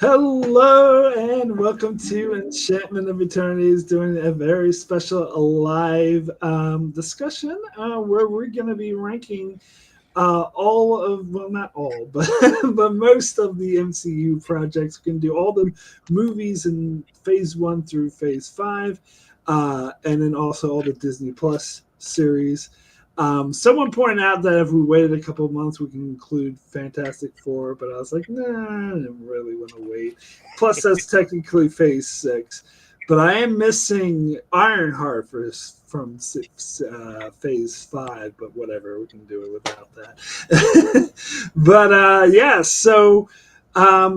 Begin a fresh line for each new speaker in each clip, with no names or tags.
Hello and welcome to Enchantment of Eternities, doing a very special live discussion where we're going to be ranking all of, well, not all, but but most of the MCU projects. We can do all the movies in Phase One through Phase Five, and then also all the Disney Plus series. Someone pointed out that if we waited a couple of months, we can include Fantastic Four, but I was like, nah, I didn't really want to wait. Plus, that's technically Phase Six, but I am missing Ironheart from Phase Five. But whatever, we can do it without that. But yeah, so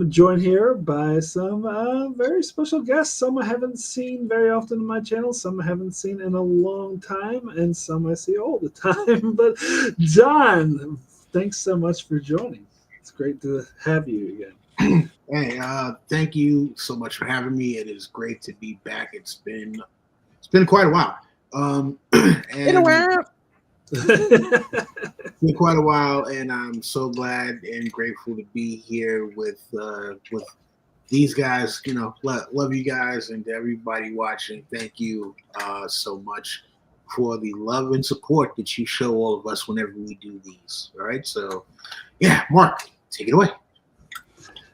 joined here by some very special guests. Some I haven't seen very often on my channel, some I haven't seen in a long time, and some I see all the time. But John, thanks so much for joining. It's great to have you again.
Hey, thank you so much for having me. It is great to be back. It's been quite a while.
In a
And
while.
it's been quite a while, and I'm so glad and grateful to be here with these guys. Love you guys and everybody watching. Thank you so much for the love and support that you show all of us whenever we do these. All right, so yeah, Mark, take it away.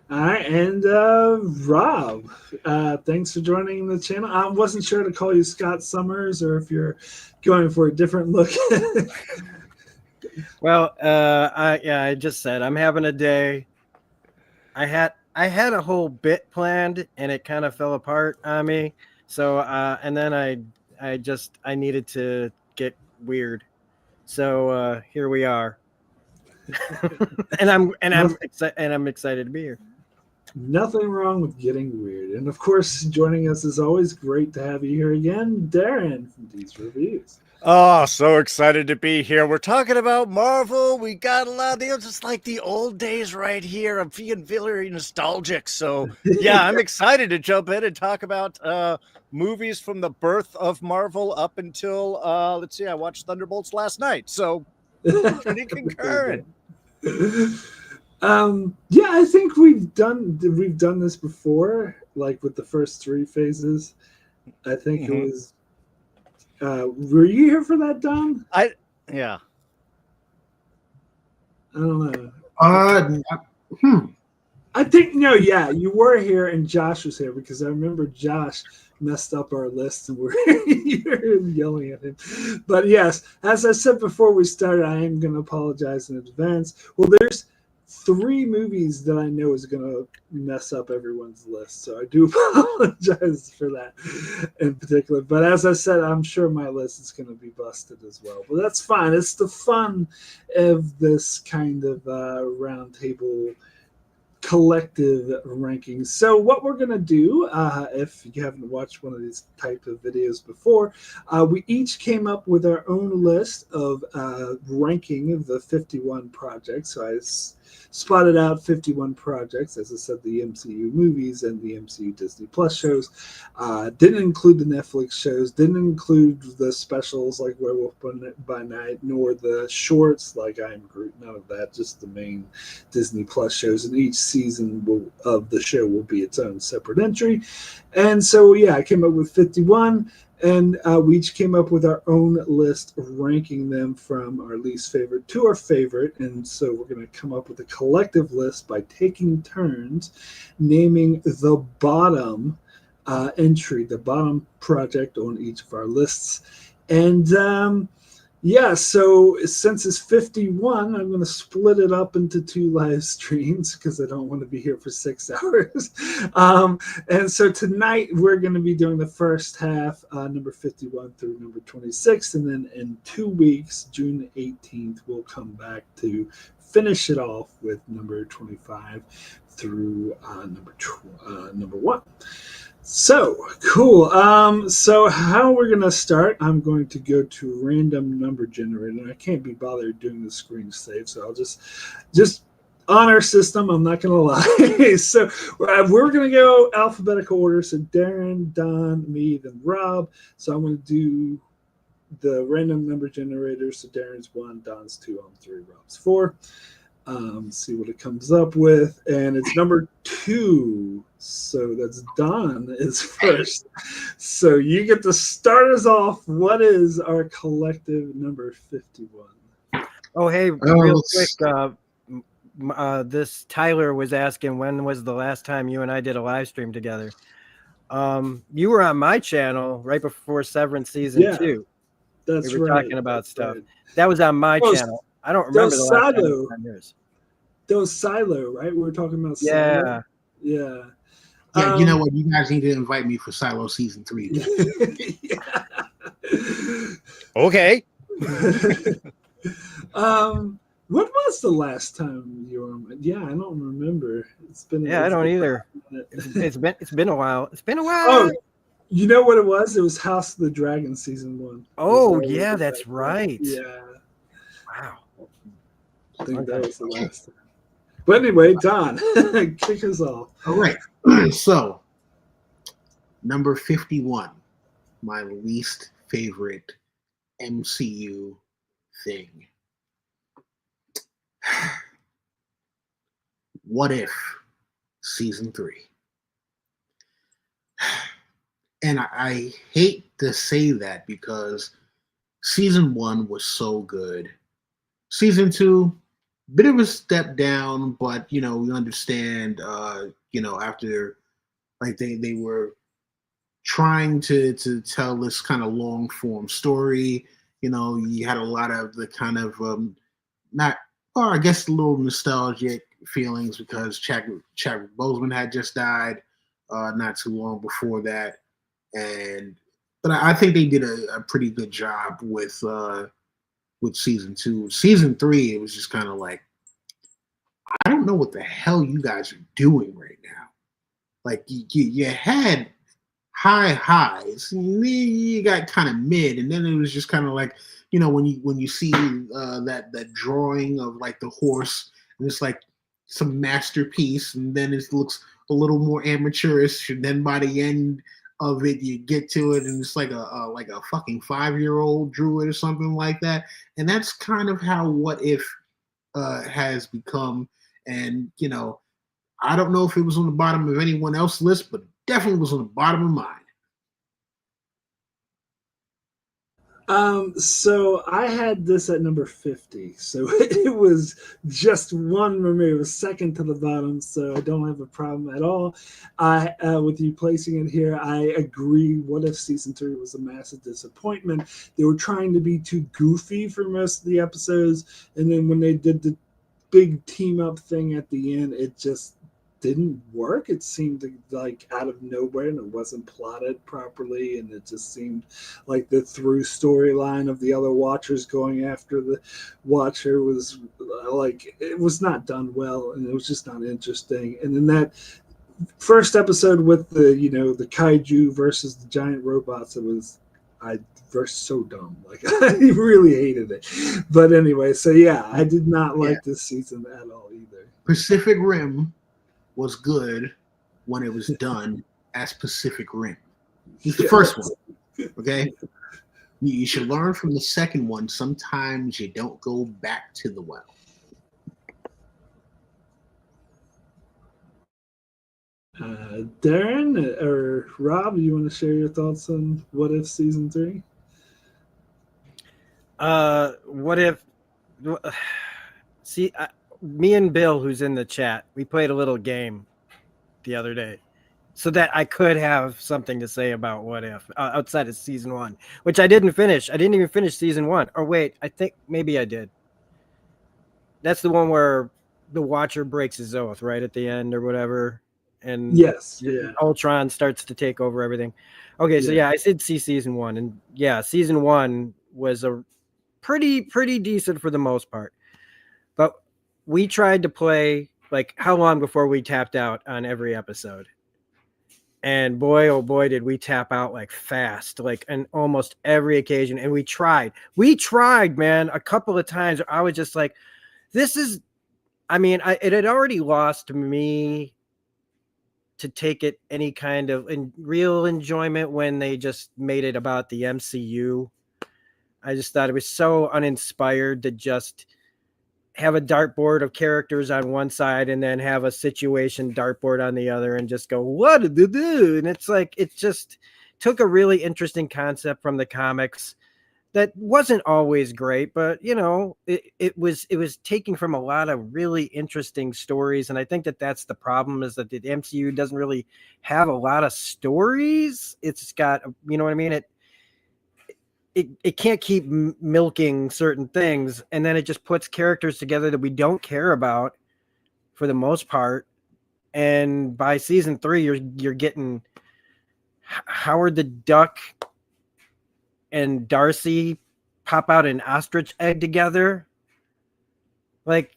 All right, and Rob, thanks for joining the channel. I wasn't sure to call you Scott Summers or if you're going for a different look.
Well, I just said I'm having a day. I had a whole bit planned and it kind of fell apart on me. So and then I needed to get weird. So here we are. I'm excited to be here.
Nothing wrong with getting weird. And of course, joining us is always great to have you here again, Darrin from these reviews.
Oh, so excited to be here. We're talking about Marvel. We got a lot of deals, just like the old days right here. I'm feeling very nostalgic. So, yeah, I'm excited to jump in and talk about movies from the birth of Marvel up until, let's see, I watched Thunderbolts last night. So, pretty concurrent.
Yeah, I think we've done this before, like with the first three phases. I think it was. Were you here for that, Don?
Yeah.
I don't know. I think no, yeah, you were here and Josh was here because I remember Josh messed up our list and you were yelling at him. But yes, as I said before we started, I am going to apologize in advance. Well, there's three movies that I know is going to mess up everyone's list, so I do apologize for that in particular. But as I said, I'm sure my list is going to be busted as well. But that's fine. It's the fun of this kind of roundtable collective rankings. So what we're going to do, if you haven't watched one of these type of videos before, we each came up with our own list of ranking the 51 projects. So I spotted out 51 projects, as I said, the MCU movies and the MCU Disney Plus shows. Didn't include the Netflix shows, didn't include the specials like Werewolf by Night, nor the shorts like I Am Groot, none of that, just the main Disney Plus shows. And each season of the show will be its own separate entry. And so, yeah, I came up with 51. And we each came up with our own list, ranking them from our least favorite to our favorite. And so we're going to come up with a collective list by taking turns naming the bottom entry, the bottom project on each of our lists. And yeah, so since it's 51, I'm going to split it up into two live streams because I don't want to be here for 6 hours. And so tonight we're going to be doing the first half, number 51 through number 26. And then in 2 weeks, June 18th, we'll come back to finish it off with number 25 through number 1. So cool. So how we're gonna start? I'm going to go to random number generator. I can't be bothered doing the screen save, so I'll just on our system. I'm not gonna lie. So we're gonna go alphabetical order. So Darrin, Don, me, then Rob. So I'm gonna do the random number generator. So Darrin's 1, Don's 2, I'm 3, Rob's 4. See what it comes up with, and it's number 2. So that's Don is first. So you get to start us off. What is our collective number 51?
Oh, hey,
Oh,
real
let's-
quick. This Tyler was asking when was the last time you and I did a live stream together. You were on my channel right before Severance season
Yeah,
2.
That's
We were
right.
talking about
That's
stuff.
right.
That was on my
Dos-
channel. I don't remember the
Dos
last time it
Silo.
was on yours.
Those Silo, right? We were talking about
Yeah.
Silo. Yeah.
Yeah, you know what? You guys need to invite me for Silo season 3.
Yeah.
Okay.
When was the last time you were on? Yeah, I don't remember. It's been.
Yeah, I
it's
don't
been
either.
a minute.
It's been a while. It's been a while.
Oh, you know what it was? It was House of the Dragon season 1.
Oh,
It was
yeah,
all
that's
back then.
right.
Yeah,
Wow.
I think that
Okay.
was the last time. But anyway, Don, kick us off.
All right. So, number 51, my least favorite MCU thing. What If season 3? And I hate to say that because season 1 was so good. Season 2, bit of a step down, but we understand. After like they were trying to tell this kind of long form story. You had a lot of the kind of not, or I guess a little nostalgic feelings because Chadwick Boseman had just died not too long before that, but I think they did a pretty good job with season 2. Season 3, it was just kind of like, I don't know what the hell you guys are doing right now. Like you had high highs, and then you got kind of mid, and then it was just kind of like, when you see that drawing of like the horse, and it's like some masterpiece, and then it looks a little more amateurish, and then by the end of it you get to it and it's like a fucking 5-year-old drew it or something like that. And that's kind of how What If has become. And I don't know if it was on the bottom of anyone else's list, but definitely was on the bottom of mine.
So I had this at number 50. So it was just one remaining. It was second to the bottom, so I don't have a problem at all. With you placing it here, I agree. What If season 3 was a massive disappointment? They were trying to be too goofy for most of the episodes, and then when they did the big team up thing at the end, it just didn't work. It seemed like out of nowhere, and it wasn't plotted properly, and it just seemed like the through storyline of the other Watchers going after the Watcher was like, it was not done well, and it was just not interesting. And then that first episode with the the kaiju versus the giant robots, it was so dumb. Like I really hated it. But anyway, so yeah, I did not like this season at all either.
Pacific Rim was good when it was done as Pacific Rim. It's the first one. Okay? You should learn from the second one. Sometimes you don't go back to the well.
Darrin or Rob, you want to share your thoughts on What If season 3?
What if? See, me and Bill, who's in the chat, we played a little game the other day, so that I could have something to say about What If outside of season 1, which I didn't finish. I didn't even finish season 1. Or wait, I think maybe I did. That's the one where the Watcher breaks his oath right at the end or whatever, and
Yes, yeah.
Ultron starts to take over everything. Okay, so yeah, I did see season 1, and yeah, season 1 was a pretty decent for the most part. But we tried to play, like, how long before we tapped out on every episode? And boy, oh boy, did we tap out like fast, like on almost every occasion. And we tried, man, a couple of times. I was just like, this is, I mean, it had already lost me to take it any kind of real enjoyment when they just made it about the MCU. I just thought it was so uninspired to just have a dartboard of characters on one side and then have a situation dartboard on the other and just go, what did they do? And it's like, it just took a really interesting concept from the comics that wasn't always great, but it was taking from a lot of really interesting stories. And I think that's the problem, is that the MCU doesn't really have a lot of stories. It's got, you know what I mean? It can't keep milking certain things, and then it just puts characters together that we don't care about for the most part. And by season 3, you're getting Howard the Duck and Darcy pop out an ostrich egg together. Like,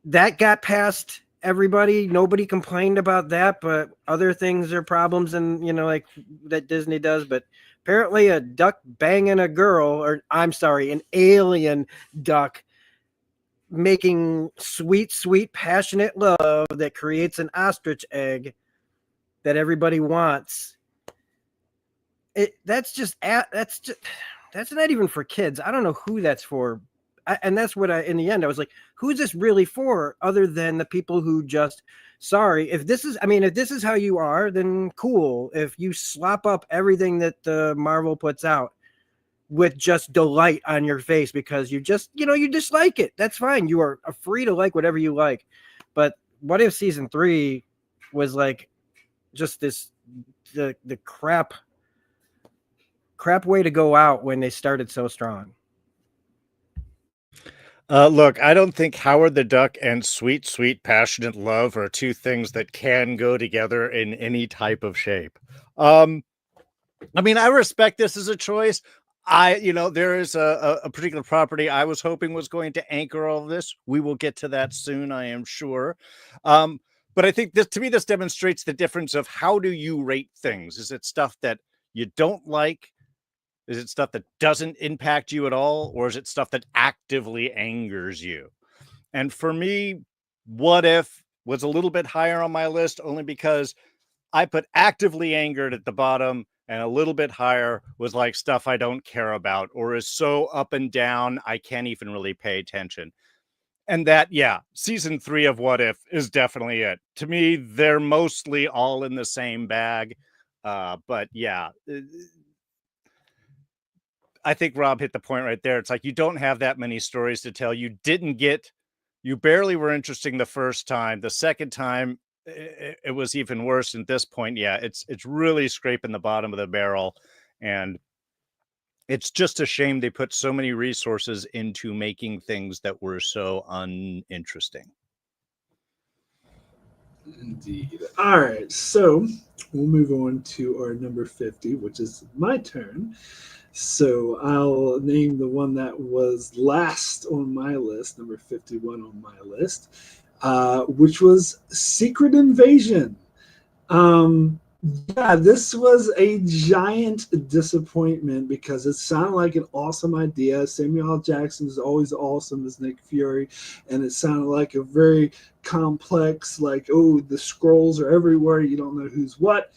that got past everybody. Nobody complained about that, but other things are problems, and like that Disney does. But apparently a duck banging a girl, or I'm sorry, an alien duck making sweet, sweet, passionate love that creates an ostrich egg that everybody wants. That's not even for kids. I don't know who that's for. And that's what in the end, I was like, who's this really for, other than the people who just, sorry, if this is how you are, then cool. If you slop up everything that the Marvel puts out with just delight on your face because you just, you dislike it, that's fine. You are free to like whatever you like. But what if season 3 was like just the crap way to go out when they started so strong?
Look, I don't think Howard the Duck and sweet, sweet, passionate love are two things that can go together in any type of shape. I respect this as a choice. There is a particular property I was hoping was going to anchor all of this. We will get to that soon, I am sure. But I think this demonstrates the difference of how do you rate things? Is it stuff that you don't like? Is it stuff that doesn't impact you at all? Or is it stuff that actively angers you? And for me, What If was a little bit higher on my list, only because I put actively angered at the bottom, and a little bit higher was like stuff I don't care about or is so up and down I can't even really pay attention. And that, season 3 of What If is definitely it. To me, they're mostly all in the same bag. But I think Rob hit the point right there. It's like, you don't have that many stories to tell. You barely were interesting the first time. The second time, it was even worse. At this point, it's really scraping the bottom of the barrel. And it's just a shame they put so many resources into making things that were so uninteresting.
Indeed. All right, so we'll move on to our number 50, which is my turn. So I'll name the one that was last on my list, number 51 on my list, which was Secret Invasion. This was a giant disappointment because it sounded like an awesome idea. Samuel L. Jackson is always awesome as Nick Fury, and it sounded like a very complex, like, oh, the scrolls are everywhere, you don't know who's what.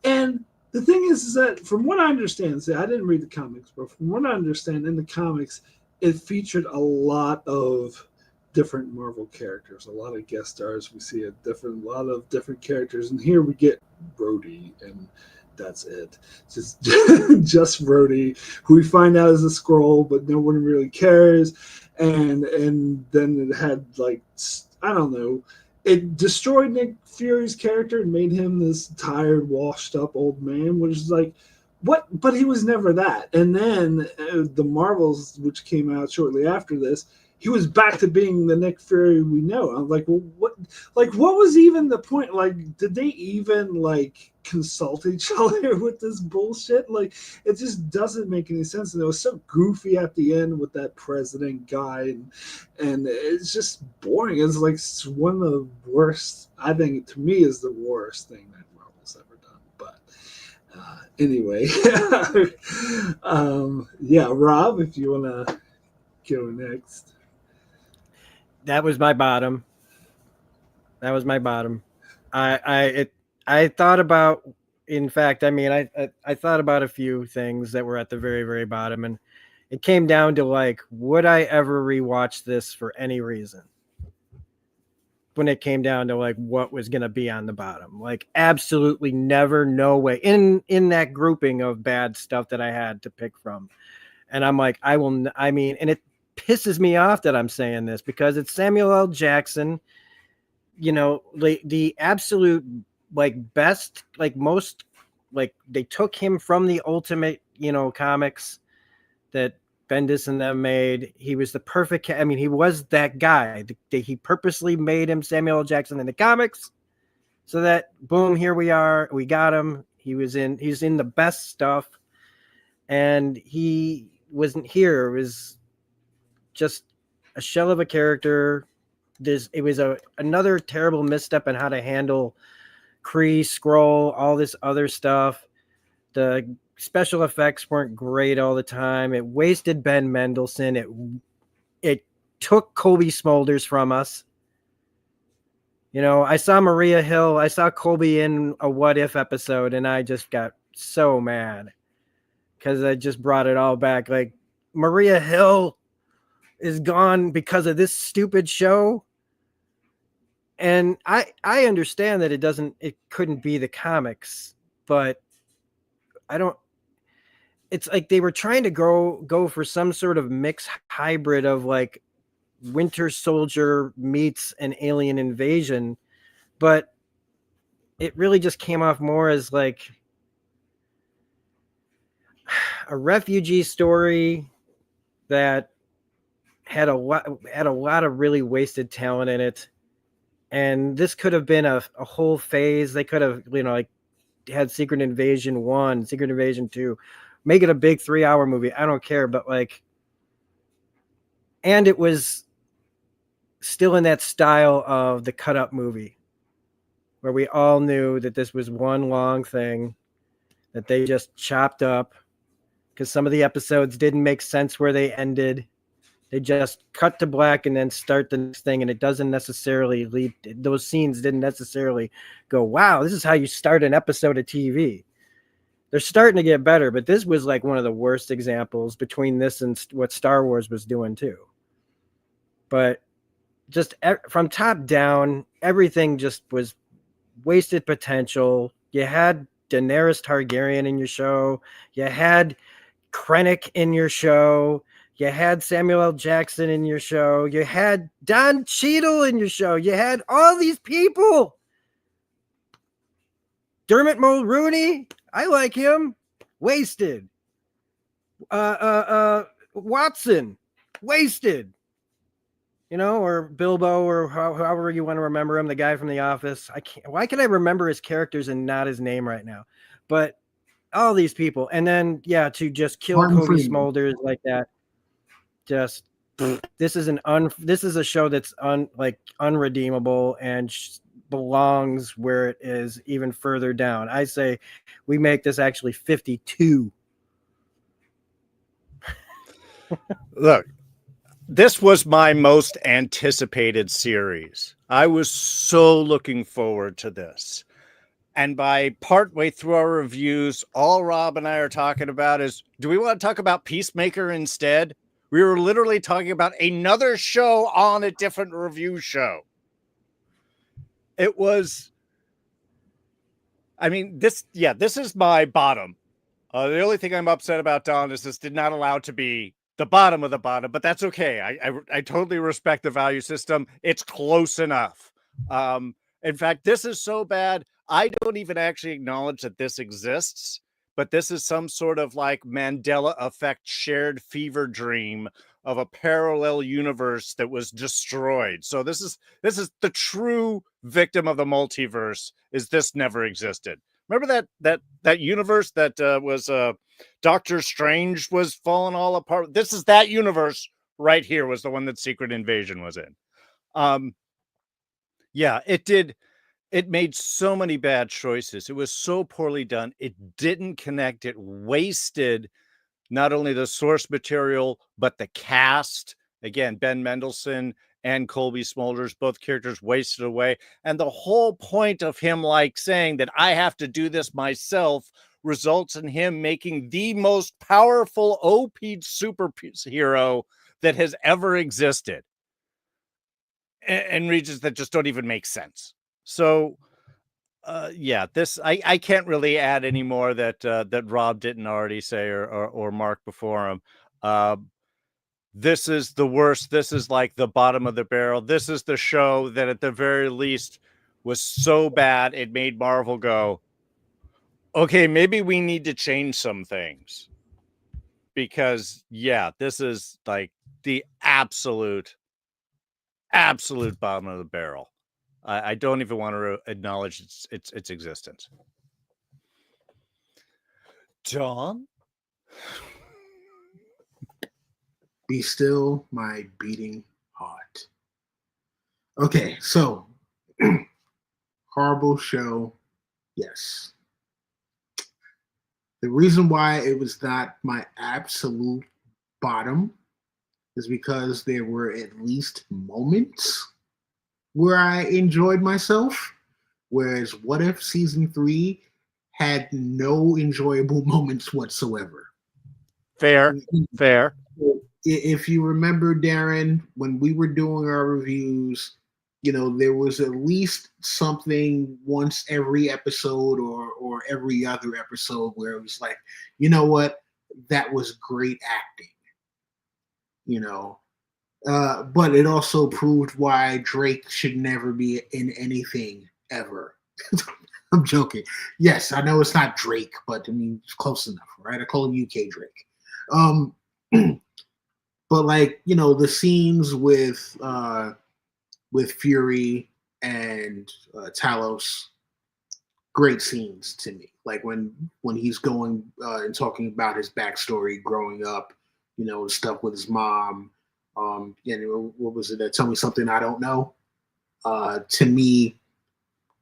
And the thing is that from what I understand, I didn't read the comics, but from what I understand in the comics, it featured a lot of different Marvel characters, a lot of guest stars. We see a lot of different characters, and here we get Rhodey, and that's it. Just Rhodey, who we find out is a Skrull, but no one really cares. And then it had, like, I don't know, it destroyed Nick Fury's character and made him this tired, washed up old man, which is like, what? But he was never that. And then the Marvels, which came out shortly after this, he was back to being the Nick Fury we know. I'm like, well, what? Like, what was even the point? Like, did they even like consult each other with this bullshit? Like, it just doesn't make any sense. And it was so goofy at the end with that president guy, and it's just boring. It's like one of the worst. I think, to me, is the worst thing that Marvel's ever done. But anyway, Rob, if you want to go next.
That was my bottom. I thought about, in fact, I thought about a few things that were at the very, very bottom, and It came down to like, would I ever rewatch this for any reason? When it came down to like what was going to be on the bottom, like absolutely never, no way in that grouping of bad stuff that I had to pick from. And I'm like, and it pisses me off that I'm saying this because it's Samuel L. Jackson, you know, the absolute like best, like most, like they took him from the Ultimate, you know, comics that Bendis and them made. He was the perfect. I mean, he was that guy. He purposely made him Samuel L. Jackson in the comics, so that boom, here we are. We got him. He's in the best stuff, and he wasn't here. It was just a shell of a character. It was another terrible misstep in how to handle Kree, Skrull, all this other stuff. The special effects weren't great all the time. It wasted Ben Mendelsohn. It took Colby Smulders from us. You know, I saw Maria Hill. I saw Colby in a What If episode, and I just got so mad because I just brought it all back. Like, Maria Hill is gone because of this stupid show. And I understand that it couldn't be the comics, but it's like they were trying to go for some sort of mixed hybrid of like Winter Soldier meets an alien invasion, but it really just came off more as like a refugee story that had a lot of really wasted talent in it. And this could have been a whole phase. They could have, you know, like had Secret Invasion 1, Secret Invasion 2, make it a big 3-hour movie. I don't care. But like, and it was still in that style of the cut up movie where we all knew that this was one long thing that they just chopped up because some of the episodes didn't make sense where they ended. They just cut to black and then start the next thing, and it doesn't necessarily lead. Those scenes didn't necessarily go, wow, this is how you start an episode of TV. They're starting to get better, but this was like one of the worst examples between this and what Star Wars was doing too. But just from top down, everything just was wasted potential. You had Daenerys Targaryen in your show. You had Krennic in your show. You had Samuel L. Jackson in your show. You had Don Cheadle in your show. You had all these people. Dermot Mulroney, I like him. Wasted. Watson, wasted. You know, or Bilbo, or however you want to remember him, the guy from The Office. Why can I remember his characters and not his name right now? But all these people, and then to just kill Cody Smulders like that. Just this is a show that's unredeemable and belongs where it is, even further down. I say we make this actually 52.
Look, this was my most anticipated series. I was so looking forward to this. And by partway through our reviews, all Rob and I are talking about is, do we want to talk about Peacemaker instead? We were literally talking about another show on a different review show. It was, I mean, this is my bottom. The only thing I'm upset about, Don, is this did not allow to be the bottom of the bottom, but that's okay. I totally respect the value system. It's close enough. In fact, this is so bad, I don't even actually acknowledge that this exists. But this is some sort of like Mandela effect shared fever dream of a parallel universe that was destroyed. So this is the true victim of the multiverse. Is this never existed? Remember that universe that was Doctor Strange was falling all apart. This is that universe right here, was the one that Secret Invasion was in. It did. It made so many bad choices. It was so poorly done. It didn't connect. It wasted not only the source material, but the cast. Again, Ben Mendelsohn and Colby Smulders, both characters wasted away. And the whole point of him like saying that I have to do this myself results in him making the most powerful OP superhero that has ever existed, and regions that just don't even make sense. So yeah, this I can't really add any more that Rob didn't already say or Mark before him. This is the worst. This is like the bottom of the barrel. This is the show that at the very least was so bad it made Marvel go, okay, maybe we need to change some things. Because yeah, this is like the absolute bottom of the barrel. I don't even want to acknowledge its existence. John?
Be still, my beating heart. Okay, so horrible show, yes. The reason why it was not my absolute bottom is because there were at least moments where I enjoyed myself, whereas What If Season 3 had no enjoyable moments whatsoever.
Fair.
If you remember, Darrin, when we were doing our reviews, there was at least something once every episode or every other episode where it was like, you know what, that was great acting. But it also proved why Drake should never be in anything ever. I'm joking. Yes, I know it's not Drake, but I mean it's close enough, right? I call him UK Drake. But like, the scenes with Fury and Talos, great scenes to me. Like when he's going and talking about his backstory growing up, stuff with his mom. What was it? Tell me something I don't know. To me,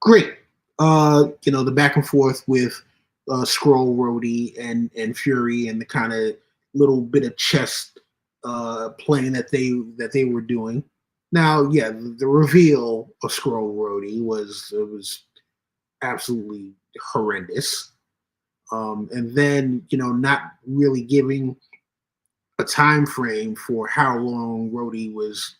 great. The back and forth with Skrull, Rhodey, and Fury, and the kind of little bit of chess playing that they were doing. Now, yeah, the reveal of Skrull Rhodey was absolutely horrendous. And then, not really giving a time frame for how long Rhodey was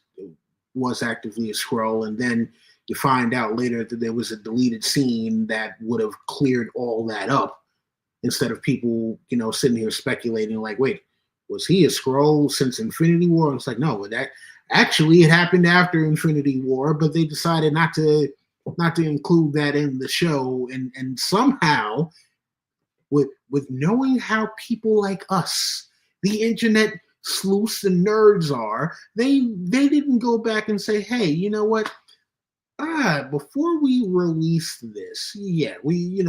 actively a Skrull, and then you find out later that there was a deleted scene that would have cleared all that up, instead of people, sitting here speculating like, wait, was he a Skrull since Infinity War? And it's like, no, that actually it happened after Infinity War, but they decided not to include that in the show, and somehow with knowing how people like us, the internet sleuths and nerds are, they didn't go back and say, hey, you know what? Before we release this, yeah, we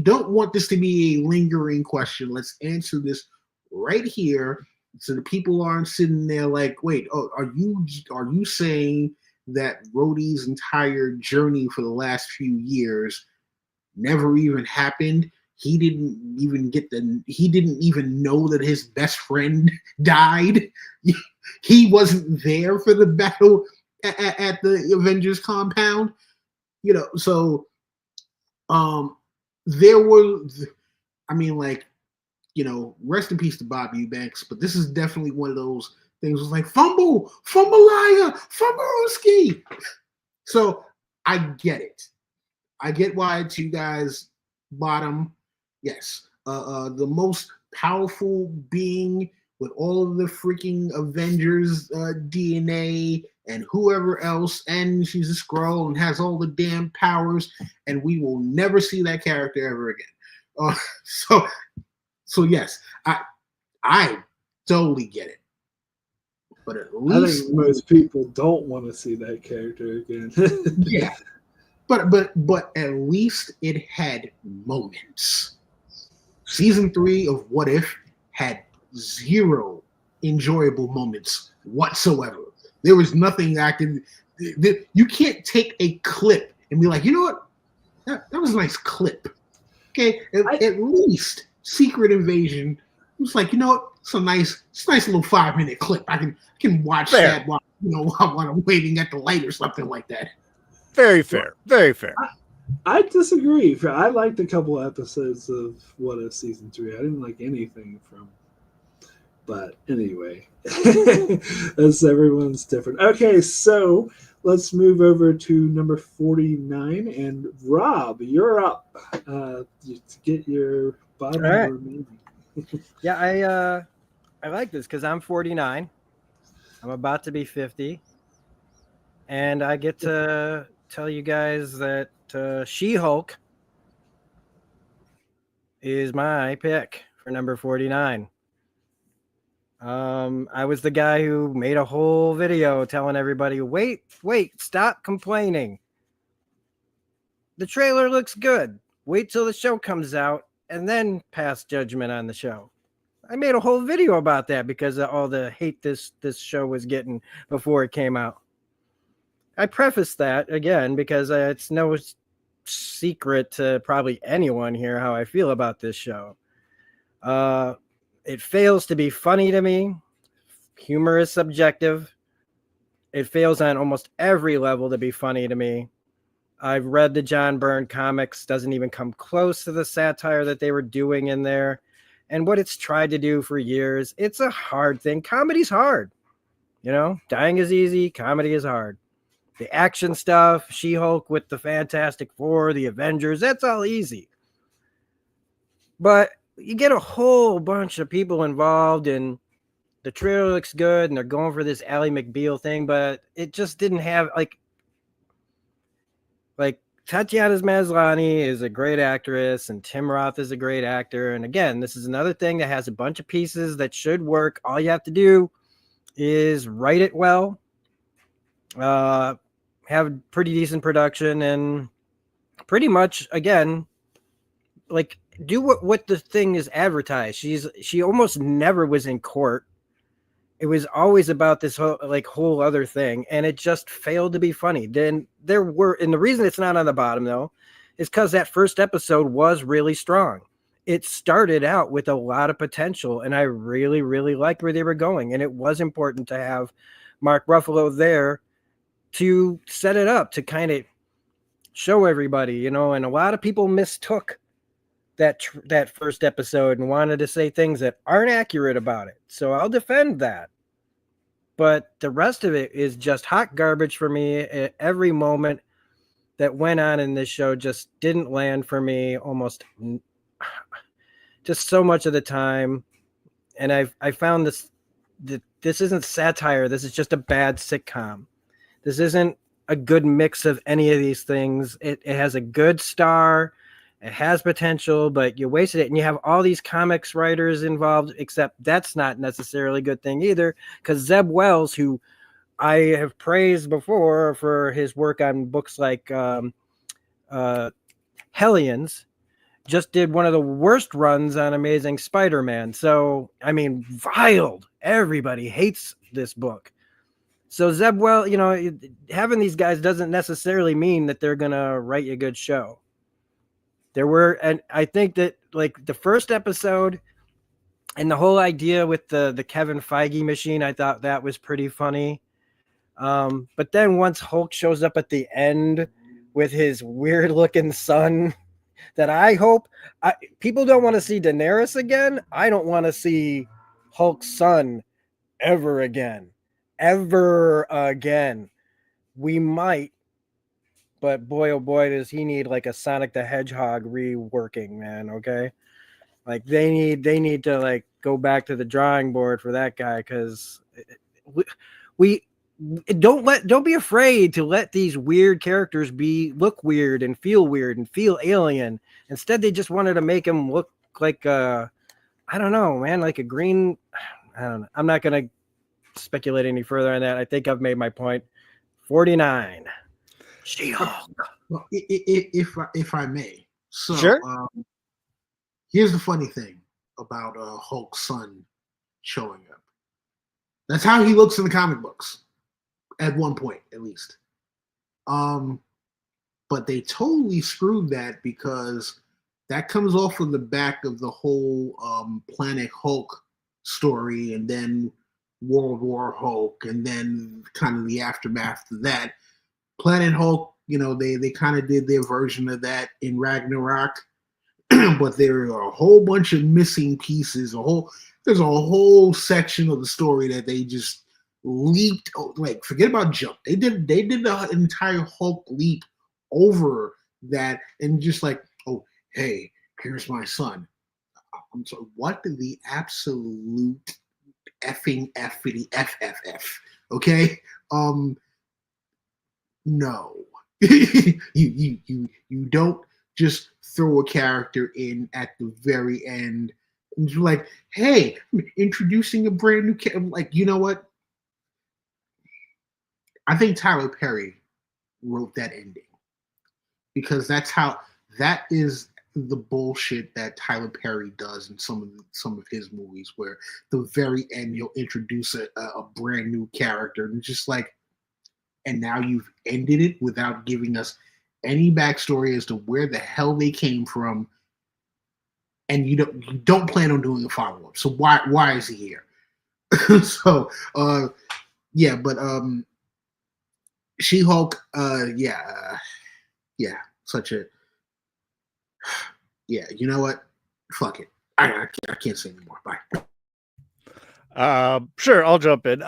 don't want this to be a lingering question. Let's answer this right here, so the people aren't sitting there like, wait, oh, are you saying that Rhodey's entire journey for the last few years never even happened? He didn't even know that his best friend died. He wasn't there for the battle at the Avengers compound, so there were, I mean, like, rest in peace to Bob Eubanks, but this is definitely one of those things. It was like Fumbleia, Fumbleski. So I get it. I get why it's you guys bottom. Yes, the most powerful being with all of the freaking Avengers DNA and whoever else, and she's a Skrull and has all the damn powers, and we will never see that character ever again. So yes, I totally get it. But at least
I think most people don't want to see that character again.
Yeah. But at least it had moments. Season 3 of What If had 0 enjoyable moments whatsoever. There was nothing you can't take a clip and be like, you know what? That was a nice clip. Okay, at least Secret Invasion was like, you know what? It's a nice little 5-minute clip. I can watch
fair.
That while I'm waiting at the light or something like that.
Very fair. Very fair.
I disagree. I liked a couple episodes of What If season 3. I didn't like anything from. But anyway, that's everyone's different. Okay, so let's move over to number 49. And Rob, you're up to get your bottom
All right.
remaining.
Yeah, I like this because I'm 49. I'm about to be 50. And I get to tell you guys that She-Hulk is my pick for number 49. I was the guy who made a whole video telling everybody, wait, stop complaining. The trailer looks good. Wait till the show comes out and then pass judgment on the show. I made a whole video about that because of all the hate this show was getting before it came out. I preface that again because it's no secret to probably anyone here how I feel about this show. It fails to be funny to me. Humor is subjective. It fails on almost every level to be funny to me. I've read the John Byrne comics, doesn't even come close to the satire that they were doing in there. And what it's tried to do for years, it's a hard thing. Comedy's hard. You know, dying is easy. Comedy is hard. The action stuff, She-Hulk with the Fantastic Four, the Avengers, that's all easy. But you get a whole bunch of people involved, and the trailer looks good, and they're going for this Ally McBeal thing, but it just didn't have, like Tatiana Maslany is a great actress, and Tim Roth is a great actor. And again, this is another thing that has a bunch of pieces that should work. All you have to do is write it well, have pretty decent production, and pretty much, again, like, do what the thing is advertised. She almost never was in court. It was always about this whole other thing, and it just failed to be funny. Then and the reason it's not on the bottom though is because that first episode was really strong. It started out with a lot of potential, and I really, really liked where they were going. And it was important to have Mark Ruffalo there to set it up, to kind of show everybody, you know. And a lot of people mistook that first episode and wanted to say things that aren't accurate about it. So I'll defend that. But the rest of it is just hot garbage for me. Every moment that went on in this show just didn't land for me just so much of the time. And I found this isn't satire. This is just a bad sitcom. This isn't a good mix of any of these things. It has a good star. It has potential, but you wasted it. And you have all these comics writers involved, except that's not necessarily a good thing either, because Zeb Wells, who I have praised before for his work on books like Hellions, just did one of the worst runs on Amazing Spider-Man. So, I mean, viled. Everybody hates this book. So Zeb Wells, you know, having these guys doesn't necessarily mean that they're going to write you a good show. And I think that, like, the first episode and the whole idea with the Kevin Feige machine, I thought that was pretty funny. But then once Hulk shows up at the end with his weird looking son, that I hope people don't want to see Daenerys again. I don't want to see Hulk's son ever again. We might. But boy, oh boy, does he need like a Sonic the Hedgehog reworking, man. Okay, like they need to like go back to the drawing board for that guy, because we don't be afraid to let these weird characters look weird and feel alien. Instead, they just wanted to make him look like I don't know, man, like a green. I don't know. I'm not gonna speculate any further on that. I think I've made my point. 49. She-Hulk.
Well, if I may, so
Sure.
Here's the funny thing about Hulk's son showing up. That's how he looks in the comic books, at one point at least. But they totally screwed that, because that comes off of the back of the whole Planet Hulk story, and then World War Hulk, and then kind of the aftermath of that. Planet Hulk they kind of did their version of that in Ragnarok, but there are a whole bunch of missing pieces. There's a whole section of the story that they just leaped. Like, forget about jump. They did the entire Hulk leap over that, and just like, oh, hey, here's my son. I'm sorry, what the absolute effing effity FFF? Okay, no, you don't just throw a character in at the very end and you're like, hey, I'm introducing a brand new character. Like, you know what? I think Tyler Perry wrote that ending because that is the bullshit that Tyler Perry does in some of his movies, where the very end he'll introduce a brand new character and just like, and now you've ended it without giving us any backstory as to where the hell they came from, and you don't plan on doing a follow-up. So why is he here? So yeah, but She-Hulk, such a you know what? Fuck it. I can't say anymore. Bye.
Sure, I'll jump in.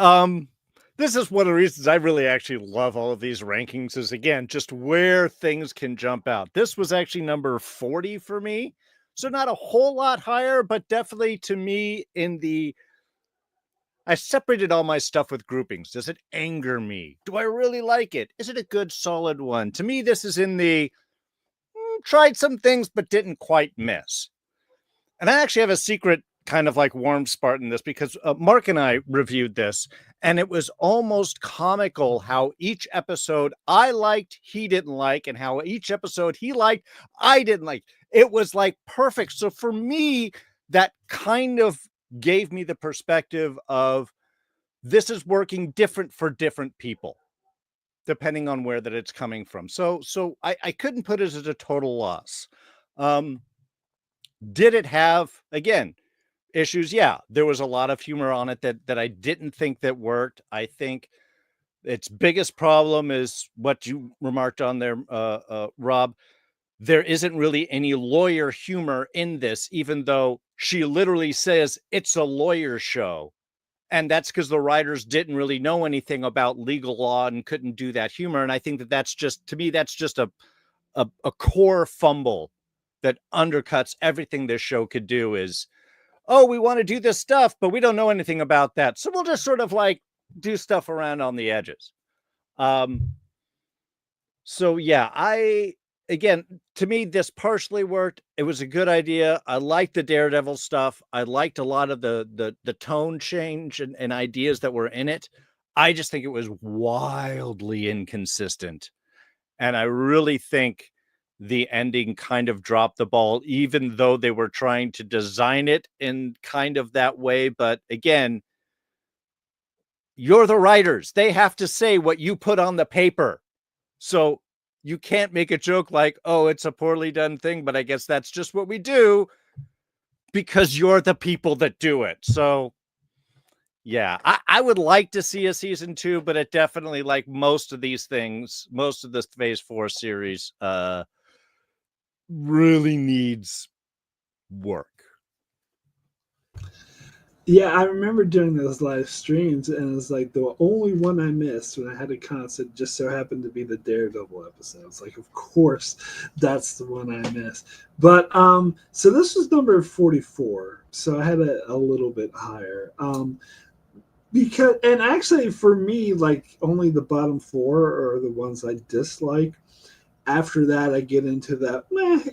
This is one of the reasons I really actually love all of these rankings is, again, just where things can jump out. This was actually number 40 for me. So not a whole lot higher, but definitely to me I separated all my stuff with groupings. Does it anger me? Do I really like it? Is it a good, solid one? To me, this is in the tried some things, but didn't quite miss. And I actually have a secret kind of like warm spot in this because Mark and I reviewed this, and it was almost comical how each episode I liked, he didn't like, and how each episode he liked, I didn't like. It was like perfect. So for me, that kind of gave me the perspective of this is working different for different people, depending on where that it's coming from. So I couldn't put it as a total loss. Did it have, again, issues? Yeah, there was a lot of humor on it that I didn't think that worked. I think its biggest problem is what you remarked on there, Rob. There isn't really any lawyer humor in this, even though she literally says it's a lawyer show. And that's because the writers didn't really know anything about legal law and couldn't do that humor. And I think that's just, to me, that's just a core fumble that undercuts everything this show could do is, oh, we want to do this stuff, but we don't know anything about that. So we'll just sort of like do stuff around on the edges. So yeah, again, to me, this partially worked. It was a good idea. I liked the Daredevil stuff. I liked a lot of the tone change and ideas that were in it. I just think it was wildly inconsistent. And I really think the ending kind of dropped the ball, even though they were trying to design it in kind of that way. But again, you're the writers. They have to say what you put on the paper. So you can't make a joke like, oh, it's a poorly done thing, but I guess that's just what we do because you're the people that do it. So yeah, I would like to see a season 2, but it definitely, like most of these things, most of this Phase 4 series really needs work.
Yeah, I remember doing those live streams, and it was like the only one I missed when I had a concert just so happened to be the Daredevil episode. It's like, of course, that's the one I missed. But so this was number 44, so I had a little bit higher. Because, and actually for me, like only the bottom 4 are the ones I dislike. After that, I get into that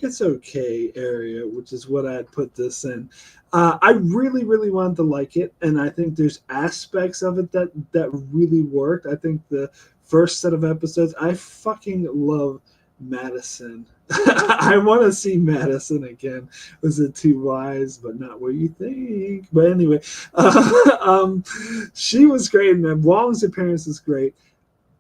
it's okay area, which is what I had put this in. I really, really wanted to like it, and I think there's aspects of it that really worked. I think the first set of episodes, I fucking love Madison. I want to see Madison again. Was it too wise, but not what you think? But anyway, she was great, and Wong's appearance is great.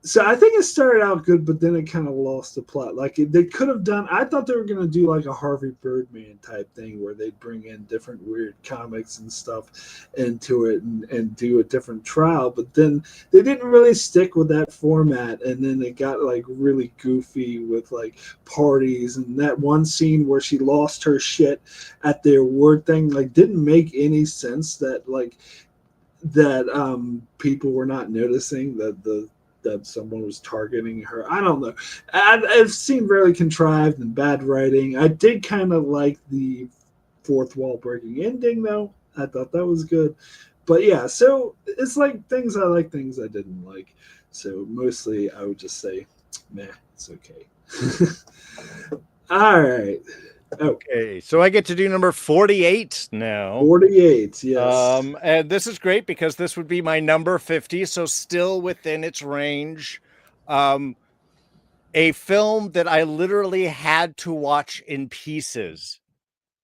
So I think it started out good, but then it kind of lost the plot. Like they could have done. I thought they were going to do like a Harvey Birdman type thing where they'd bring in different weird comics and stuff into it and do a different trial. But then they didn't really stick with that format, and then it got like really goofy with like parties and that one scene where she lost her shit at the award thing. Like didn't make any sense that like that people were not noticing that someone was targeting her. I don't know. It seemed very contrived and bad writing. I did kind of like the fourth wall breaking ending, though. I thought that was good. But yeah, so it's like things I like, things I didn't like. So mostly I would just say, meh, it's okay. All right.
Okay, so I get to do number 48 now.
48, yes.
And this is great because this would be my number 50, so still within its range. A film that I literally had to watch in pieces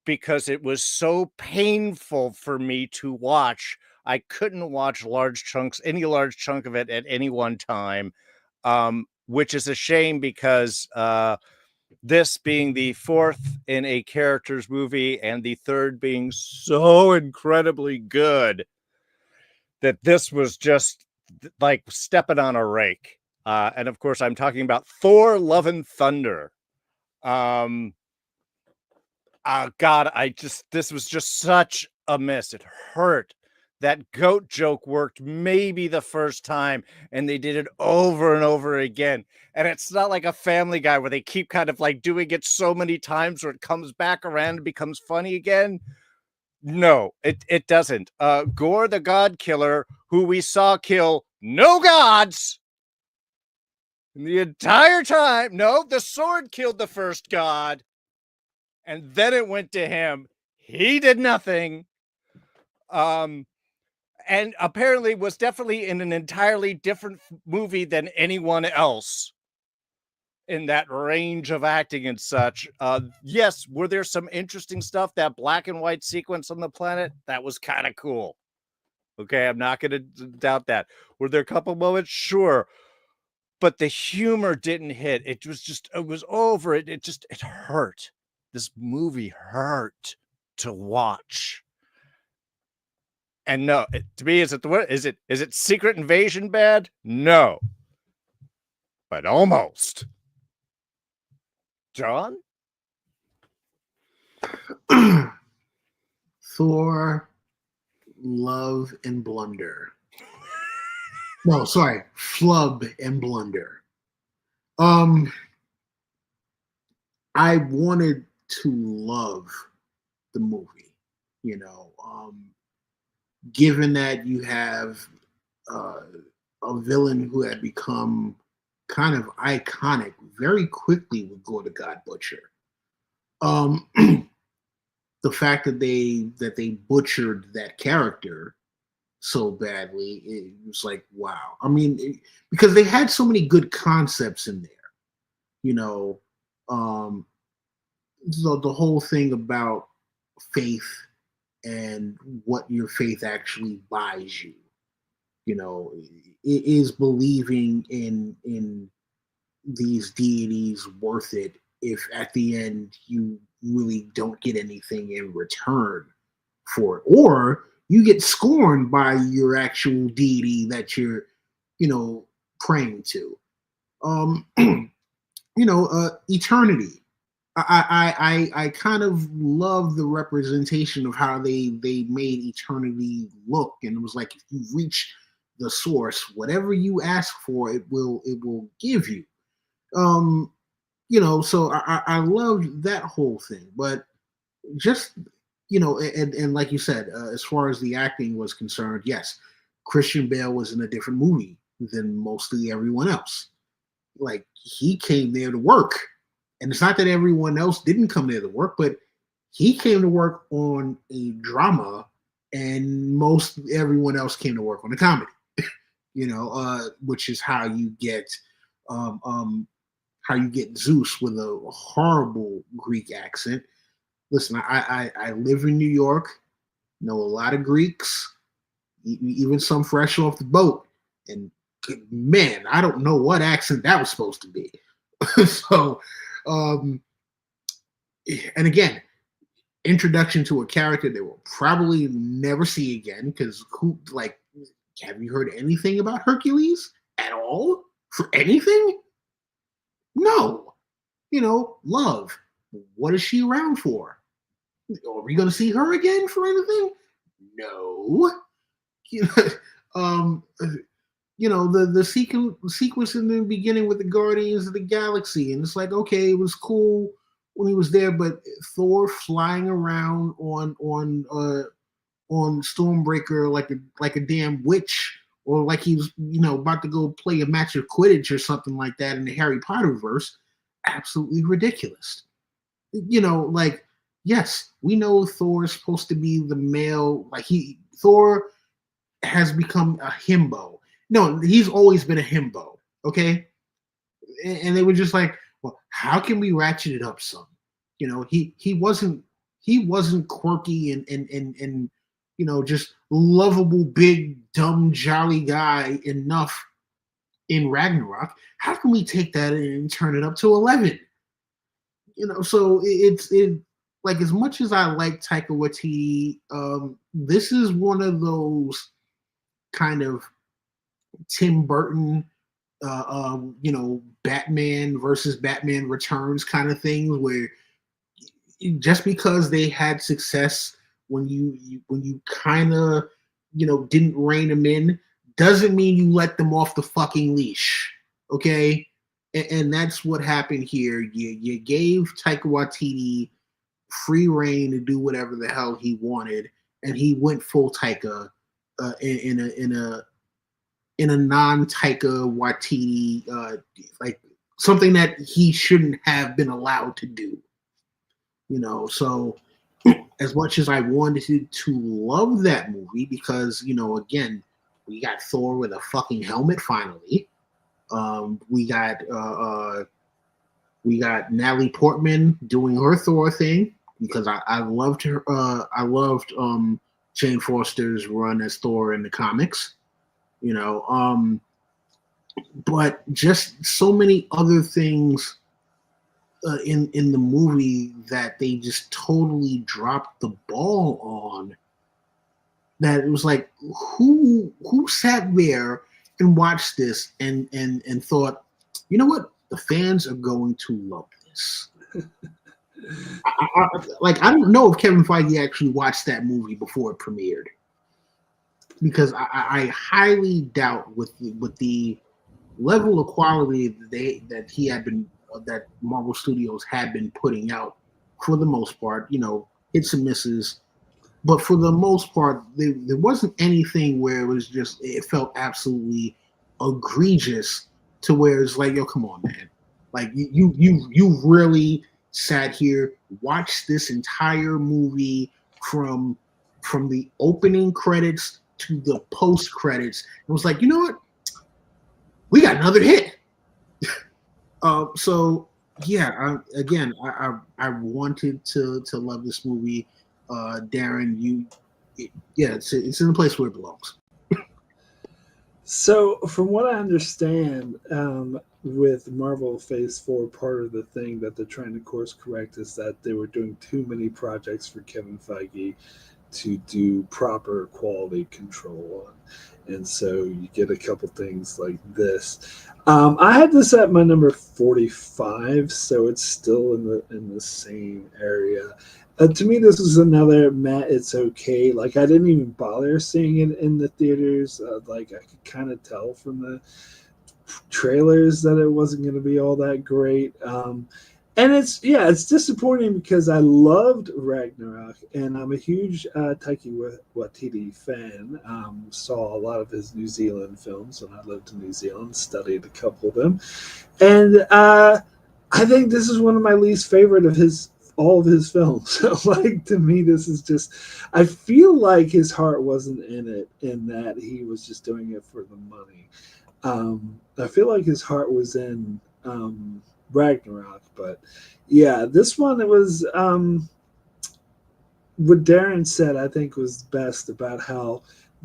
because it was so painful for me to watch. I couldn't watch any large chunk of it at any one time, which is a shame because this being the fourth in a character's movie and the third being so incredibly good that this was just like stepping on a rake. And of course, I'm talking about Thor: Love and Thunder. God, this was just such a miss. It hurt. That goat joke worked maybe the first time, and they did it over and over again. And it's not like a Family Guy where they keep kind of like doing it so many times where it comes back around and becomes funny again. No, it doesn't. Gore the God Killer, who we saw kill no gods the entire time. No, the sword killed the first god, and then it went to him. He did nothing. And apparently was definitely in an entirely different movie than anyone else in that range of acting and such. Yes, were there some interesting stuff? That black and white sequence on the planet, that was kind of cool. Okay, I'm not going to doubt that. Were there a couple moments? Sure. But the humor didn't hit. It was over. It hurt. This movie hurt to watch. And no, to me, is it Secret Invasion bad? No, but almost. John?
Thor, Love and Blunder. No, sorry, Flub and Blunder. I wanted to love the movie, you know. Given that you have a villain who had become kind of iconic very quickly with Gore the God Butcher. The fact that they butchered that character so badly, it was like, wow. I mean, because they had so many good concepts in there, you know. So the whole thing about faith and what your faith actually buys you, you know, it is believing in these deities worth it if at the end you really don't get anything in return for it, or you get scorned by your actual deity that you're, you know, praying to. Eternity. I kind of love the representation of how they made eternity look, and it was like if you reach the source, whatever you ask for, it will give you. So I love that whole thing, but just, you know, and like you said, as far as the acting was concerned, yes, Christian Bale was in a different movie than mostly everyone else. Like, he came there to work. And it's not that everyone else didn't come there to work, but he came to work on a drama, and most everyone else came to work on a comedy. Which is how you get Zeus with a horrible Greek accent. Listen, I live in New York, know a lot of Greeks, even some fresh off the boat, and man, I don't know what accent that was supposed to be. So, and again, introduction to a character they will probably never see again, because have you heard anything about Hercules at all for anything? No. Love. What is she around for? Are we going to see her again for anything? No. The sequence in the beginning with the Guardians of the Galaxy, and it's like, okay, it was cool when he was there, but Thor flying around on Stormbreaker like a damn witch, or like he was about to go play a match of Quidditch or something like that in the Harry Potter verse, absolutely ridiculous. Yes, we know Thor is supposed to be the male, Thor has become a himbo. No, he's always been a himbo, okay? And they were just like, well, how can we ratchet it up some? He wasn't quirky and just lovable, big, dumb, jolly guy enough in Ragnarok. How can we take that and turn it up to 11? So it's like, as much as I like Taika Waititi, this is one of those kind of Tim Burton, Batman versus Batman Returns kind of things, where just because they had success when you kind of didn't rein them in, doesn't mean you let them off the fucking leash, okay? And that's what happened here. You gave Taika Waititi free reign to do whatever the hell he wanted, and he went full Taika in a non-Taika Waititi, like something that he shouldn't have been allowed to do. So as much as I wanted to love that movie, because again, we got Thor with a fucking helmet finally. We got Natalie Portman doing her Thor thing, because I loved her. I loved Jane Foster's run as Thor in the comics. But just so many other things in the movie that they just totally dropped the ball on, that it was like, who sat there and watched this and thought, you know what, the fans are going to love this. I don't know if Kevin Feige actually watched that movie before it premiered, because I highly doubt, with the level of quality that Marvel Studios had been putting out, for the most part, hits and misses, but for the most part, there wasn't anything where it felt absolutely egregious to where it's like, yo, come on, man. Like, you really sat here, watched this entire movie from the opening credits to the post credits. It was like, you know what? We got another hit. So yeah, I wanted to love this movie. Darrin, it's in the place where it belongs.
So, from what I understand, with Marvel Phase 4, part of the thing that they're trying to course correct is that they were doing too many projects for Kevin Feige to do proper quality control on. And so you get a couple things like this. I had this at my number 45, so it's still in the same area. To me, this was another Matt, it's okay. Like, I didn't even bother seeing it in the theaters. Like, I could kind of tell from the trailers that it wasn't going to be all that great. And it's disappointing, because I loved Ragnarok, and I'm a huge Taika Waititi fan. Saw a lot of his New Zealand films when I lived in New Zealand, studied a couple of them. And I think this is one of my least favorite of all of his films. So, like, to me, this is just, I feel like his heart wasn't in it, in that he was just doing it for the money. I feel like his heart was in Ragnarok, but yeah, this one, it was what Darrin said, I think, was best about how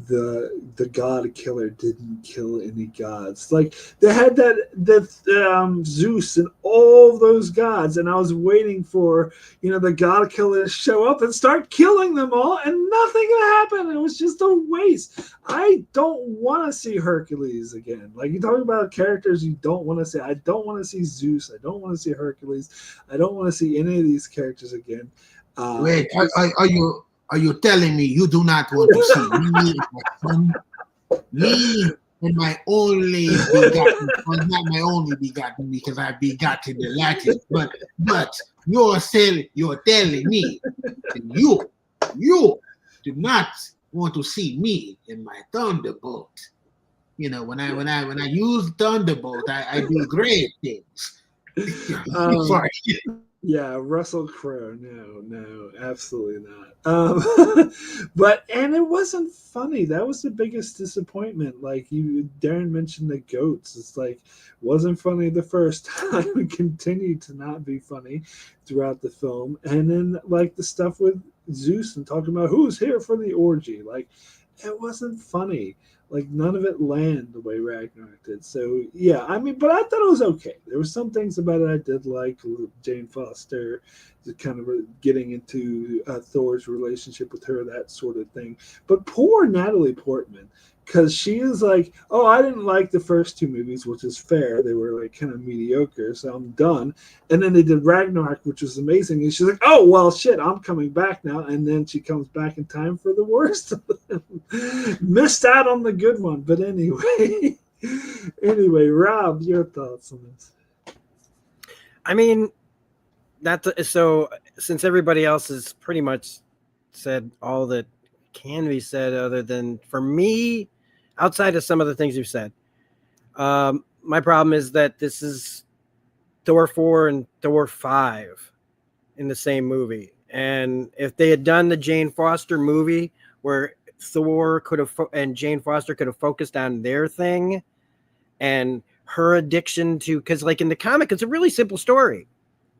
the god killer didn't kill any gods. Like they had that Zeus and all those gods, and I was waiting for the god killer to show up and start killing them all, and nothing happened. It was just a waste. I don't want to see Hercules again. Like you talk about characters you don't want to see. I don't want to see Zeus. I don't want to see Hercules. I don't want to see any of these characters again.
Wait, are you telling me you do not want to see me and my son? Me and my only begotten, well, not my only begotten because I begotten the Latin, but you're telling me that you do not want to see me in my Thunderbolt. When I use Thunderbolt, I do great things. Sorry.
Yeah, Russell Crowe. No, absolutely not. And it wasn't funny. That was the biggest disappointment. Like Darrin mentioned the goats. It's like wasn't funny the first time. It continued to not be funny throughout the film. And then like the stuff with Zeus and talking about who's here for the orgy. Like it wasn't funny. Like none of it landed the way Ragnarok did. So yeah, I mean, but I thought it was okay. There were some things about it I did like. Jane Foster, kind of getting into Thor's relationship with her, that sort of thing. But poor Natalie Portman, because she is like, oh, I didn't like the first two movies, which is fair. They were like kind of mediocre, so I'm done. And then they did Ragnarok, which was amazing. And she's like, oh, well, shit, I'm coming back now. And then she comes back in time for the worst of them. Missed out on the good one. But anyway, Rob, your thoughts on this?
I mean, so since everybody else has pretty much said all that can be said, other than for me, outside of some of the things you've said, my problem is that this is Thor 4 and Thor 5 in the same movie. And if they had done the Jane Foster movie where Thor could have and Jane Foster could have focused on their thing and her addiction to, because like in the comic, it's a really simple story.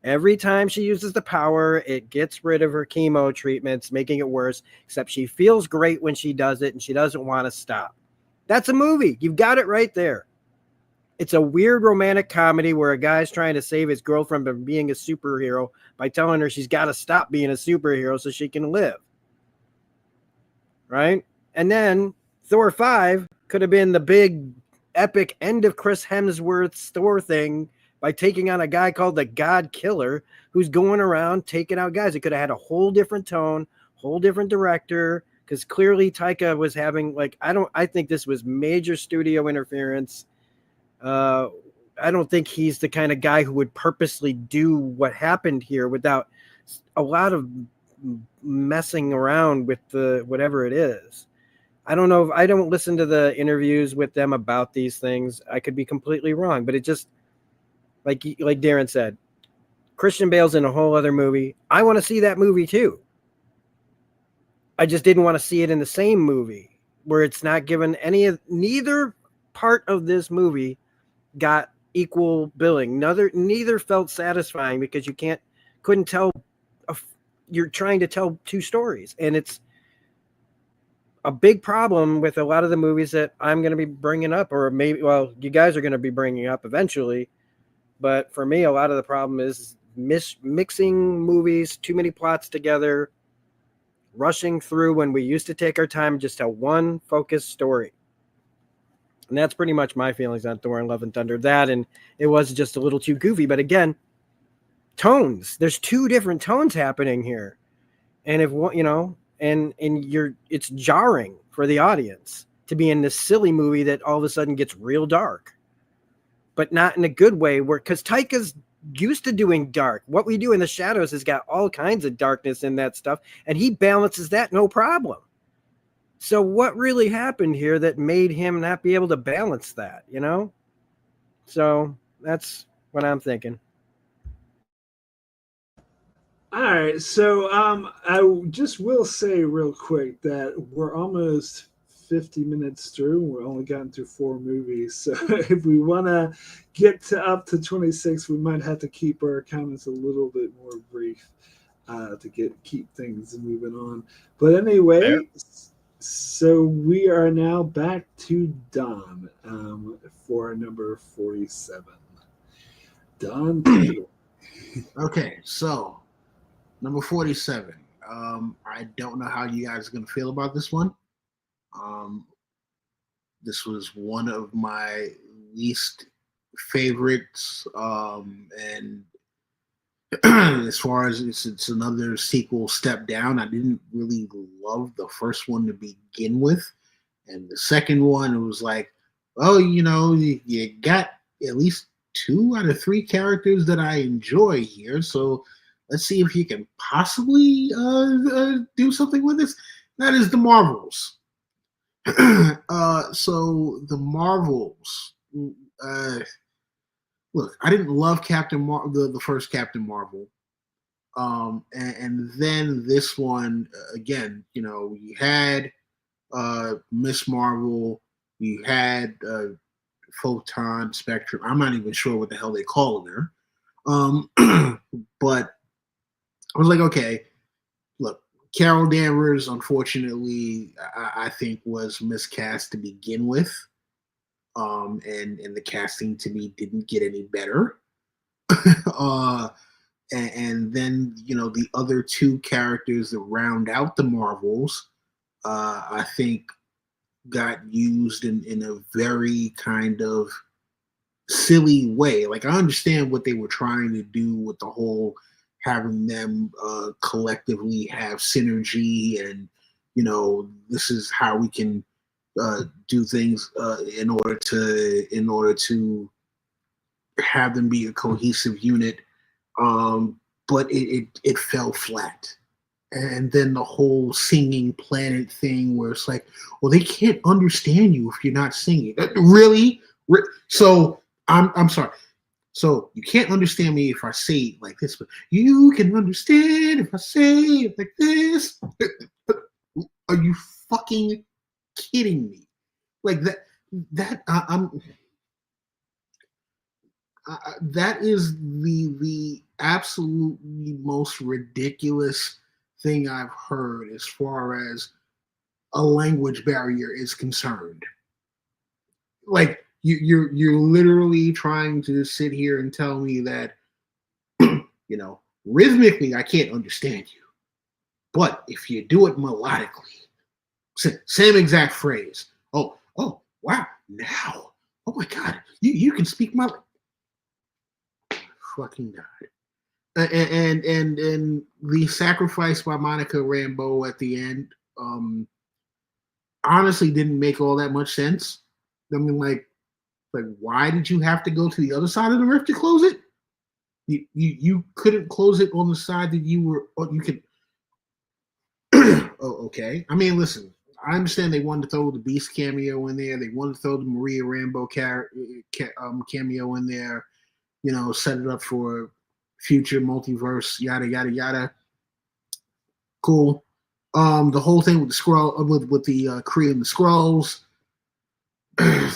Every time she uses the power, it gets rid of her chemo treatments, making it worse, except she feels great when she does it and she doesn't want to stop. That's a movie. You've got it right there. It's a weird romantic comedy where a guy's trying to save his girlfriend from being a superhero by telling her she's got to stop being a superhero so she can live. Right? And then Thor 5 could have been the big epic end of Chris Hemsworth's Thor thing by taking on a guy called the God Killer who's going around taking out guys. It could have had a whole different tone, whole different director, because clearly Taika was having I think this was major studio interference. I don't think he's the kind of guy who would purposely do what happened here without a lot of messing around with the whatever it is. I don't know. I don't listen to the interviews with them about these things. I could be completely wrong, but it just like Darrin said, Christian Bale's in a whole other movie. I want to see that movie too. I just didn't want to see it in the same movie where it's not given neither part of this movie got equal billing. Neither felt satisfying because couldn't tell. You're trying to tell two stories, and it's a big problem with a lot of the movies that I'm going to be bringing up, or maybe, well, you guys are going to be bringing up eventually. But for me, a lot of the problem is mixing movies, too many plots together, rushing through when we used to take our time and just tell one focused story. And that's pretty much my feelings on Thor and Love and Thunder. That, and it was just a little too goofy. But again, tones. There's two different tones happening here. And if it's jarring for the audience to be in this silly movie that all of a sudden gets real dark. But not in a good way, because Taika's used to doing dark. What We Do in the Shadows has got all kinds of darkness in that stuff, and he balances that no problem. So what really happened here that made him not be able to balance that, So that's what I'm thinking.
All right, so I just will say real quick that we're almost 50 minutes through. We're only gotten through 4 movies, so if we want to get up to 26, we might have to keep our comments a little bit more brief to keep things moving on. But anyway, So we are now back to Don for number 47. Don, take it.
Okay, so number 47. I don't know how you guys are gonna feel about this one. Um, this was one of my least favorites, and as far as it's another sequel step down. I didn't really love the first one to begin with, and the second one it was like, oh, you got at least 2 out of 3 characters that I enjoy here, so let's see if you can possibly do something with this. That is the Marvels. So the Marvels. Uh, Look, I didn't love the first Captain Marvel, and then this one again. You had Miss Marvel, you had Photon Spectrum. I'm not even sure what the hell they call her, but I was like, okay, look, Carol Danvers, unfortunately, I think was miscast to begin with. And the casting to me didn't get any better. uh, and then the other 2 characters that round out the Marvels, I think got used in a very kind of silly way. Like, I understand what they were trying to do with the whole having them collectively have synergy, and this is how we can do things in order to have them be a cohesive unit. But it fell flat. And then the whole singing planet thing, where it's like, well, they can't understand you if you're not singing. Really? So I'm sorry. So you can't understand me if I say it like this, but you can understand if I say it like this. Are you fucking kidding me? Like that is the absolutely most ridiculous thing I've heard as far as a language barrier is concerned. Like, you're literally trying to sit here and tell me that rhythmically I can't understand you, but if you do it melodically, same exact phrase. Oh, wow, now, oh my God, you can speak my fucking God. And the sacrifice by Monica Rambeau at the end, honestly didn't make all that much sense. I mean, like why did you have to go to the other side of the rift to close it? You couldn't close it on the side that you were. Oh, you could. Oh, okay. I mean, listen. I understand they wanted to throw the Beast cameo in there. They wanted to throw the Maria Rambeau cameo in there. Set it up for future multiverse. Yada yada yada. Cool. The whole thing with the scroll with the Kree and the Skrulls.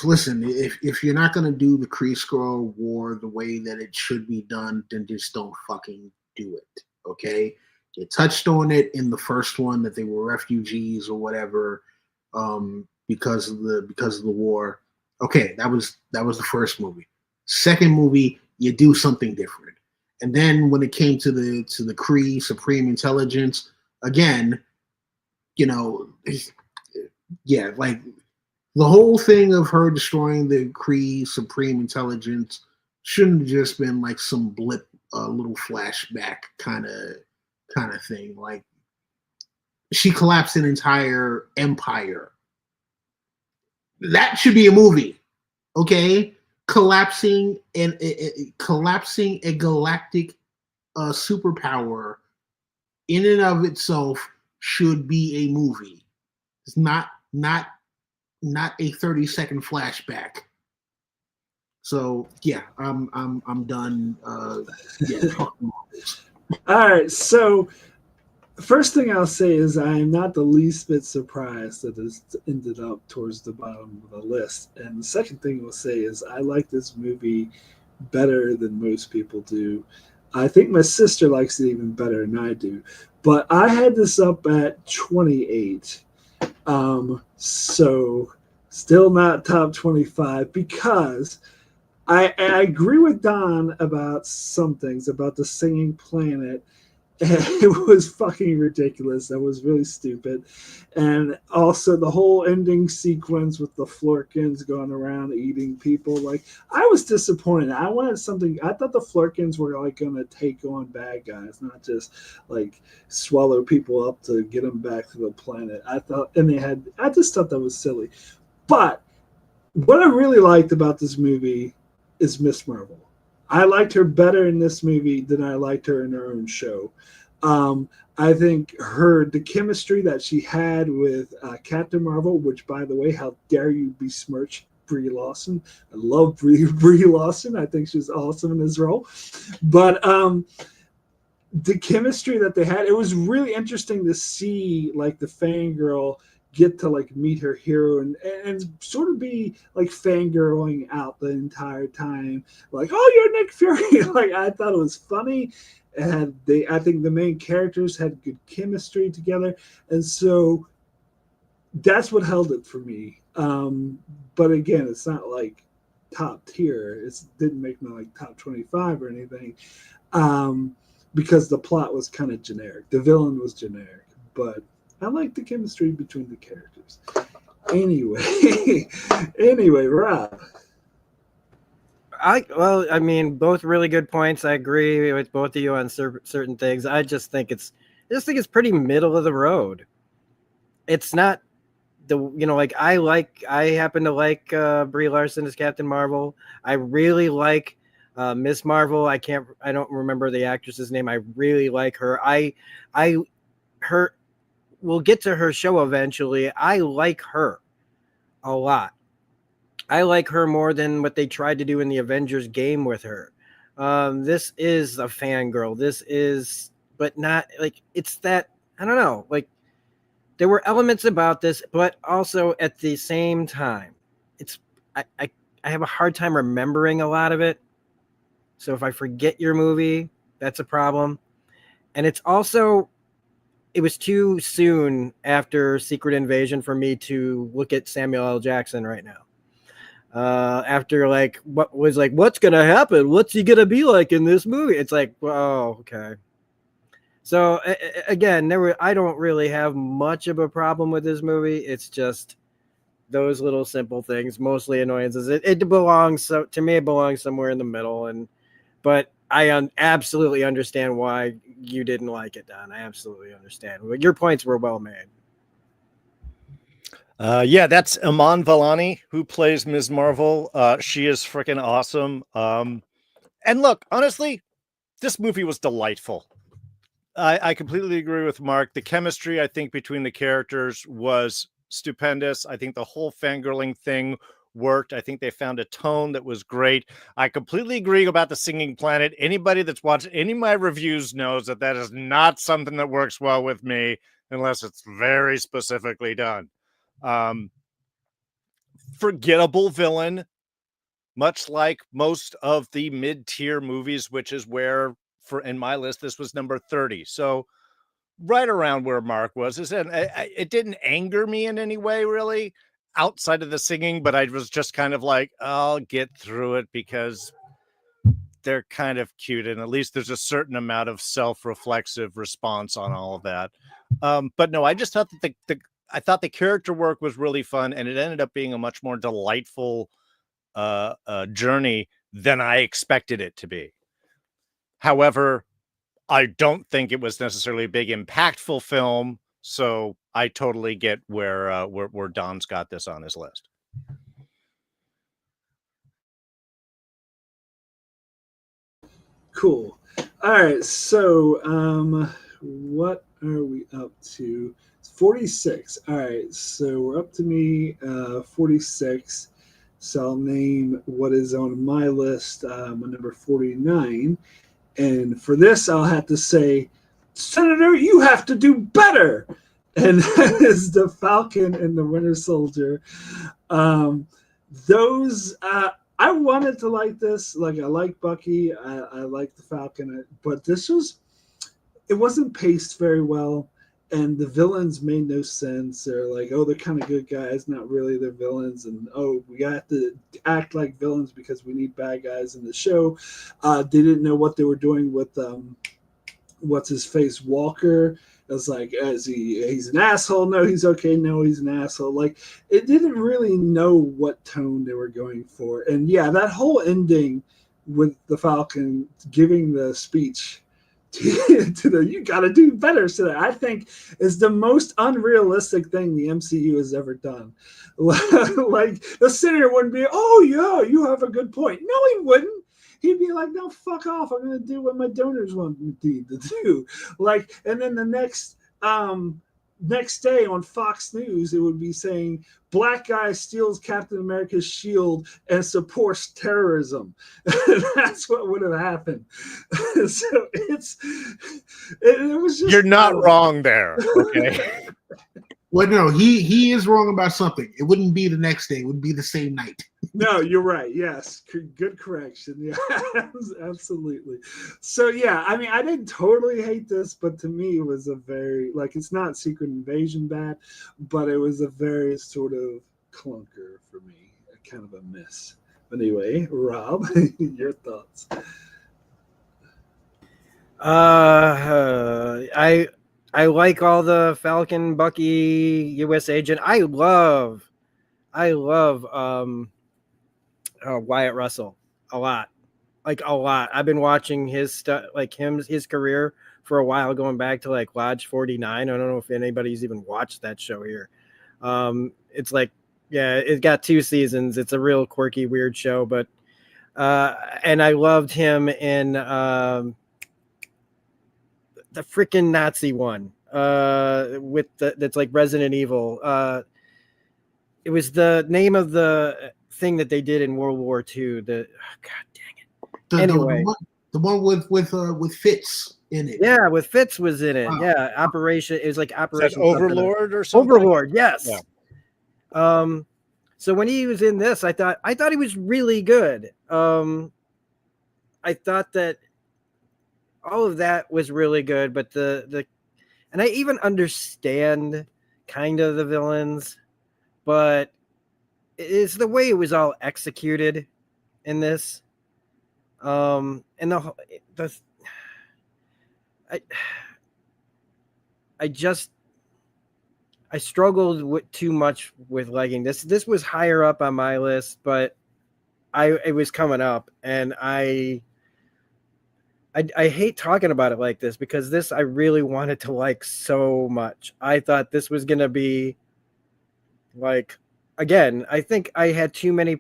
Listen, if you're not gonna do the Kree Skrull war the way that it should be done, then just don't fucking do it. Okay? You touched on it in the first one that they were refugees or whatever, because of the war. Okay, that was the first movie. Second movie, you do something different. And then when it came to the Kree Supreme Intelligence, again, yeah, like the whole thing of her destroying the Kree Supreme Intelligence shouldn't have just been like some blip, little flashback kind of thing. Like, she collapsed an entire empire. That should be a movie, okay? Collapsing a galactic superpower in and of itself should be a movie. It's not a 30-second flashback. So yeah, I'm done. Yeah.
All right. So first thing I'll say is I am not the least bit surprised that it's ended up towards the bottom of the list. And the second thing I'll say is I like this movie better than most people do. I think my sister likes it even better than I do. But I had this up at 28. So still not top 25 because I agree with Don about some things about the singing planet. It was fucking ridiculous. That was really stupid. And also the whole ending sequence with the Florkins going around eating people. Like, I was disappointed. I wanted something. I thought the Florkins were like going to take on bad guys, not just like swallow people up to get them back to the planet. I just thought that was silly. But what I really liked about this movie is Miss Marvel. I liked her better in this movie than I liked her in her own show. I think the chemistry that she had with Captain Marvel, which, by the way, how dare you besmirch Brie Larson? I love Brie Larson. I think she's awesome in this role. But the chemistry that they had, it was really interesting to see like the fangirl get to like meet her hero and sort of be like fangirling out the entire time, like, oh, you're Nick Fury. Like, I thought it was funny. And I think the main characters had good chemistry together, and so that's what held it for me. But again, it's not like top tier. It didn't make my like top 25 or anything, because the plot was kind of generic. The villain was generic, but I like the chemistry between the characters. Anyway, Rob.
I mean, both really good points. I agree with both of you on certain things. I just think it's pretty middle of the road. It's not like I happen to like Brie Larson as Captain Marvel. I really like Miss Marvel. I don't remember the actress's name. I really like her. We'll get to her show eventually. I like her a lot. I like her more than what they tried to do in the Avengers game with her. This is a fangirl. But not like it's that, I don't know, like there were elements about this, but also at the same time, I have a hard time remembering a lot of it. So if I forget your movie, that's a problem. And it was too soon after Secret Invasion for me to look at Samuel L. Jackson right now. After like what's gonna happen? What's he gonna be like in this movie? It's like, oh, okay. So again, I don't really have much of a problem with this movie. It's just those little simple things, mostly annoyances. It belongs, so to me, it belongs somewhere in the middle. But I absolutely understand why you didn't like it, Don. I absolutely understand. Your points were well made.
Yeah, that's Iman Vellani who plays Ms. Marvel. She is freaking awesome. And look, honestly, this movie was delightful. I completely agree with Mark. The chemistry, I think, between the characters was stupendous. I think the whole fangirling thing worked. I think they found a tone that was great. I completely agree about the singing planet. Anybody that's watched any of my reviews knows that is not something that works well with me unless it's very specifically done. Forgettable villain, much like most of the mid-tier movies, which is where, in my list, this was number 30. So right around where Mark was. It didn't anger me in any way, really, outside of the singing, but I was just kind of like, I'll get through it because they're kind of cute, and at least there's a certain amount of self-reflexive response on all of that. But no, I just thought that I thought the character work was really fun, and it ended up being a much more delightful journey than I expected it to be. However, I don't think it was necessarily a big, impactful film, so I totally get where Don's got this on his list.
Cool. All right, so what are we up to? 46. All right, so we're up to me, 46. So I'll name what is on my list, number 49. And for this, I'll have to say, Senator, you have to do better. And that is the Falcon and the Winter Soldier. I wanted to like this. Like, I like Bucky. I like the Falcon. But it wasn't paced very well. and the villains made no sense. They're like, oh, they're kind of good guys, not really. They're villains, and oh, we got to act like villains because we need bad guys in the show. They didn't know what they were doing with what's his face, Walker. It was like, he's an asshole? No, he's okay. No, he's an asshole. Like, it didn't really know what tone they were going for. And yeah, that whole ending with the Falcon giving the speech to the you got to do better, so I think is the most unrealistic thing the MCU has ever done. Like, the senator wouldn't be, oh yeah, you have a good point. No, he wouldn't. He'd be like, no, fuck off. I'm going to do what my donors want me to do. Like, and then the next day on Fox News, it would be saying, black guy steals Captain America's shield and supports terrorism. That's what would have happened. So it was just.
You're not wrong there. Okay.
Well, no, he is wrong about something. It wouldn't be the next day. It would be the same night.
No, you're right. Yes. Good correction. Yeah, absolutely. So, yeah, I mean, I didn't totally hate this, but to me, it was a very, like, it's not Secret Invasion bad, but it was a very sort of clunker for me, kind of a miss. Anyway, Rob, your thoughts?
I like all the Falcon, Bucky, U.S. Agent. I love Wyatt Russell a lot. I've been watching his stuff, like his career for a while, going back to like Lodge 49. I don't know if anybody's even watched that show here. It's like, yeah, it got 2 seasons. It's a real quirky, weird show, but and I loved him in the freaking Nazi one with that's like Resident Evil. It was the name of the thing that they did in World War II. God dang it! Anyway,
the one with Fitz in it.
Yeah, with Fitz was in it.
Wow.
Yeah, Operation. It was like Operation
Overlord or something.
Overlord. Yes.
Yeah.
So when he was in this, I thought he was really good. I thought that all of that was really good, but and I even understand kind of the villains, but it's the way it was all executed in this. And I struggled with too much with liking this. This was higher up on my list, but it was coming up, and I hate talking about it like this because this I really wanted to like so much. I thought this was gonna be like, again, I think I had too many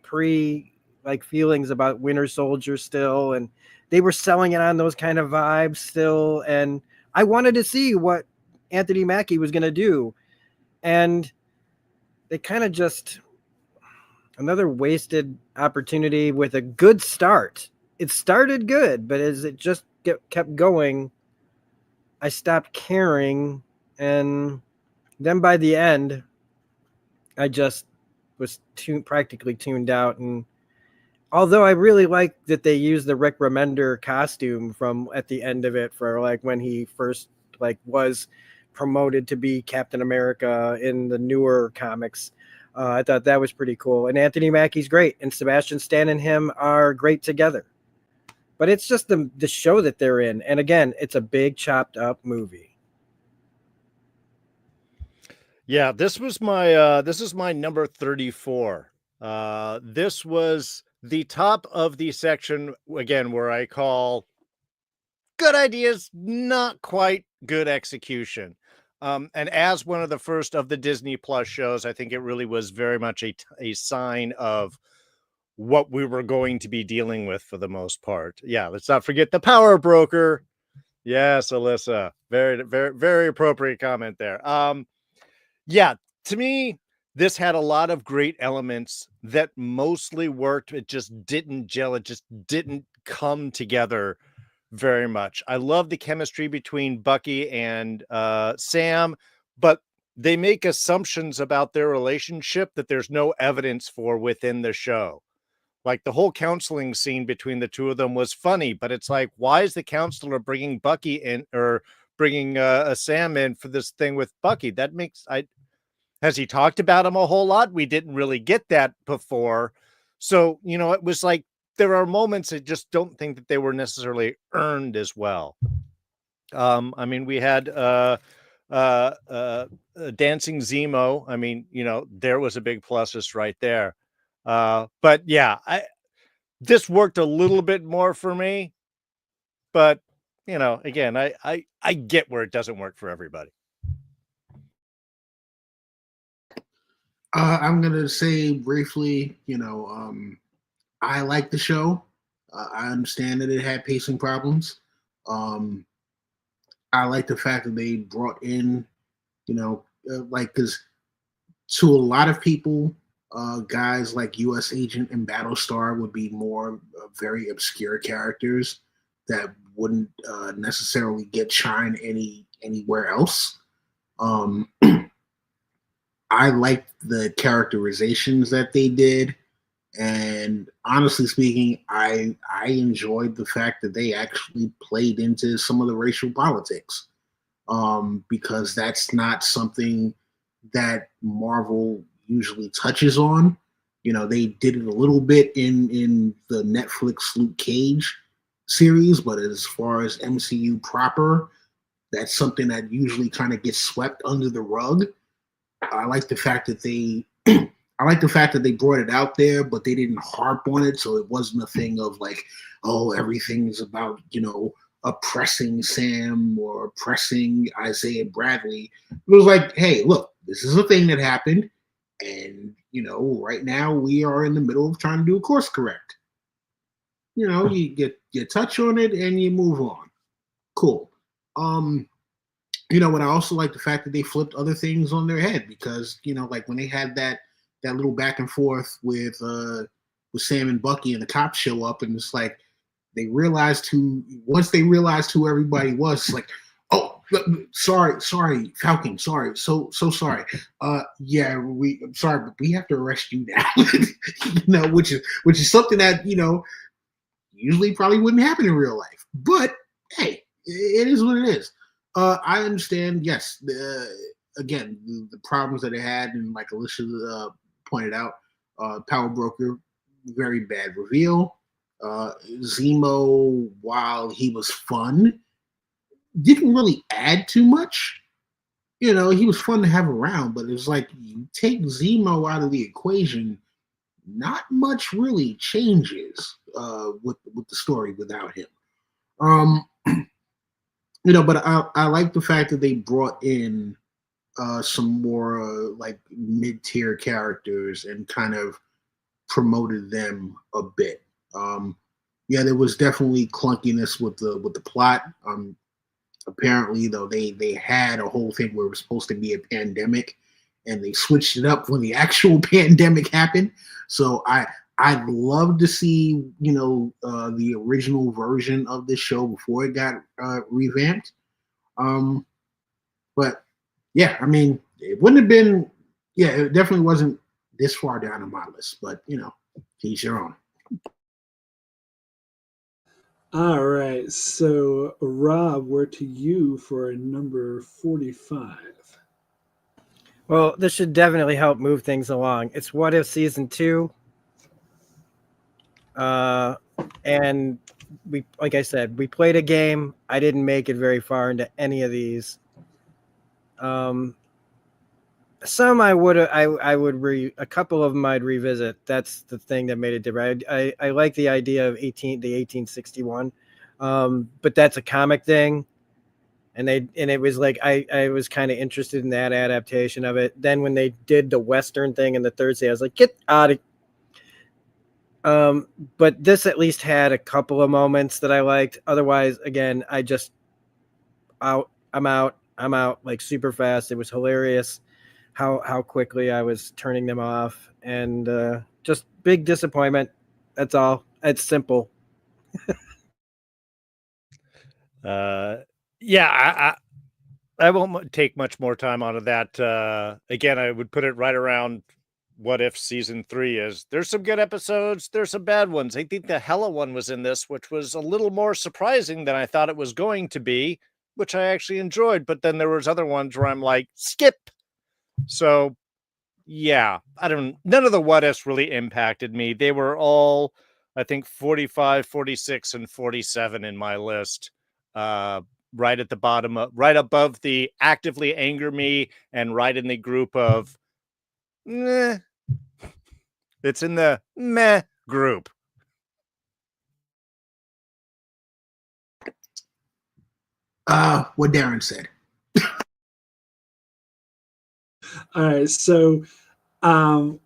feelings about Winter Soldier still, and they were selling it on those kind of vibes still, and I wanted to see what Anthony Mackie was gonna do, and they kind of just another wasted opportunity with a good start. It started good, but as it just kept going, I stopped caring. And then by the end, I just was practically tuned out. And although I really like that they used the Rick Remender costume from at the end of it for like when he first was promoted to be Captain America in the newer comics. I thought that was pretty cool. And Anthony Mackie's great. And Sebastian Stan and him are great together. But it's just the show that they're in. And again, it's a big chopped up movie.
Yeah, this is my number 34. This was the top of the section, again, where I call good ideas, not quite good execution. And as one of the first of the Disney Plus shows, I think it really was very much a sign of what we were going to be dealing with for the most part. Yeah, let's not forget the power broker. Yes, Alyssa. Very, very, very appropriate comment there. Yeah, to me, this had a lot of great elements that mostly worked. It just didn't gel. It just didn't come together very much. I love the chemistry between Bucky and Sam, but they make assumptions about their relationship that there's no evidence for within the show. Like the whole counseling scene between the two of them was funny, but it's like, why is the counselor bringing Bucky in or bringing a Sam in for this thing with Bucky. That makes has he talked about him a whole lot? We didn't really get that before. So, you know, it was like there are moments I just don't think that they were necessarily earned as well. I mean, we had Dancing Zemo. I mean, you know, there was a big pluses right there. But yeah, this worked a little bit more for me. But, you know, again, I get where it doesn't work for everybody.
I'm gonna say briefly, I like the show. I understand that it had pacing problems. Um, I like the fact that they brought in, because to a lot of people, guys like U.S. Agent and Battlestar would be more very obscure characters that wouldn't necessarily get shine anywhere else. I liked the characterizations that they did, and honestly speaking, I enjoyed the fact that they actually played into some of the racial politics, because that's not something that Marvel usually touches on. You know, they did it a little bit in the Netflix Luke Cage series, but as far as MCU proper, that's something that usually kind of gets swept under the rug. I like the fact that they brought it out there, but they didn't harp on it, so it wasn't a thing of like, oh, everything is about, oppressing Sam or oppressing Isaiah Bradley. It was like, hey, look, this is a thing that happened, and right now we are in the middle of trying to do a course correct. You touch on it and you move on. Cool. But I also like the fact that they flipped other things on their head, because like when they had that little back and forth with Sam and Bucky, and the cops show up, and it's like once they realized who everybody was, it's like, oh, sorry, Falcon, sorry, so sorry. Yeah, I'm sorry, but we have to arrest you now. Which is something that usually probably wouldn't happen in real life. But hey, it is what it is. I understand, yes, again, the problems that it had, and like Alicia pointed out, Power Broker, very bad reveal. Zemo, while he was fun, didn't really add too much. He was fun to have around, but it was like, you take Zemo out of the equation, not much really changes with the story without him. But I like the fact that they brought in some more like mid-tier characters and kind of promoted them a bit. Yeah, there was definitely clunkiness with the plot. Apparently, though, they had a whole thing where it was supposed to be a pandemic, and they switched it up when the actual pandemic happened. So I'd love to see the original version of this show before it got revamped. But yeah, I mean, it wouldn't have been. Yeah, it definitely wasn't this far down on my list. But each your own.
All right, so Rob, we're to you for number 45.
Well, this should definitely help move things along. It's What If Season 2. And we, like I said, we played a game. I didn't make it very far into any of these. Some I would a couple of them I'd revisit. That's the thing that made it different. I like the idea of the 1861, but that's a comic thing, and it was like I was kind of interested in that adaptation of it. Then when they did the Western thing in the third season, I was like, get out of. But this at least had a couple of moments that I liked. Otherwise, again, I'm out like super fast. It was hilarious how quickly I was turning them off, and just big disappointment. That's all. It's simple.
Yeah, I won't take much more time out of that. Again, I would put it right around What If Season 3 is. There's some good episodes, there's some bad ones. I think the Hela one was in this, which was a little more surprising than I thought it was going to be, which I actually enjoyed, but then there was other ones where I'm like, skip. So yeah, none of the what ifs really impacted me. They were all, I think, 45, 46, and 47 in my list. Right at the bottom, right above the actively anger me, and right in the group of meh. It's in the meh group.
What Darrin said.
All right, so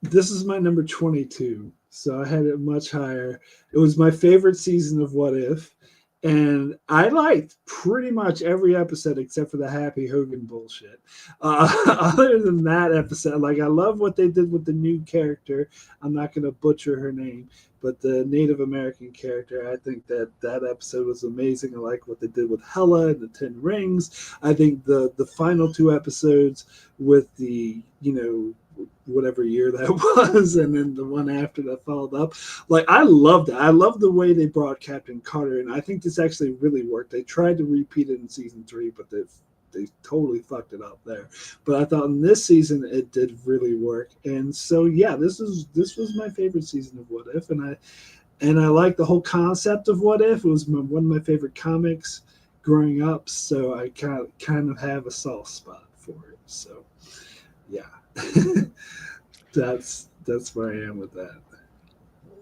this is my number 22. So I had it much higher. It was my favorite season of What If, and I liked pretty much every episode except for the Happy Hogan bullshit. Other than that episode, like, I love what they did with the new character. I'm not going to butcher her name, but the Native American character. I think that episode was amazing. I like what they did with Hela and the Ten Rings. I think the final two episodes with the, whatever year that was, and then the one after that followed up. Like, I loved it. I love the way they brought Captain Carter in. I think this actually really worked. They tried to repeat it in season 3, but they totally fucked it up there. But I thought in this season it did really work. And so yeah, this was my favorite season of What If, and I like the whole concept of What If. It was one of my favorite comics growing up, so I kind of have a soft spot for it. So yeah. that's where I am with that.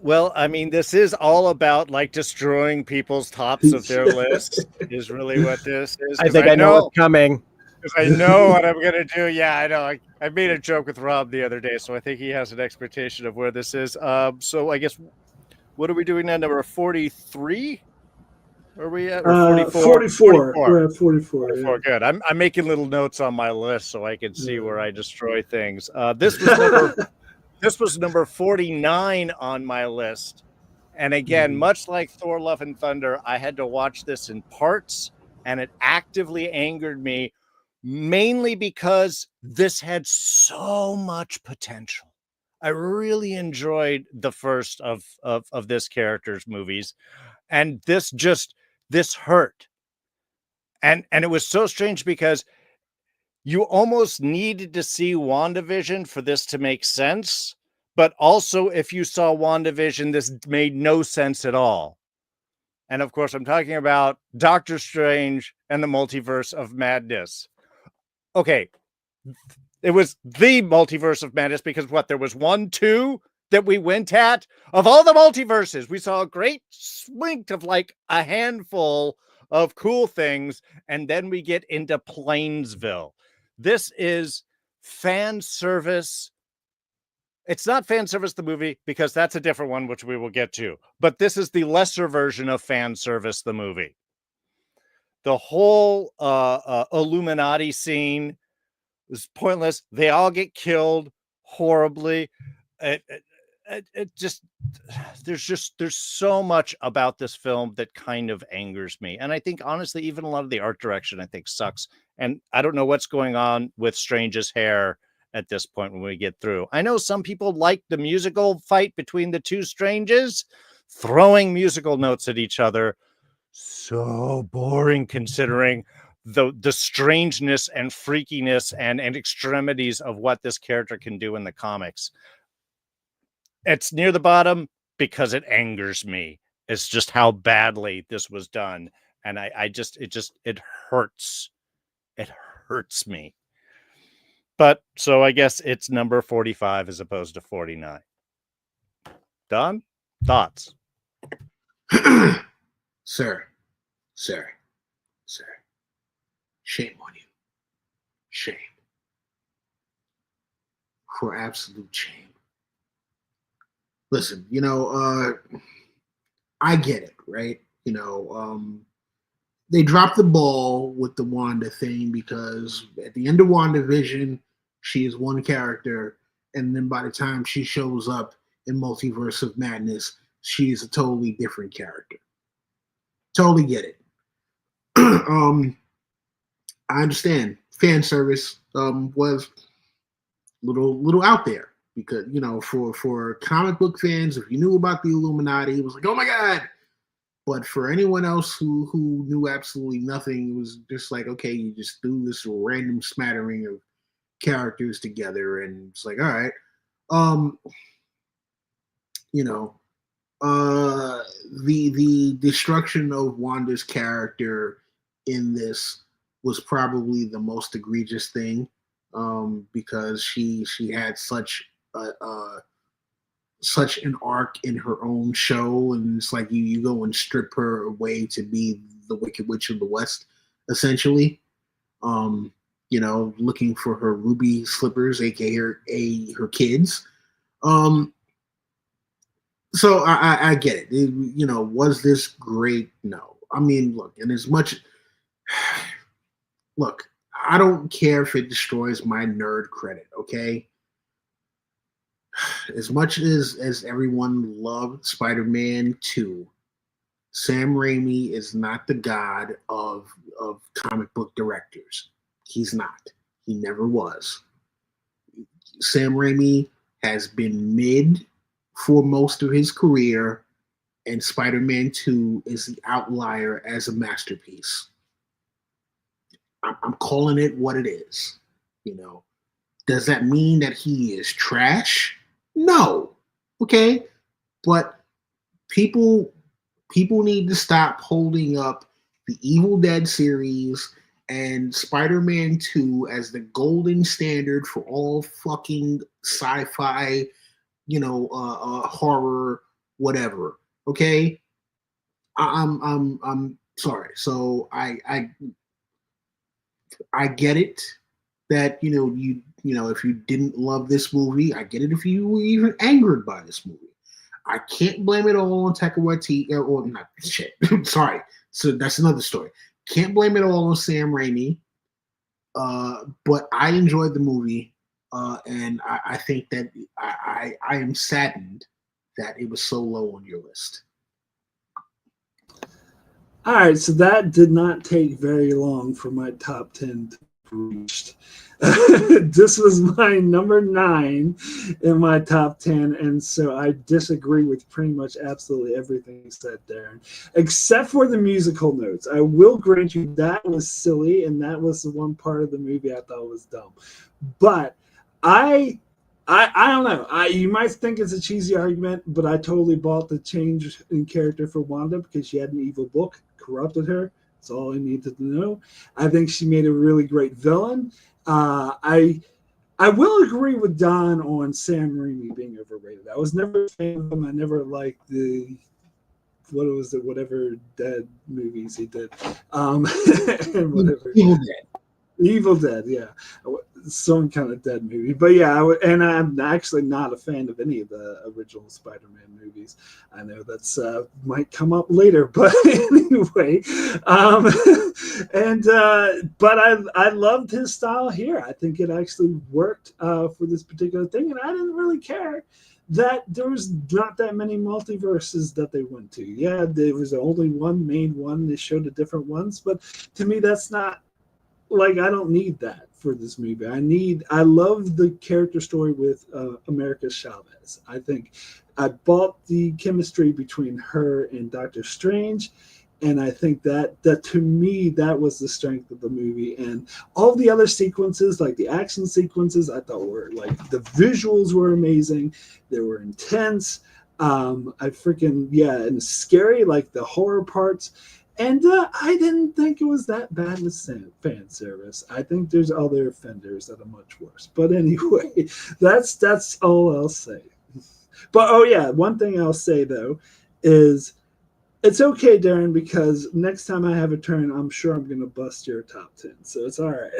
Well, I mean, this is all about like destroying people's tops of their list, is really what this is.
I think I know what's coming.
Because I know what I'm going to do. Yeah, I know. I made a joke with Rob the other day, so I think he has an expectation of where this is. So I guess, what are we doing now? Number 43? Are we at? Or
44. We're at 44.
44.
Yeah.
Good. I'm making little notes on my list so I can see where I destroy things. This was number 49 on my list. And again, much like Thor: Love and Thunder, I had to watch this in parts, and it actively angered me, mainly because this had so much potential. I really enjoyed the first of this character's movies, and this hurt. And it was so strange because you almost needed to see WandaVision for this to make sense. But also, if you saw WandaVision, this made no sense at all. And of course, I'm talking about Doctor Strange and the Multiverse of Madness. Okay, it was the Multiverse of Madness because there was 1, 2 that we went at. Of all the multiverses, we saw a great swing of like a handful of cool things, and then we get into Plainsville. This is fan service. It's not fan service the movie, because that's a different one, which we will get to. But this is the lesser version of fan service the movie. The whole Illuminati scene is pointless. They all get killed horribly. There's so much about this film that kind of angers me. And I think, honestly, even a lot of the art direction, I think, sucks. And I don't know what's going on with Strange's hair at this point when we get through. I know some people like the musical fight between the two Stranges, throwing musical notes at each other. So boring, considering the strangeness and freakiness and extremities of what this character can do in the comics. It's near the bottom because it angers me. It's just how badly this was done. And it hurts. It hurts me. But so I guess it's number 45 as opposed to 49. Don, thoughts?
Sir. Shame on you. Shame. For absolute shame. Listen, I get it, right? They dropped the ball with the Wanda thing because at the end of WandaVision, she is one character, and then by the time she shows up in Multiverse of Madness, she is a totally different character. Totally get it. I understand fan service was little out there because for comic book fans, if you knew about the Illuminati, it was like, oh my god, But for anyone else who knew absolutely nothing, it was just like, okay, you just threw this random smattering of characters together, and it's like, all right, um, you know, the destruction of Wanda's character in this was probably the most egregious thing, because she had such an arc in her own show, and it's like you go and strip her away to be the Wicked Witch of the West, essentially. Looking for her ruby slippers, aka her kids. So I get it. Was this great? No. I mean, look, and as much look, I don't care if it destroys my nerd credit, okay? As much as everyone loved Spider-Man 2, Sam Raimi is not the god of comic book directors. He's not. He never was. Sam Raimi has been mid for most of his career, and Spider-Man 2 is the outlier as a masterpiece. I'm calling it what it is. Does that mean that he is trash? No. Okay. But people need to stop holding up the Evil Dead series and Spider-Man 2 as the golden standard for all fucking sci-fi, horror, whatever. Okay. I'm sorry. So I get it that if you didn't love this movie, I get it if you were even angered by this movie. I can't blame it all on Taika Waititi, or not shit. Sorry. So that's another story. Can't blame it all on Sam Raimi. But I enjoyed the movie, and I think that I am saddened that it was so low on your list.
All right, so that did not take very long for my top 10 to be reached. This was my number 9 in my top 10, and so I disagree with pretty much absolutely everything you said, Darrin, except for the musical notes. I will grant you that was silly, and that was the one part of the movie I thought was dumb. But I don't know. You might think it's a cheesy argument, but I totally bought the change in character for Wanda because she had an evil book, corrupted her. That's all I needed to know. I think she made a really great villain. I will agree with Don on Sam Raimi being overrated. I was never a fan of him. I never liked whatever Dead movies he did. And whatever. Evil Dead, yeah. Some kind of Dead movie. But yeah, and I'm actually not a fan of any of the original Spider-Man movies. I know that's might come up later, but anyway. But I loved his style here. I think it actually worked for this particular thing, and I didn't really care that there was not that many multiverses that they went to. Yeah, there was only one main one. They showed the different ones, but to me, that's not I don't need that for this movie. I love the character story with America Chavez. I think I bought the chemistry between her and Doctor Strange, and I think that to me that was the strength of the movie. And all the other sequences, like the action sequences, I thought were the visuals were amazing. They were intense. And scary, like the horror parts. And I didn't think it was that bad with fan service. I think there's other offenders that are much worse. But anyway, that's all I'll say. But one thing I'll say though is it's okay, Darrin, because next time I have a turn, I'm sure I'm gonna bust your top 10. So it's all right.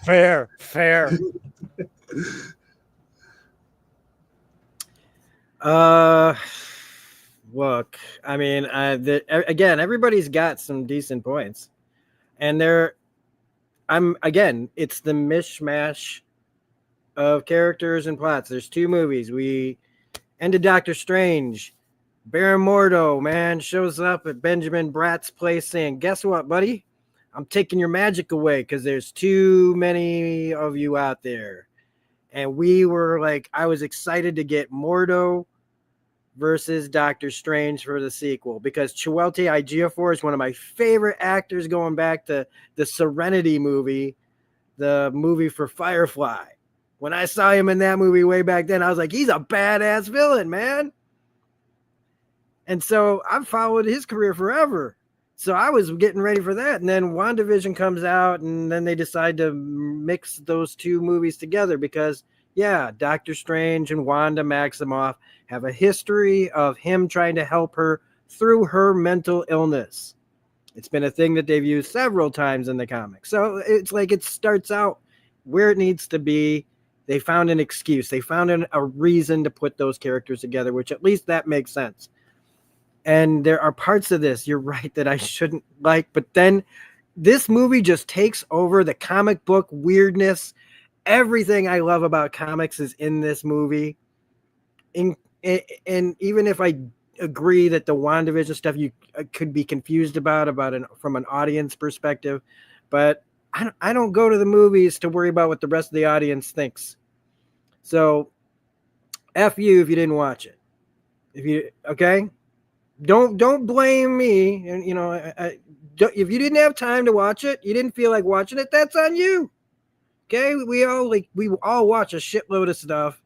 Fair.
Look, I mean, again, everybody's got some decent points, and it's the mishmash of characters and plots. There's 2 movies. We ended Doctor Strange. Baron Mordo, man, shows up at Benjamin Bratt's place saying, "Guess what, buddy? I'm taking your magic away because there's too many of you out there." And we were I was excited to get Mordo versus Doctor Strange for the sequel, because Chiwetel Ejiofor is one of my favorite actors going back to the Serenity movie, the movie for Firefly. When I saw him in that movie way back then, I was like, he's a badass villain, man. And so I've followed his career forever. So I was getting ready for that. And then WandaVision comes out, and then they decide to mix those two movies together because, yeah, Doctor Strange and Wanda Maximoff have a history of him trying to help her through her mental illness. It's been a thing that they've used several times in the comics. So it's like it starts out where it needs to be. They found an excuse. They found a reason to put those characters together, which at least that makes sense. And there are parts of this, you're right, that I shouldn't like. But then this movie just takes over the comic book weirdness. Everything I love about comics is in this movie. And even if I agree that the WandaVision stuff you could be confused about from an audience perspective, but I don't go to the movies to worry about what the rest of the audience thinks. So F you if you didn't watch it. Okay? Don't blame me. And if you didn't have time to watch it, you didn't feel like watching it, that's on you. Okay? We all watch a shitload of stuff.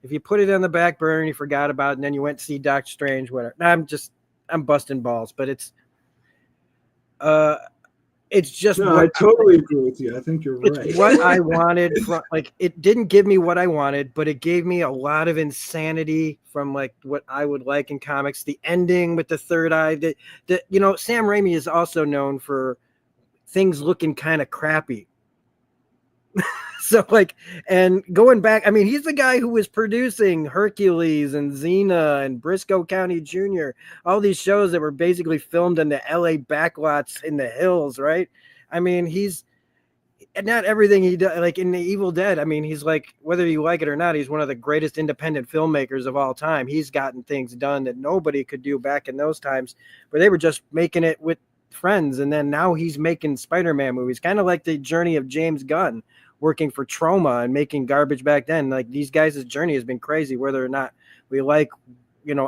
If you put it on the back burner and you forgot about it, and then you went to see Doctor Strange, whatever. I'm busting balls, but it's just
no, I totally agree with you. I think you're right.
It's what I wanted from, like, it didn't give me what I wanted, but it gave me a lot of insanity from like what I would like in comics. The ending with the third eye, Sam Raimi is also known for things looking kind of crappy. So like, and going back, I mean, he's the guy who was producing Hercules and Xena and Briscoe County Jr., all these shows that were basically filmed in the LA backlots in the hills, right? I mean, he's not everything he does, like in The Evil Dead. I mean, he's like, whether you like it or not, he's one of the greatest independent filmmakers of all time. He's gotten things done that nobody could do back in those times where they were just making it with friends. And then now he's making Spider-Man movies, kind of like the journey of James Gunn, working for Troma and making garbage back then. Like, these guys' journey has been crazy, whether or not we like,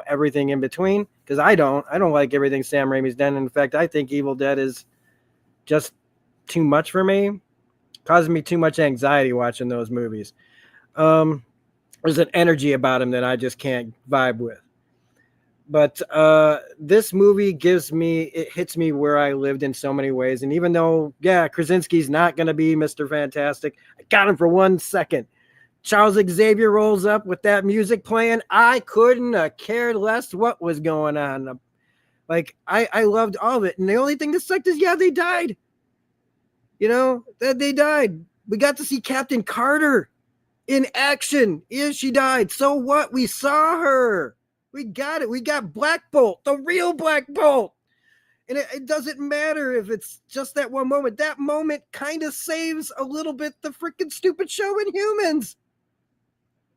everything in between. Because I don't like everything Sam Raimi's done. In fact, I think Evil Dead is just too much for me, causing me too much anxiety watching those movies. There's an energy about him that I just can't vibe with. But this movie hits me where I lived in so many ways. And even though, Krasinski's not going to be Mr. Fantastic, I got him for 1 second. Charles Xavier rolls up with that music playing. I couldn't have cared less what was going on. Like, I loved all of it. And the only thing that sucked is, they died. They died. We got to see Captain Carter in action. Yeah, she died. So what? We saw her. We got it. We got Black Bolt, the real Black Bolt. And it doesn't matter if it's just that one moment. That moment kind of saves a little bit the freaking stupid show Inhumans.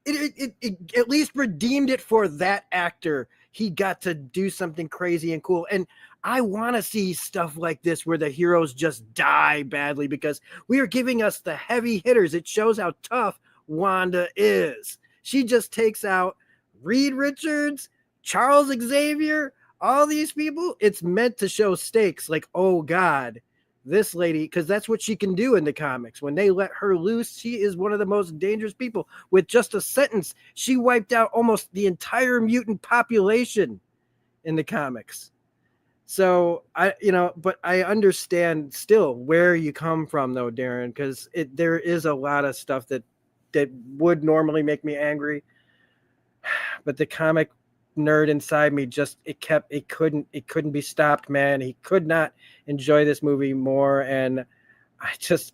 It at least redeemed it for that actor. He got to do something crazy and cool. And I want to see stuff like this where the heroes just die badly, because we are giving us the heavy hitters. It shows how tough Wanda is. She just takes out Reed Richards, Charles Xavier, all these people. It's meant to show stakes, like, oh God, this lady, because that's what she can do in the comics. When they let her loose, she is one of the most dangerous people. With just a sentence, she wiped out almost the entire mutant population in the comics. So but I understand still where you come from, though, Darrin, because there is a lot of stuff that would normally make me angry. But the comic nerd inside me it couldn't be stopped, man. He could not enjoy this movie more. And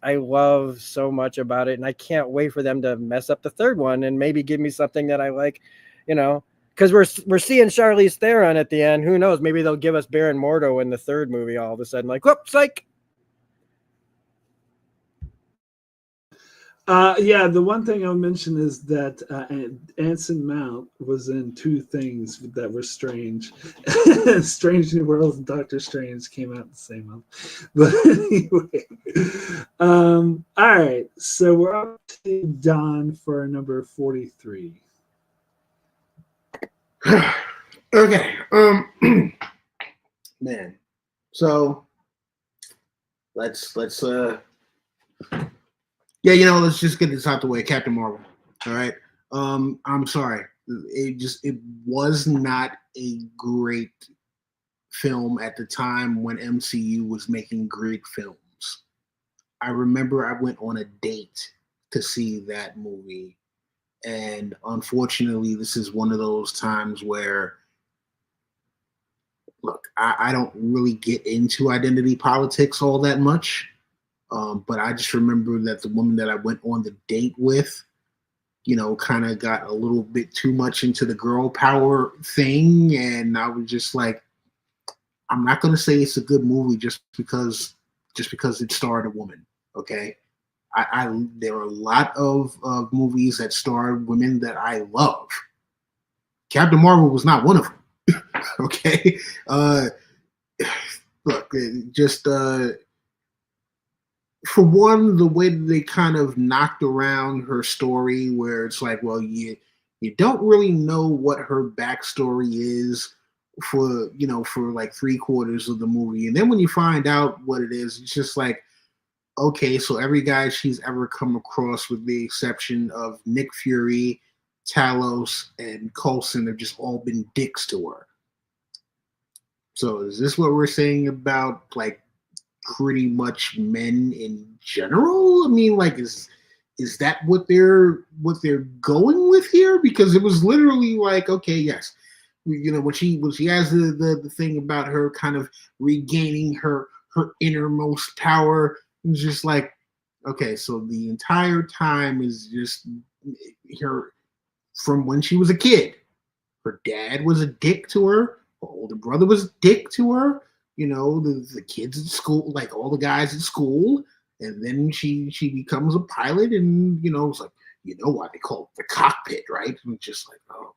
I love so much about it. And I can't wait for them to mess up the third one and maybe give me something that I like, because we're seeing Charlize Theron at the end. Who knows? Maybe they'll give us Baron Mordo in the third movie all of a sudden, like, whoop, psych.
The one thing I'll mention is that Anson Mount was in 2 things that were strange. Strange New Worlds and Doctor Strange came out the same month. But anyway. All right. So we're up to Don for number 43.
Okay. Man. So let's let's just get this out the way. Captain Marvel. All right. I'm sorry. It was not a great film at the time when MCU was making great films. I remember I went on a date to see that movie. And unfortunately, this is one of those times where, look, I don't really get into identity politics all that much. But I just remember that the woman that I went on the date with, kind of got a little bit too much into the girl power thing. And I was just like, I'm not going to say it's a good movie just because it starred a woman. Okay. There are a lot of movies that star women that I love. Captain Marvel was not one of them. Okay. Look, just for one, the way that they kind of knocked around her story, where it's like, well, you don't really know what her backstory is for like 3/4 of the movie, and then when you find out what it is, it's just like, okay, so every guy she's ever come across, with the exception of Nick Fury, Talos, and Coulson, have just all been dicks to her. So is this what we're saying about like pretty much men in general? I mean, like, is that what they're going with here? Because it was literally like, okay, yes, when she has the thing about her kind of regaining her innermost power. It's just like, okay, so the entire time is just her from when she was a kid. Her dad was a dick to her. Her older brother was a dick to her. The kids at school, like all the guys at school. And then she becomes a pilot, and it's like, why they call it the cockpit, right? And just like, oh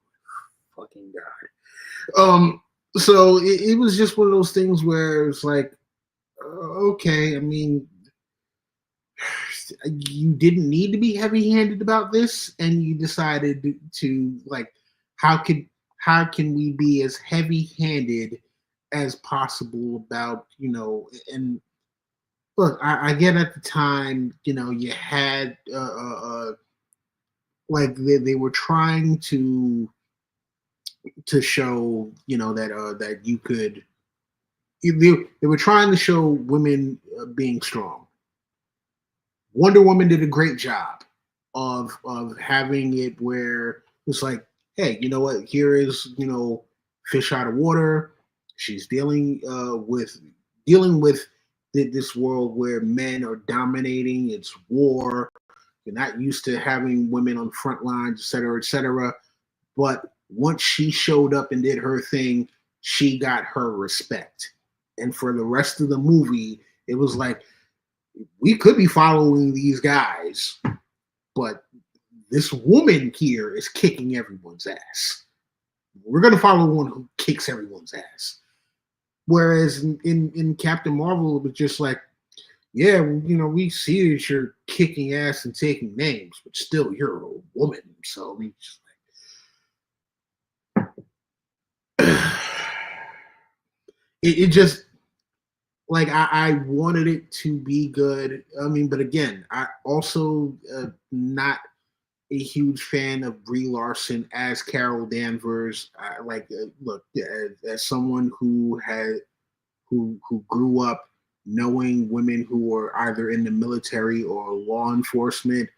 my fucking God. So it was just one of those things where it's like, okay, I mean, you didn't need to be heavy-handed about this, and you decided to like, how can we be as heavy-handed as possible about, and look, I get at the time, you had like they were trying to show, that you could, they were trying to show women being strong. Wonder Woman did a great job of having it where it's like, hey, you know what? Here is, fish out of water. She's dealing with this world where men are dominating. It's war. You're not used to having women on the front lines, et cetera, et cetera. But once she showed up and did her thing, she got her respect. And for the rest of the movie, it was like, we could be following these guys, but this woman here is kicking everyone's ass. We're going to follow one who kicks everyone's ass. Whereas in Captain Marvel, it was just like, yeah, we see that you're kicking ass and taking names, but still, you're a woman. So we just like, it just, like, I wanted it to be good. I mean, but again, I also not a huge fan of Brie Larson as Carol Danvers. Look, as someone who grew up knowing women who were either in the military or law enforcement,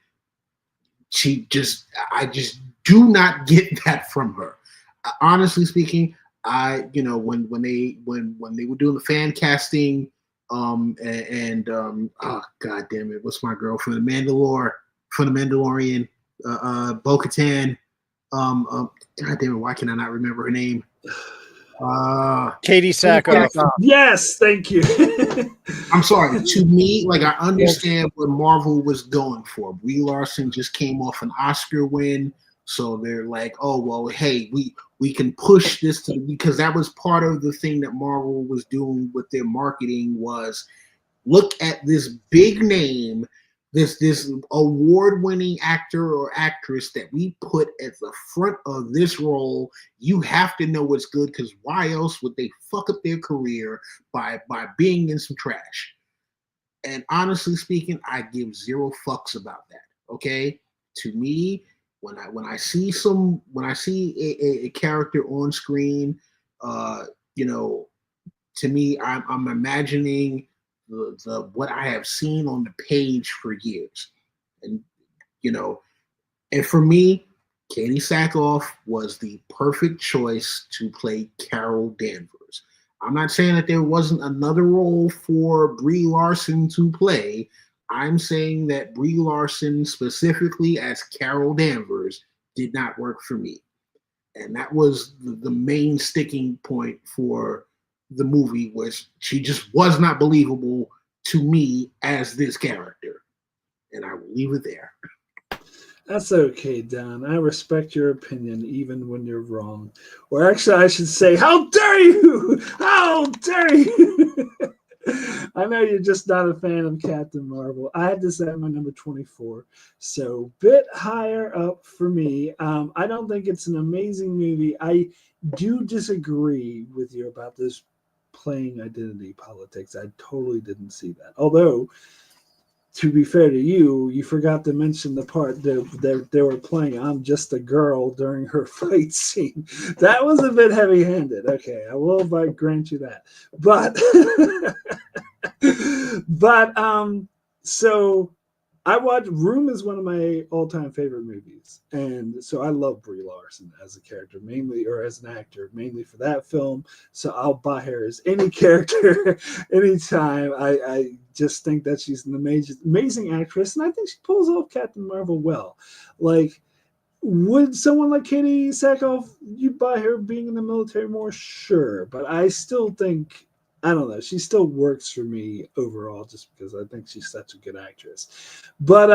I just do not get that from her. Honestly speaking, when they were doing the fan casting, oh god damn it, what's my girl from the Mandalorian, Bo-Katan, god damn it, why can I not remember her name?
Katie Sackhoff.
Yes, thank you.
I'm sorry. To me, like, I understand what Marvel was going for. Brie Larson just came off an Oscar win, so they're like, oh well, hey, we can push this because that was part of the thing that Marvel was doing with their marketing was, look at this big name this award-winning actor or actress that we put at the front of this role, you have to know it's good, because why else would they fuck up their career by being in some trash? And honestly speaking, I give zero fucks about that. Okay, to me, when I see a character on screen, you know, to me, I'm imagining the what I have seen on the page for years, and you know, and for me, Katie Sackhoff was the perfect choice to play Carol Danvers. I'm not saying that there wasn't another role for Brie Larson to play. I'm saying that Brie Larson, specifically as Carol Danvers, did not work for me. And that was the main sticking point for the movie, was she just was not believable to me as this character. And I will leave it there.
That's okay, Don. I respect your opinion even when you're wrong. Or actually, I should say, how dare you? How dare you? I know you're just not a fan of Captain Marvel. I had this at my number 24. So, bit higher up for me. I don't think it's an amazing movie. I do disagree with you about this playing identity politics. I totally didn't see that. Although, to be fair to you, you forgot to mention the part that they were playing "I'm Just a Girl" during her fight scene. That was a bit heavy-handed. Okay, I will grant you that. But so I watched Room is one of my all-time favorite movies, and so I love Brie Larson as a character, mainly, or as an actor, mainly for that film. So I'll buy her as any character, anytime. I just think that she's an amazing actress, and I think she pulls off Captain Marvel well. Like, would someone like Katie Sackhoff, you buy her being in the military more? Sure, but I still think, I don't know, she still works for me overall, just because I think she's such a good actress. But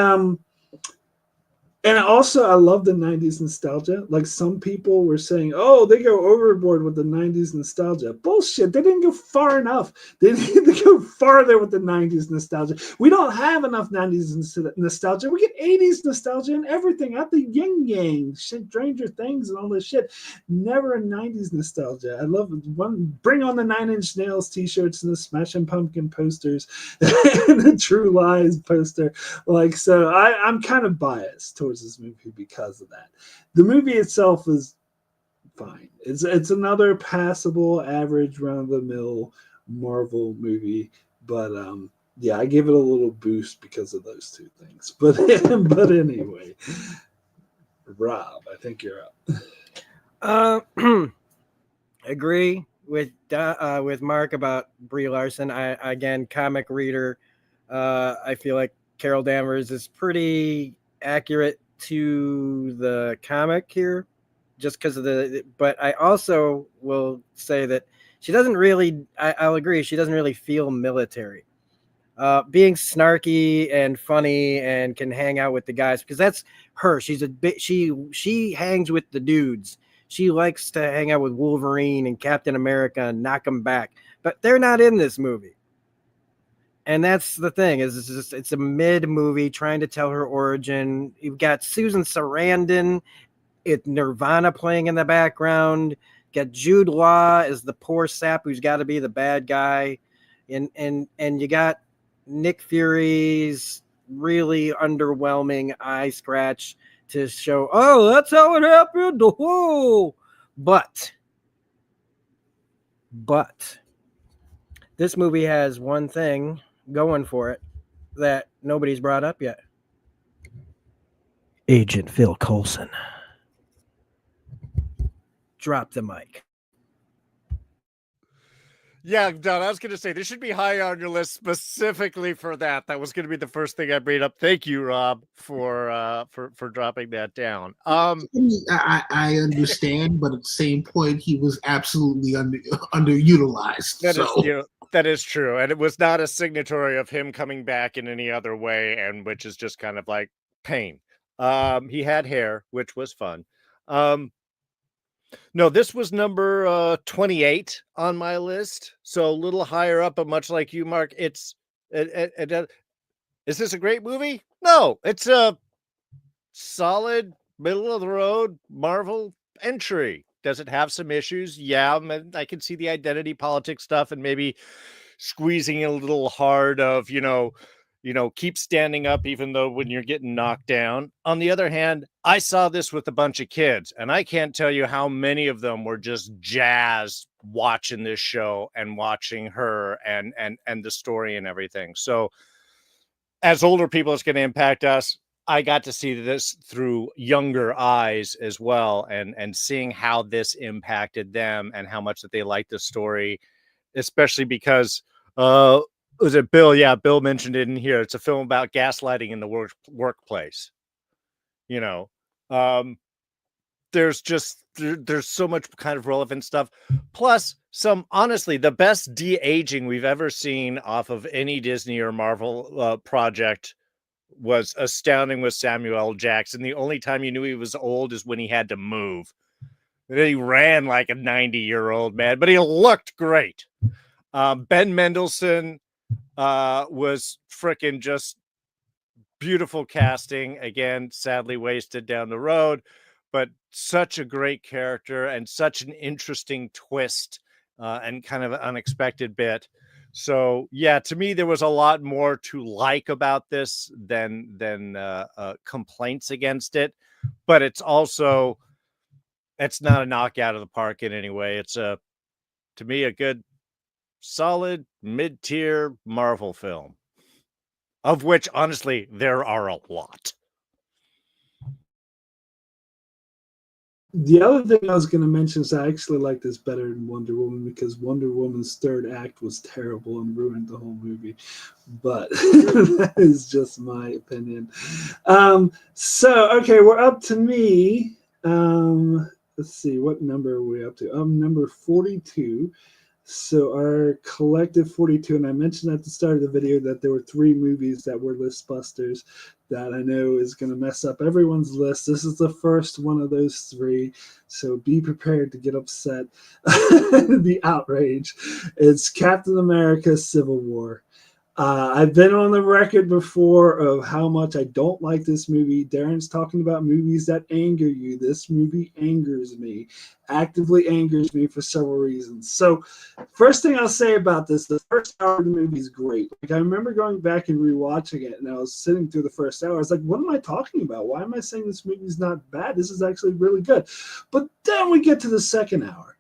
and also, I love the 90s nostalgia. Like, some people were saying, oh, they go overboard with the 90s nostalgia. Bullshit. They didn't go far enough. They need to go farther with the 90s nostalgia. We don't have enough 90s nostalgia. We get 80s nostalgia and everything. At the yin yang, Stranger Things and all this shit. Never a 90s nostalgia. I love it. Bring on the 9 Inch Nails t-shirts and the Smashing Pumpkin posters and the True Lies poster. Like, so I'm kind of biased towards this movie because of that. The movie itself is fine. It's another passable, average, run-of-the-mill Marvel movie, but yeah, I give it a little boost because of those two things. But anyway, Rob, I think you're up.
Agree with Mark about Brie Larson. Again, comic reader. I feel like Carol Danvers is pretty accurate to the comic here, just because of but I also will say that she doesn't really, I'll agree, she doesn't really feel military. Being snarky and funny and can hang out with the guys, because that's her. She's a bit, she hangs with the dudes. She likes to hang out with Wolverine and Captain America and knock them back, but they're not in this movie. And that's the thing, is it's a mid movie trying to tell her origin. You've got Susan Sarandon, Nirvana playing in the background. You got Jude Law as the poor sap who's got to be the bad guy, and you got Nick Fury's really underwhelming eye scratch to show, oh, that's how it happened. Oh, but this movie has one thing going for it that nobody's brought up yet. Agent Phil Coulson. Drop the mic.
Yeah, Don, I was going to say this should be high on your list specifically for that. That was going to be the first thing I bring up. Thank you, Rob, for dropping that down.
I understand, but at the same point, he was absolutely underutilized.
That is true, and it was not a signatory of him coming back in any other way, and which is just kind of like pain. He had hair, which was fun. No, this was number 28 on my list, so a little higher up, but much like you, Mark, Is this a great movie? No, it's a solid middle of the road Marvel entry. Does it have some issues? Yeah, I can see the identity politics stuff and maybe squeezing a little hard of, keep standing up even though when you're getting knocked down. On the other hand, I saw this with a bunch of kids, and I can't tell you how many of them were just jazzed watching this show and watching her and the story and everything. So as older people, it's going to impact us. I got to see this through younger eyes as well, and seeing how this impacted them and how much that they liked the story, especially because was it Bill? Yeah, Bill mentioned it in here. It's a film about gaslighting in the workplace. There's there's so much kind of relevant stuff. Plus, honestly, the best de-aging we've ever seen off of any Disney or Marvel project was Astounding with Samuel L. Jackson. The only time you knew he was old is when he had to move. He ran like a 90-year-old man, but he looked great. Ben Mendelsohn was freaking just beautiful casting. Again, sadly wasted down the road, but such a great character and such an interesting twist and kind of an unexpected bit. So yeah, to me, there was a lot more to like about this than complaints against it, but it's not a knockout of the park in any way. It's to me, a good, solid mid-tier Marvel film, of which honestly there are a lot.
The other thing I was going to mention is I actually like this better than Wonder Woman because Wonder Woman's third act was terrible and ruined the whole movie. But that is just my opinion. Okay, we're up to me. Let's see, what number are we up to? Number 42. So our collective 42, and I mentioned at the start of the video that there were 3 movies that were list busters that I know is going to mess up everyone's list. This is the first one of those 3, so be prepared to get upset. The outrage. It's Captain America: Civil War. I've been on the record before of how much I don't like this movie. Darren's talking about movies that anger you. This movie angers me, actively angers me for several reasons. So first thing I'll say about this, the first hour of the movie is great. Like I remember going back and rewatching it, and I was sitting through the first hour. I was like, what am I talking about? Why am I saying this movie's not bad? This is actually really good. But then we get to the second hour,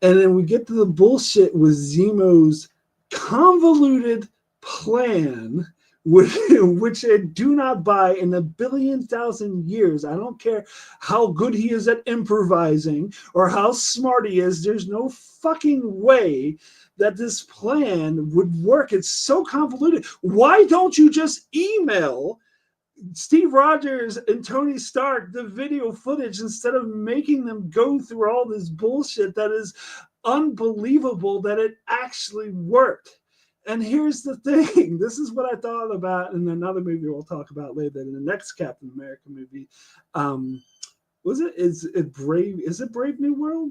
and then we get to the bullshit with Zemo's convoluted plan, which I do not buy in a billion thousand years. I don't care how good he is at improvising or how smart he is. There's no fucking way that this plan would work. It's so convoluted. Why don't you just email Steve Rogers and Tony Stark the video footage instead of making them go through all this bullshit that is unbelievable that it actually worked? And here's the thing. This is what I thought about in another movie we'll talk about later, in the next Captain America movie. Is it Brave New World?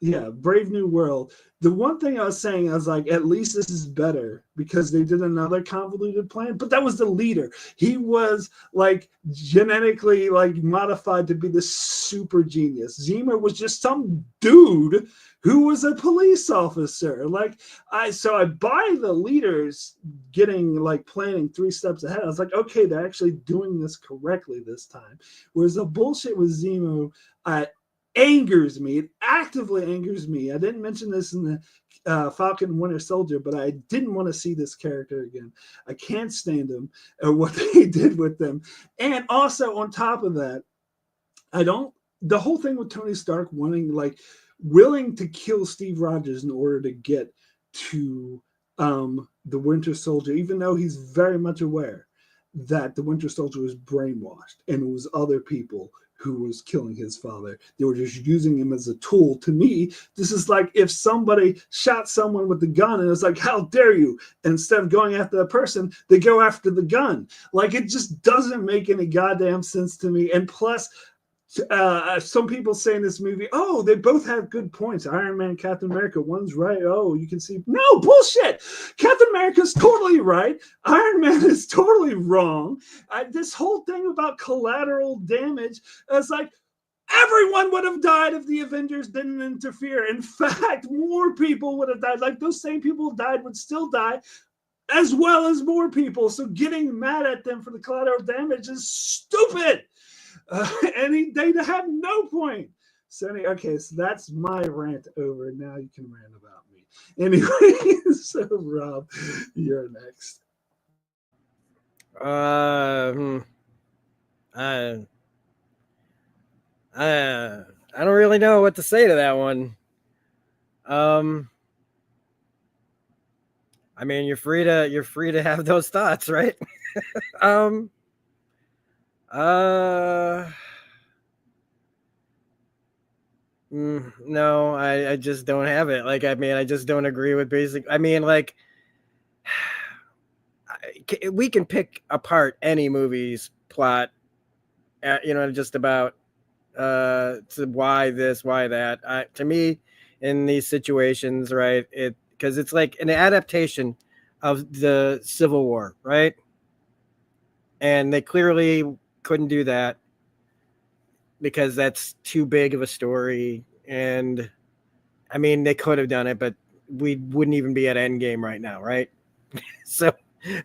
Yeah, Brave New World. The one thing I was saying, I was like, at least this is better because they did another convoluted plan. But that was the leader. He was like genetically like modified to be the super genius. Zemo was just some dude who was a police officer. I buy the leaders getting like planning 3 steps ahead. I was like, okay, they're actually doing this correctly this time. Whereas the bullshit with Zemo angers me. It actively angers me. I didn't mention this in the Falcon and Winter Soldier, but I didn't want to see this character again. I can't stand him or what they did with them. And also on top of that, the whole thing with Tony Stark willing to kill Steve Rogers in order to get to the Winter Soldier, even though he's very much aware that the Winter Soldier was brainwashed and it was other people who was killing his father. They were just using him as a tool. To me, this is like if somebody shot someone with the gun and it's like, how dare you? And instead of going after the person, they go after the gun. Like, it just doesn't make any goddamn sense to me. And plus, Some people say in this movie, oh, they both have good points. Iron Man, Captain America, one's right. Oh, you can see. No, bullshit. Captain America's totally right. Iron Man is totally wrong. This whole thing about collateral damage is like, everyone would have died if the Avengers didn't interfere. In fact, more people would have died. Like those same people who died would still die, as well as more people. So getting mad at them for the collateral damage is stupid. And they have no point. So okay, so that's my rant over. Now you can rant about me. Anyway, so Rob, you're next.
I don't really know what to say to that one. I mean, you're free to have those thoughts, right? No, I just don't have it. Like, I mean, I just don't agree with basic. I mean, like, we can pick apart any movie's plot, just about to why this, why that. To me, in these situations, right, because it's like an adaptation of the Civil War, right? And they clearly couldn't do that because that's too big of a story. And I mean, they could have done it, but we wouldn't even be at Endgame right now, right? So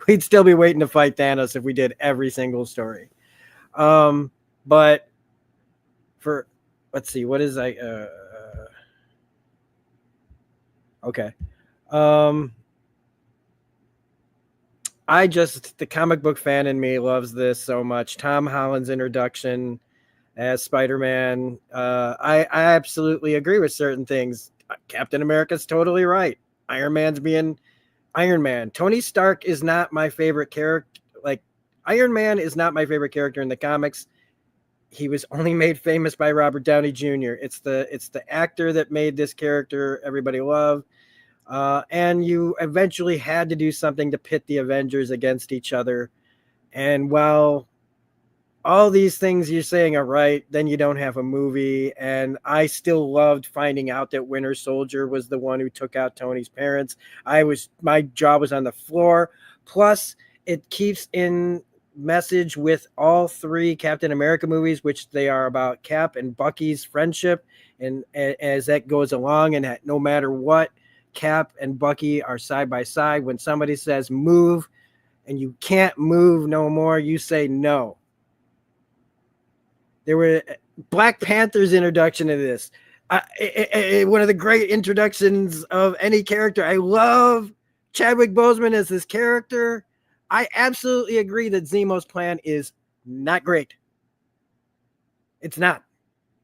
we'd still be waiting to fight Thanos if we did every single story. But for, let's see, what is okay. The comic book fan in me loves this so much. Tom Holland's introduction as Spider-Man. I absolutely agree with certain things. Captain America's totally right. Iron Man's being Iron Man. Tony Stark is not my favorite character. Like, Iron Man is not my favorite character in the comics. He was only made famous by Robert Downey Jr. It's the actor that made this character everybody love. And you eventually had to do something to pit the Avengers against each other. And while all these things you're saying are right, then you don't have a movie. And I still loved finding out that Winter Soldier was the one who took out Tony's parents. My jaw was on the floor. Plus, it keeps in message with all three Captain America movies, which they are about Cap and Bucky's friendship. And as that goes along, and that no matter what, Cap and Bucky are side by side. When somebody says move and you can't move no more, you say no. There were Black Panther's introduction to this. One of the great introductions of any character. I love Chadwick Boseman as this character. I absolutely agree that Zemo's plan is not great. It's not.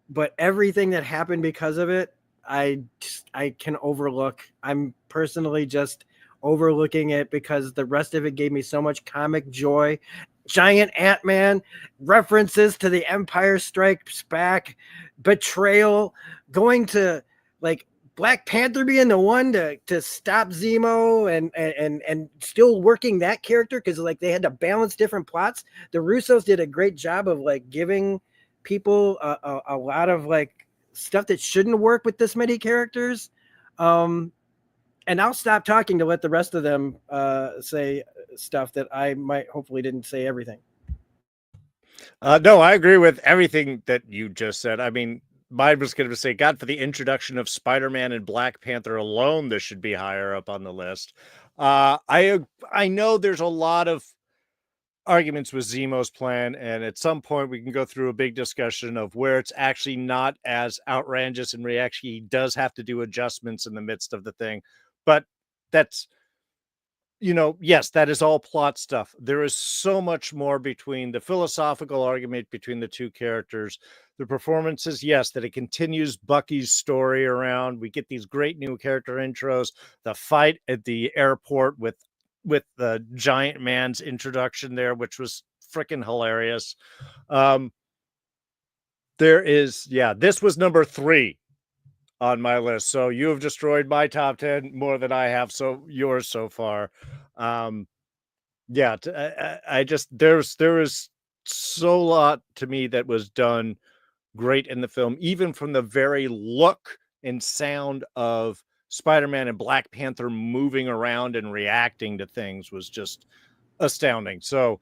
But everything that happened because of it, I can overlook. I'm personally just overlooking it because the rest of it gave me so much comic joy. Giant Ant-Man, references to the Empire Strikes Back, betrayal, going to like Black Panther being the one to stop Zemo and still working that character because like they had to balance different plots. The Russos did a great job of like giving people a lot of like stuff that shouldn't work with this many characters. And I'll stop talking to let the rest of them say stuff that I might hopefully didn't say everything.
No, I agree with everything that you just said. I mean, mine was going to say, God, for the introduction of Spider-Man and Black Panther alone, this should be higher up on the list. I know there's a lot of arguments with Zemo's plan, and at some point we can go through a big discussion of where it's actually not as outrageous and where he actually does have to do adjustments in the midst of the thing. But that's, yes, that is all plot stuff. There is so much more between the philosophical argument between the two characters, the performances, yes, that it continues Bucky's story around. We get these great new character intros, the fight at the airport with the giant man's introduction there, which was freaking hilarious. This was number 3 on my list. So you have destroyed my top 10 more than I have. So yours so far. There was so lot to me that was done great in the film, even from the very look and sound of Spider-Man and Black Panther moving around and reacting to things was just astounding. So,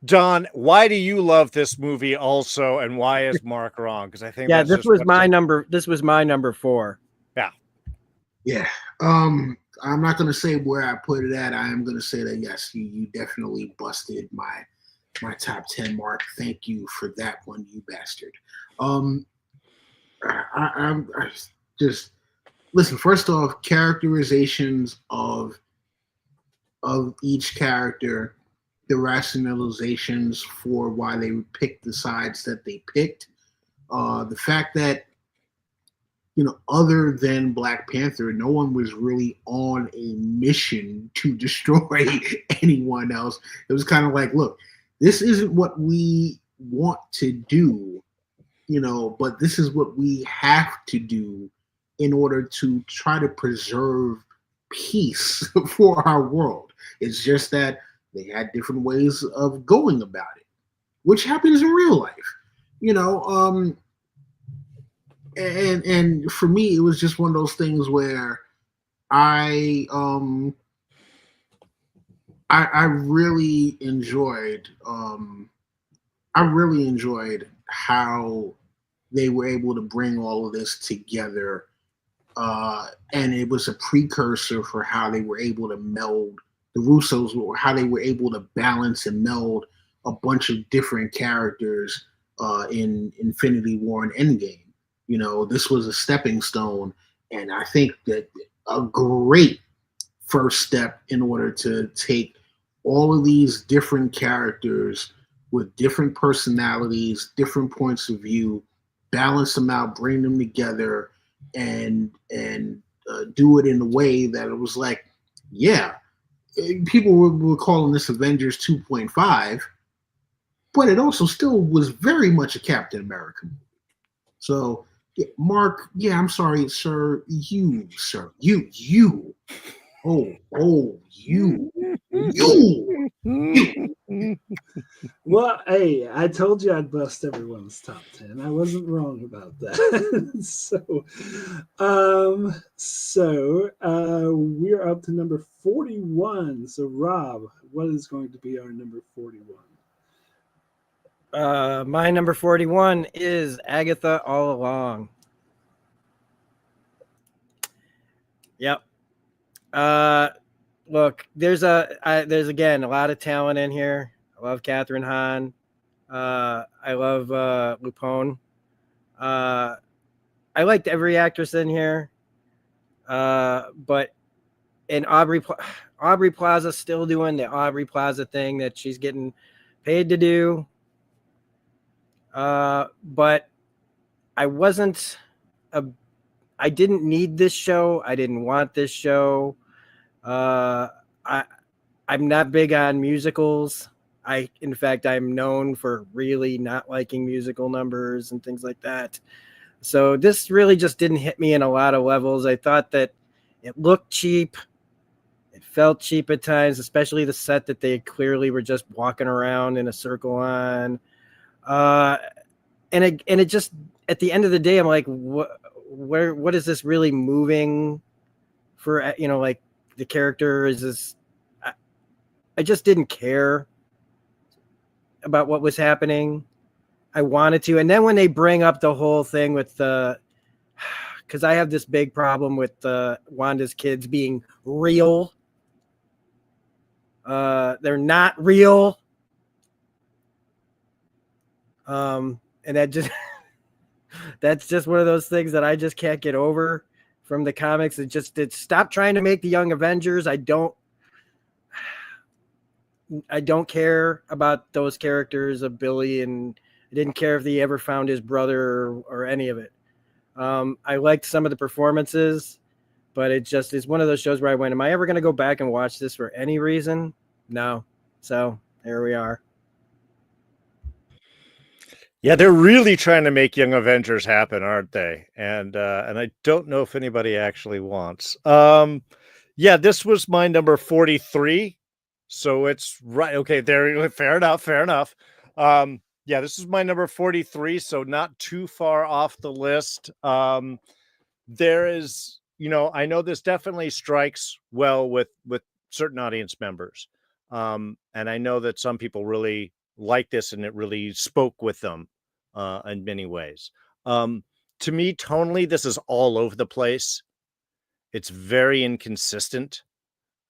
Don, why do you love this movie also, and why is Mark wrong? Because I think
this was my number. This was my number 4.
Yeah. I'm not gonna say where I put it at. I am gonna say that yes, you definitely busted my top 10 mark. Thank you for that one, you bastard. I just listen. First off, characterizations of each character, the rationalizations for why they picked the sides that they picked, the fact that other than Black Panther, no one was really on a mission to destroy anyone else. It was kind of like, look, this isn't what we want to do, but this is what we have to do in order to try to preserve peace for our world. It's just that they had different ways of going about it, which happens in real life, and for me, it was just one of those things where I really enjoyed how they were able to bring all of this together, and it was a precursor for how they were able to meld the Russos, or how they were able to balance and meld a bunch of different characters in Infinity War and Endgame. This was a stepping stone, and I think that a great first step in order to take all of these different characters with different personalities, different points of view, balance them out, bring them together, and do it in a way that it was like, yeah, people were calling this Avengers 2.5, but it also still was very much a Captain America movie. So, yeah, Mark, I'm sorry, sir. You. You.
Well, hey, I told you I'd bust everyone's top 10. I wasn't wrong about that. So we're up to number 41. So, Rob, what is going to be our number 41?
My number 41 is Agatha All Along. Yep. Look, there's again a lot of talent in here. I love Catherine Hahn. I love Lupone. I liked every actress in here. But Aubrey Plaza's still doing the Aubrey Plaza thing that she's getting paid to do. But I didn't need this show. I didn't want this show. I'm not big on musicals. In fact, I'm known for really not liking musical numbers and things like that. So this really just didn't hit me in a lot of levels. I thought that it looked cheap. It felt cheap at times, especially the set that they clearly were just walking around in a circle on. And it just, at the end of the day, I'm like, what is this really moving for? Like the character is this. I just didn't care about what was happening. I wanted to, and then when they bring up the whole thing with because I have this big problem with Wanda's kids being real. They're not real. And that just that's just one of those things that I just can't get over from the comics. It stopped trying to make the Young Avengers. I don't care about those characters of Billy, and I didn't care if they ever found his brother or any of it. I liked some of the performances, but it's one of those shows where I went, am I ever going to go back and watch this for any reason? No. So there we are.
Yeah, they're really trying to make Young Avengers happen, aren't they? And I don't know if anybody actually wants. Yeah, this was my number 43. So it's right. Okay, there. Fair enough. Yeah, this is my number 43, so not too far off the list. There is, I know this definitely strikes well with certain audience members. And I know that some people really like this and it really spoke with them in many ways. To me, tonally, this is all over the place. It's very inconsistent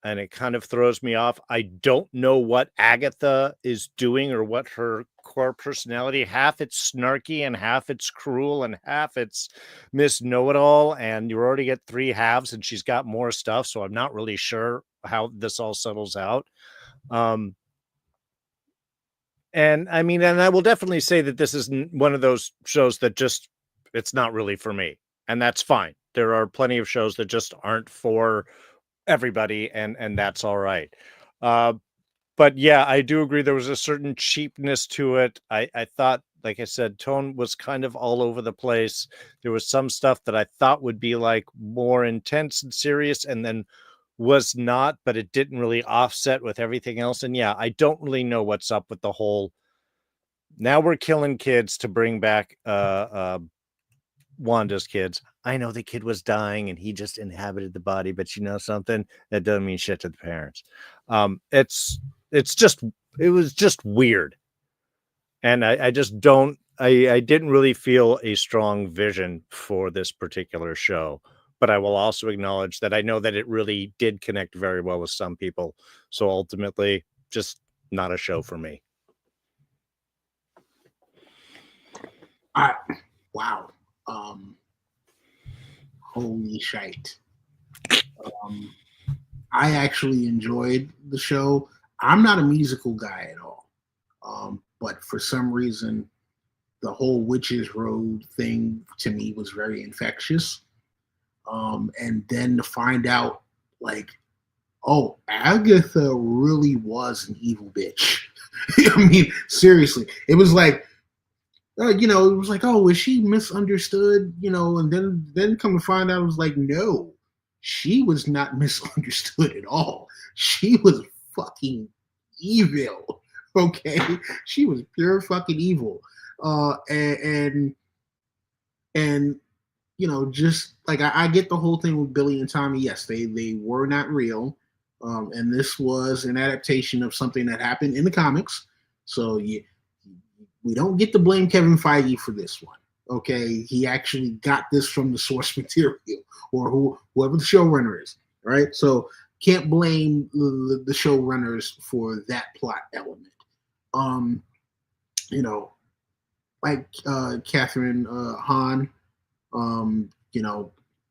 and it kind of throws me off. I don't know what Agatha is doing or what her core personality. Half it's snarky and half it's cruel and half it's Miss Know-It-All. And you already get 3 halves and she's got more stuff. So I'm not really sure how this all settles out. And I mean, and I will definitely say that this is one of those shows that just, it's not really for me. And that's fine. There are plenty of shows that just aren't for everybody, and that's all right. But yeah, I do agree there was a certain cheapness to it. I thought, like I said, tone was kind of all over the place. There was some stuff that I thought would be like more intense and serious and then was not, but it didn't really offset with everything else. And yeah, I don't really know what's up with the whole now we're killing kids to bring back Wanda's kids. I know the kid was dying and he just inhabited the body, but you know something? That doesn't mean shit to the parents. It was just weird. And I just don't, I didn't really feel a strong vision for this particular show, but I will also acknowledge that I know that it really did connect very well with some people. So ultimately, just not a show for me.
Wow. Holy shite. I actually enjoyed the show. I'm not a musical guy at all. But for some reason, the whole Witches Road thing to me was very infectious. And then to find out, like, oh, Agatha really was an evil bitch. I mean, seriously. It was like, it was like, oh, was she misunderstood? And then come to find out, it was like, no, she was not misunderstood at all. She was fucking evil. Okay, she was pure fucking evil. And just like I get the whole thing with Billy and Tommy. Yes, they were not real, and this was an adaptation of something that happened in the comics. So we don't get to blame Kevin Feige for this one. Okay, he actually got this from the source material or whoever the showrunner is. Right, so can't blame the showrunners for that plot element. Like Catherine Hahn,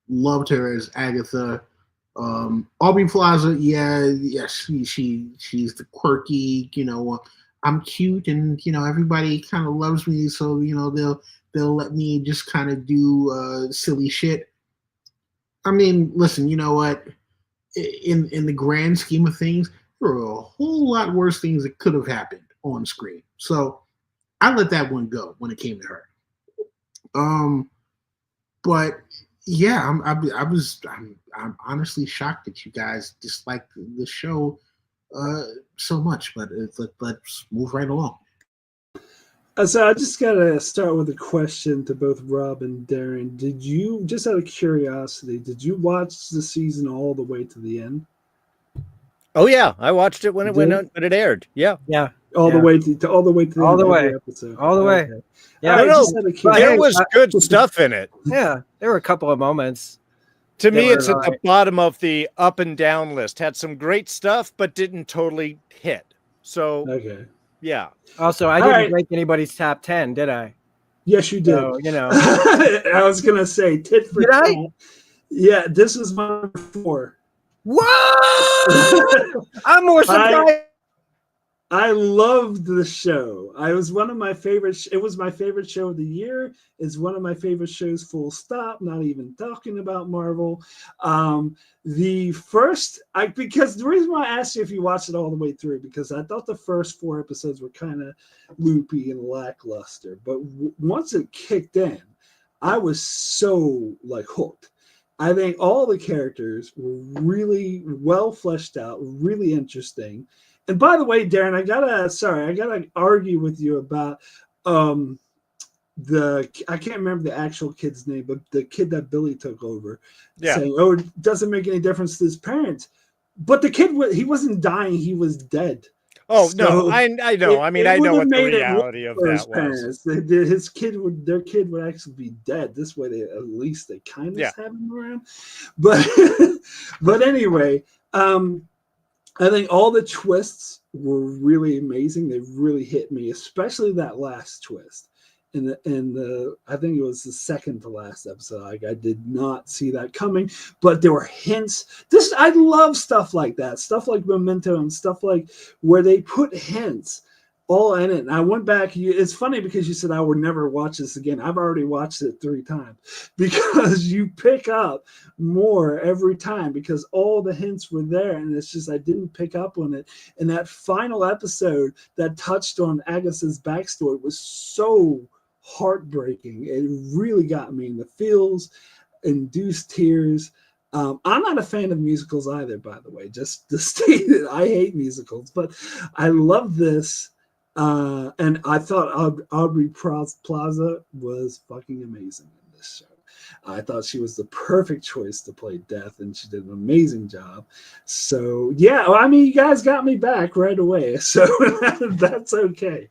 loved her as Agatha. Aubrey Plaza, yes, she's the quirky, I'm cute and everybody kind of loves me, so they'll let me just kind of do silly shit. I mean, listen, you know what? In the grand scheme of things, there were a whole lot worse things that could have happened on screen. So I let that one go when it came to her. But yeah, I'm honestly shocked that you guys dislike the show so much. But let's move right along.
So I just gotta start with a question to both Rob and Darrin. Did you, just out of curiosity, did you watch the season all the way to the end?
Oh yeah, I watched it when it went out, when it aired. Yeah,
all the way to
all the way,
episode.
all the way.
Okay.
Yeah,
there was good stuff in it.
Yeah, there were a couple of moments.
To me, it's at the bottom of the up and down list. Had some great stuff, but didn't totally hit. So
okay.
Yeah.
Also, I didn't rank anybody's top 10, did I?
Yes, you did.
So,
I was gonna say tit for tat. Yeah, this is my number 4.
What? I'm more surprised.
I loved the show. It was one of my favorite. It was my favorite show of the year. It's one of my favorite shows. Full stop. Not even talking about Marvel. Because the reason why I asked you if you watched it all the way through, because I thought the first 4 episodes were kind of loopy and lackluster, but once it kicked in, I was so hooked. I think all the characters were really well fleshed out, really interesting. And by the way, Darrin, I gotta argue with you about I can't remember the actual kid's name, but the kid that Billy took over,
Yeah.
saying, "Oh, it doesn't make any difference to his parents," but the kid he wasn't dying; he was dead.
Oh
So
no, I know. I mean,
it
I
would
know
have
what the
made it worse
reality of
for his
that was.
parents. Their kid would actually be dead. This way, at least they kind of have him around. But but anyway, I think all the twists were really amazing. They really hit me, especially that last twist. In the I think it was the second to last episode. Like, I did not see that coming, but there were hints. I love stuff like that, stuff like Memento and stuff like where they put hints all in it. And I went back. It's funny because you said I would never watch this again. I've already watched it 3 times because you pick up more every time because all the hints were there, and it's just I didn't pick up on it. And that final episode that touched on Agatha's backstory was so heartbreaking. It really got me in the feels, induced tears. I'm not a fan of musicals either, by the way, just to state it. I hate musicals, but I love this. And I thought Aubrey Plaza was fucking amazing in this show. I thought she was the perfect choice to play Death, and she did an amazing job. So, yeah, I mean, you guys got me back right away, so that's okay.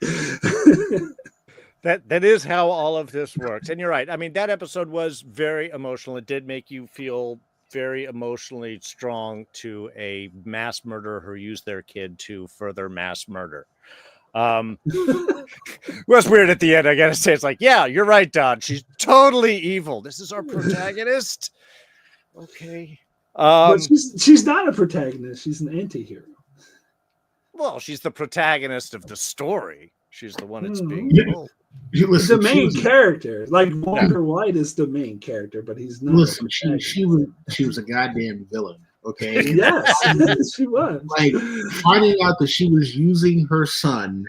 That is how all of this works. And you're right. I mean, that episode was very emotional. It did make you feel very emotionally strong to a mass murderer who used their kid to further mass murder. Was weird at the end, I gotta say. It's like, yeah, you're right, Don. She's totally evil. This is our protagonist. Okay.
But she's not a protagonist. She's an anti-hero.
Well, she's the protagonist of the story. She's the one that's being told.
The main character, like Walter White, is the main character, but he's not.
Listen, she was a goddamn villain. Okay.
Yes, she was.
Like, finding out that she was using her son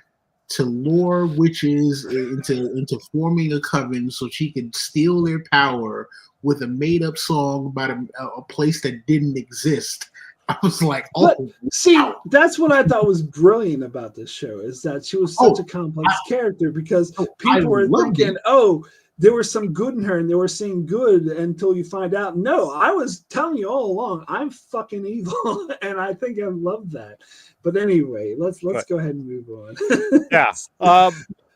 to lure witches into forming a coven so she could steal their power with a made-up song about a place that didn't exist. I was like, oh.
But, see, that's what I thought was brilliant about this show, is that she was such a complex character, because people were thinking, there was some good in her and they were seeing good until you find out, no, I was telling you all along, I'm fucking evil. And I think I love that. But anyway, let's go ahead and move on.
Yeah.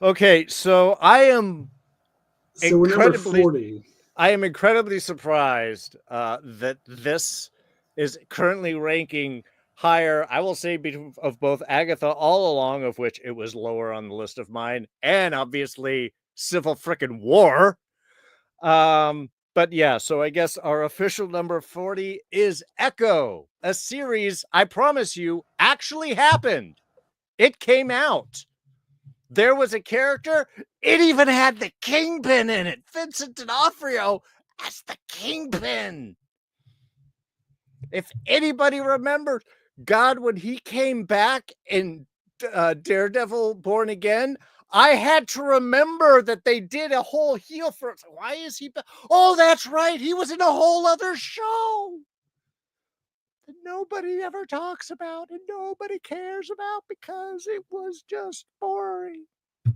Okay, so I am
we're number 40.
I am incredibly surprised that this is currently ranking higher, I will say, of both Agatha All Along, of which it was lower on the list of mine, and obviously Civil Frickin' War. But yeah, so I guess our official number 40 is Echo, a series, I promise you, actually happened. It came out. There was a character. It even had the Kingpin in it. Vincent D'Onofrio as the Kingpin. If anybody remembers, God, when he came back in Daredevil Born Again, I had to remember that they did a whole heel for it. Why is he? Oh, that's right. He was in a whole other show that nobody ever talks about and nobody cares about because it was just boring.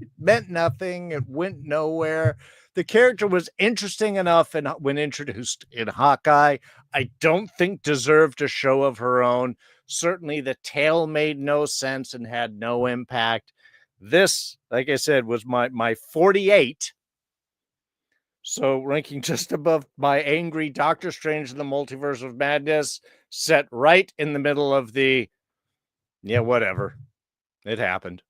It meant nothing. It went nowhere. The character was interesting enough and when introduced in Hawkeye, I don't think deserved a show of her own. Certainly the tale made no sense and had no impact. This, like I said, was my 48. So ranking just above my angry Doctor Strange in the Multiverse of Madness, set right in the middle of the, yeah, whatever. It happened.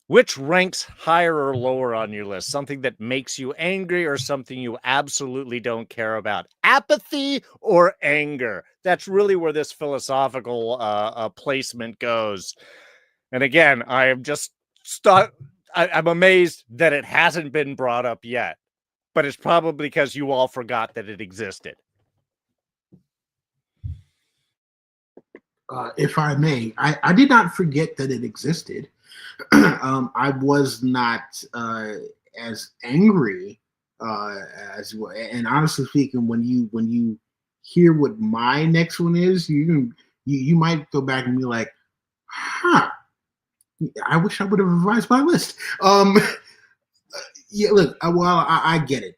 Which ranks higher or lower on your list? Something that makes you angry or something you absolutely don't care about? Apathy or anger? That's really where this philosophical placement goes. And again, I am just I'm amazed that it hasn't been brought up yet. But it's probably because you all forgot that it existed.
If I may, I did not forget that it existed. I was not as angry as well. And honestly speaking, when you hear what my next one is, you might go back and be like, huh, I wish I would have revised my list. Yeah, look, I get it.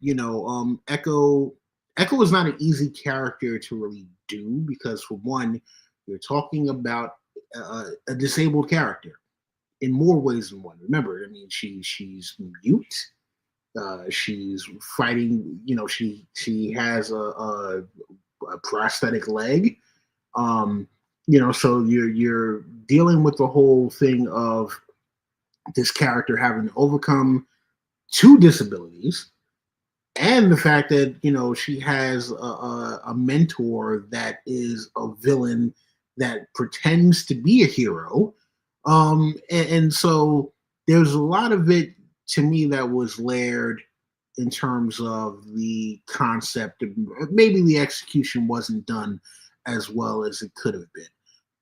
Echo is not an easy character to really do because, for one, you're talking about a disabled character in more ways than one. Remember, I mean, she's mute. She's fighting. She has a prosthetic leg. So you're dealing with the whole thing of this character having to overcome two disabilities, and the fact that she has a mentor that is a villain that pretends to be a hero, and so there's a lot of it to me that was layered in terms of the concept. Maybe the execution wasn't done as well as it could have been.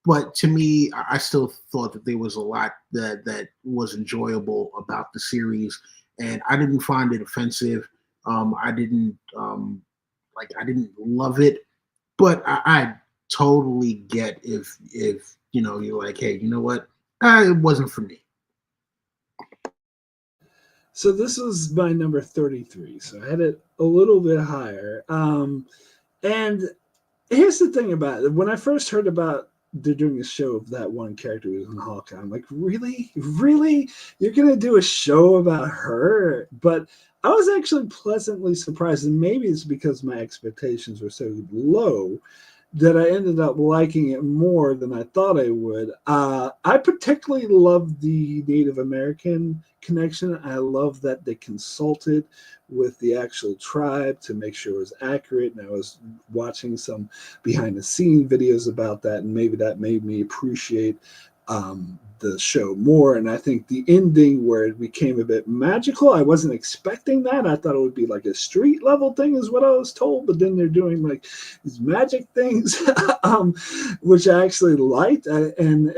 But to me, I still thought that there was a lot that was enjoyable about the series, and I didn't find it offensive. I didn't I didn't love it, but I totally get if you're like, hey, you know what, it wasn't for me.
So this was my number 33. So I had it a little bit higher. And here's the thing about it. When I first heard about they're doing a show of that one character who was in Hawkeye, I'm like, really? You're going to do a show about her? But I was actually pleasantly surprised, and maybe it's because my expectations were so low that I ended up liking it more than I thought I would. I particularly love the Native American connection. I love that they consulted with the actual tribe to make sure it was accurate. And I was watching some behind the scene videos about that, and maybe that made me appreciate the show more. And I think the ending where it became a bit magical, I wasn't expecting that. I thought it would be like a street level thing is what I was told, but then they're doing like these magic things, which I actually liked. And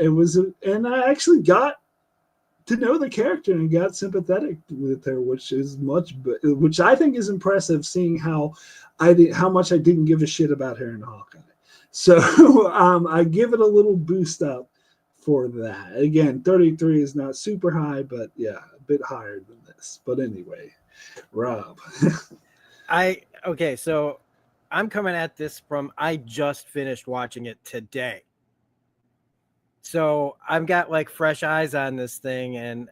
I actually got to know the character and got sympathetic with her, which I think is impressive, seeing how much I didn't give a shit about her in Hawkeye. So I give it a little boost up for that. Again, 33 is not super high, but yeah, a bit higher than this. But anyway, Rob.
So I'm coming at this from, I just finished watching it today. So I've got like fresh eyes on this thing, and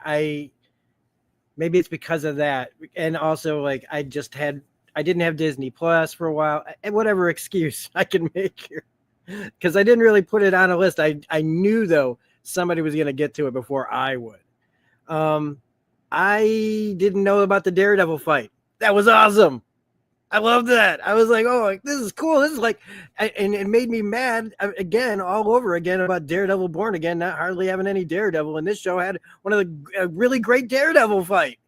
maybe it's because of that. And also, like, I didn't have Disney Plus for a while, and whatever excuse I can make here, because I didn't really put it on a list. I knew, though, somebody was going to get to it before I would. I didn't know about the Daredevil fight. That was awesome. I love that. I was like, oh, this is cool. This is like, and it made me mad again, all over again, about Daredevil Born Again, not hardly having any Daredevil. And this show had one of a really great Daredevil fight.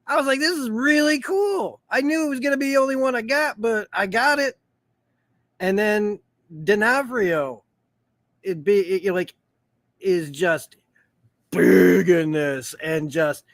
I was like, this is really cool. I knew it was going to be the only one I got, but I got it. And then D'Onofrio, is just big in this, and just,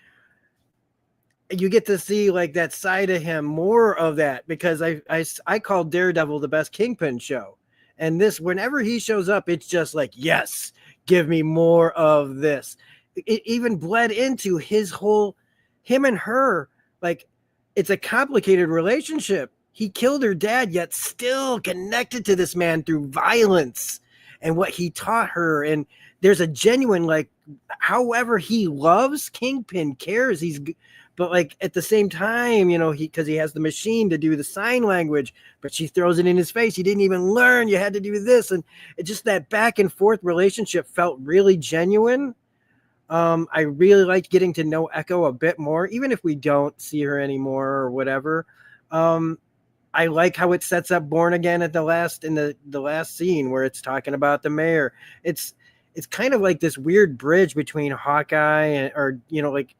you get to see like that side of him, more of that, because I call Daredevil the best Kingpin show. And this, whenever he shows up, it's just like, yes, give me more of this. It even bled into his whole, him and her, like, it's a complicated relationship. He killed her dad, yet still connected to this man through violence and what he taught her. And there's a genuine, like, however he loves Kingpin, cares, but like at the same time, because he has the machine to do the sign language, but she throws it in his face. He didn't even learn. You had to do this. And it just, that back and forth relationship felt really genuine. I really liked getting to know Echo a bit more, even if we don't see her anymore or whatever. I like how it sets up Born Again at the last scene where it's talking about the mayor. It's kind of like this weird bridge between Hawkeye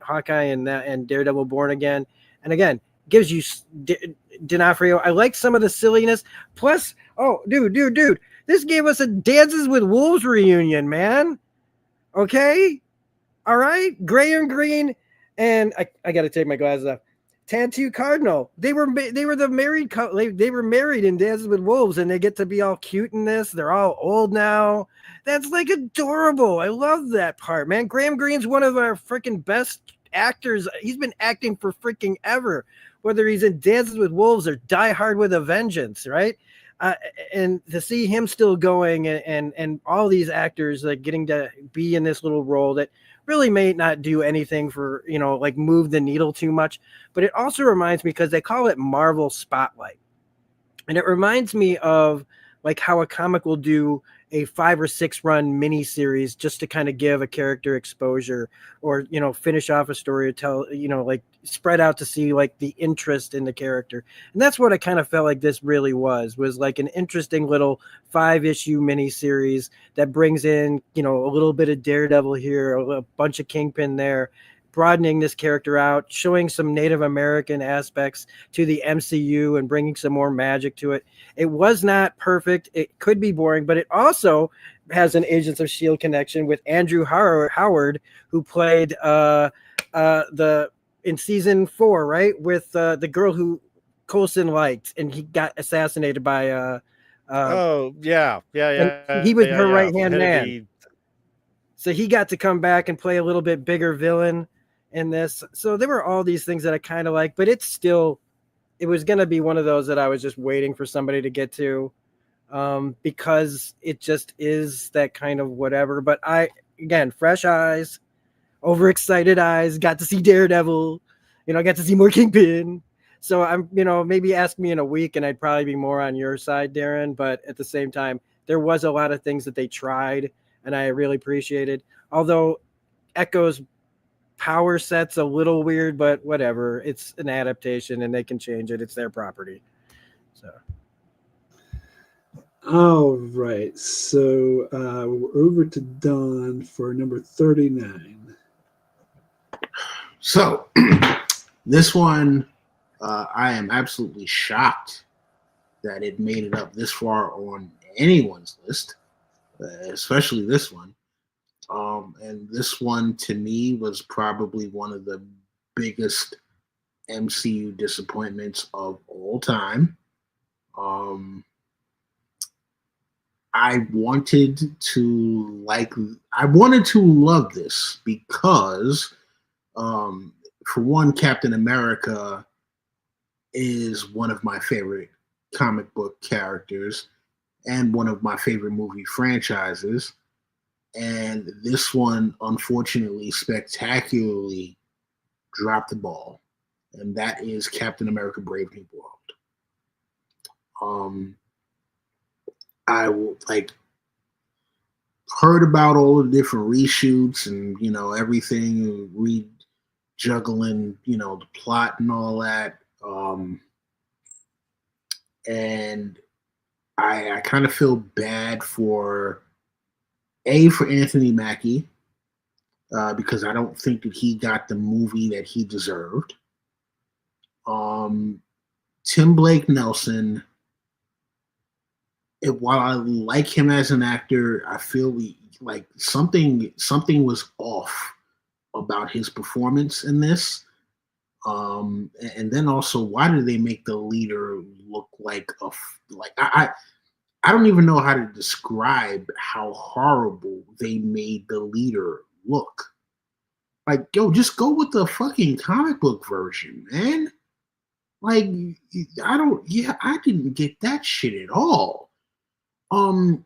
Hawkeye and Daredevil Born Again. And again, gives you D'Onofrio. I like some of the silliness. Plus, oh, dude, this gave us a Dances with Wolves reunion, man. Okay? All right? Gray and Green. And I got to take my glasses off. Tattoo Cardinal. They were the married couple. They were married in Dances with Wolves, and they get to be all cute in this. They're all old now. That's like adorable. I love that part, man. Graham Greene's one of our freaking best actors. He's been acting for freaking ever, whether he's in Dances with Wolves or Die Hard with a Vengeance, right? And to see him still going and all these actors like getting to be in this little role that really may not do anything for, like move the needle too much, but it also reminds me, because they call it Marvel Spotlight, and it reminds me of like how a comic will do a 5 or 6 run mini series just to kind of give a character exposure, or finish off a story, or tell, like spread out to see like the interest in the character. And that's what I kind of felt like this really was like an interesting little 5-issue mini series that brings in a little bit of Daredevil here, a bunch of Kingpin there, broadening this character out, showing some Native American aspects to the MCU and bringing some more magic to it. It was not perfect. It could be boring, but it also has an Agents of S.H.I.E.L.D. connection with Andrew Howard, who played in season 4, right? With the girl who Coulson liked, and he got assassinated by
oh, yeah.
He was her right-hand man. So he got to come back and play a little bit bigger villain in this. So there were all these things that I kind of like, but it was going to be one of those that I was just waiting for somebody to get to, because it just is that kind of whatever. But again, fresh eyes, overexcited eyes, got to see Daredevil, got to see more Kingpin. So I'm, maybe ask me in a week and I'd probably be more on your side, Darrin. But at the same time, there was a lot of things that they tried and I really appreciated. Although Echo's power set's a little weird, but whatever. It's an adaptation and they can change it. It's their property. So.
All right. So we're over to Don for number 39.
So this one, I am absolutely shocked that it made it up this far on anyone's list, especially this one. And this one to me was probably one of the biggest MCU disappointments of all time. I wanted to love this because, for one, Captain America is one of my favorite comic book characters and one of my favorite movie franchises. And this one, unfortunately, spectacularly dropped the ball. And that is Captain America Brave New World. I heard about all the different reshoots and, everything, rejuggling, the plot and all that. And I kind of feel bad for Anthony Mackie, because I don't think that he got the movie that he deserved. Tim Blake Nelson, while I like him as an actor, I feel like something was off about his performance in this. And then also, why did they make the leader look like I don't even know how to describe how horrible they made the leader look. Like, yo, just go with the fucking comic book version, man. Like, I didn't get that shit at all. And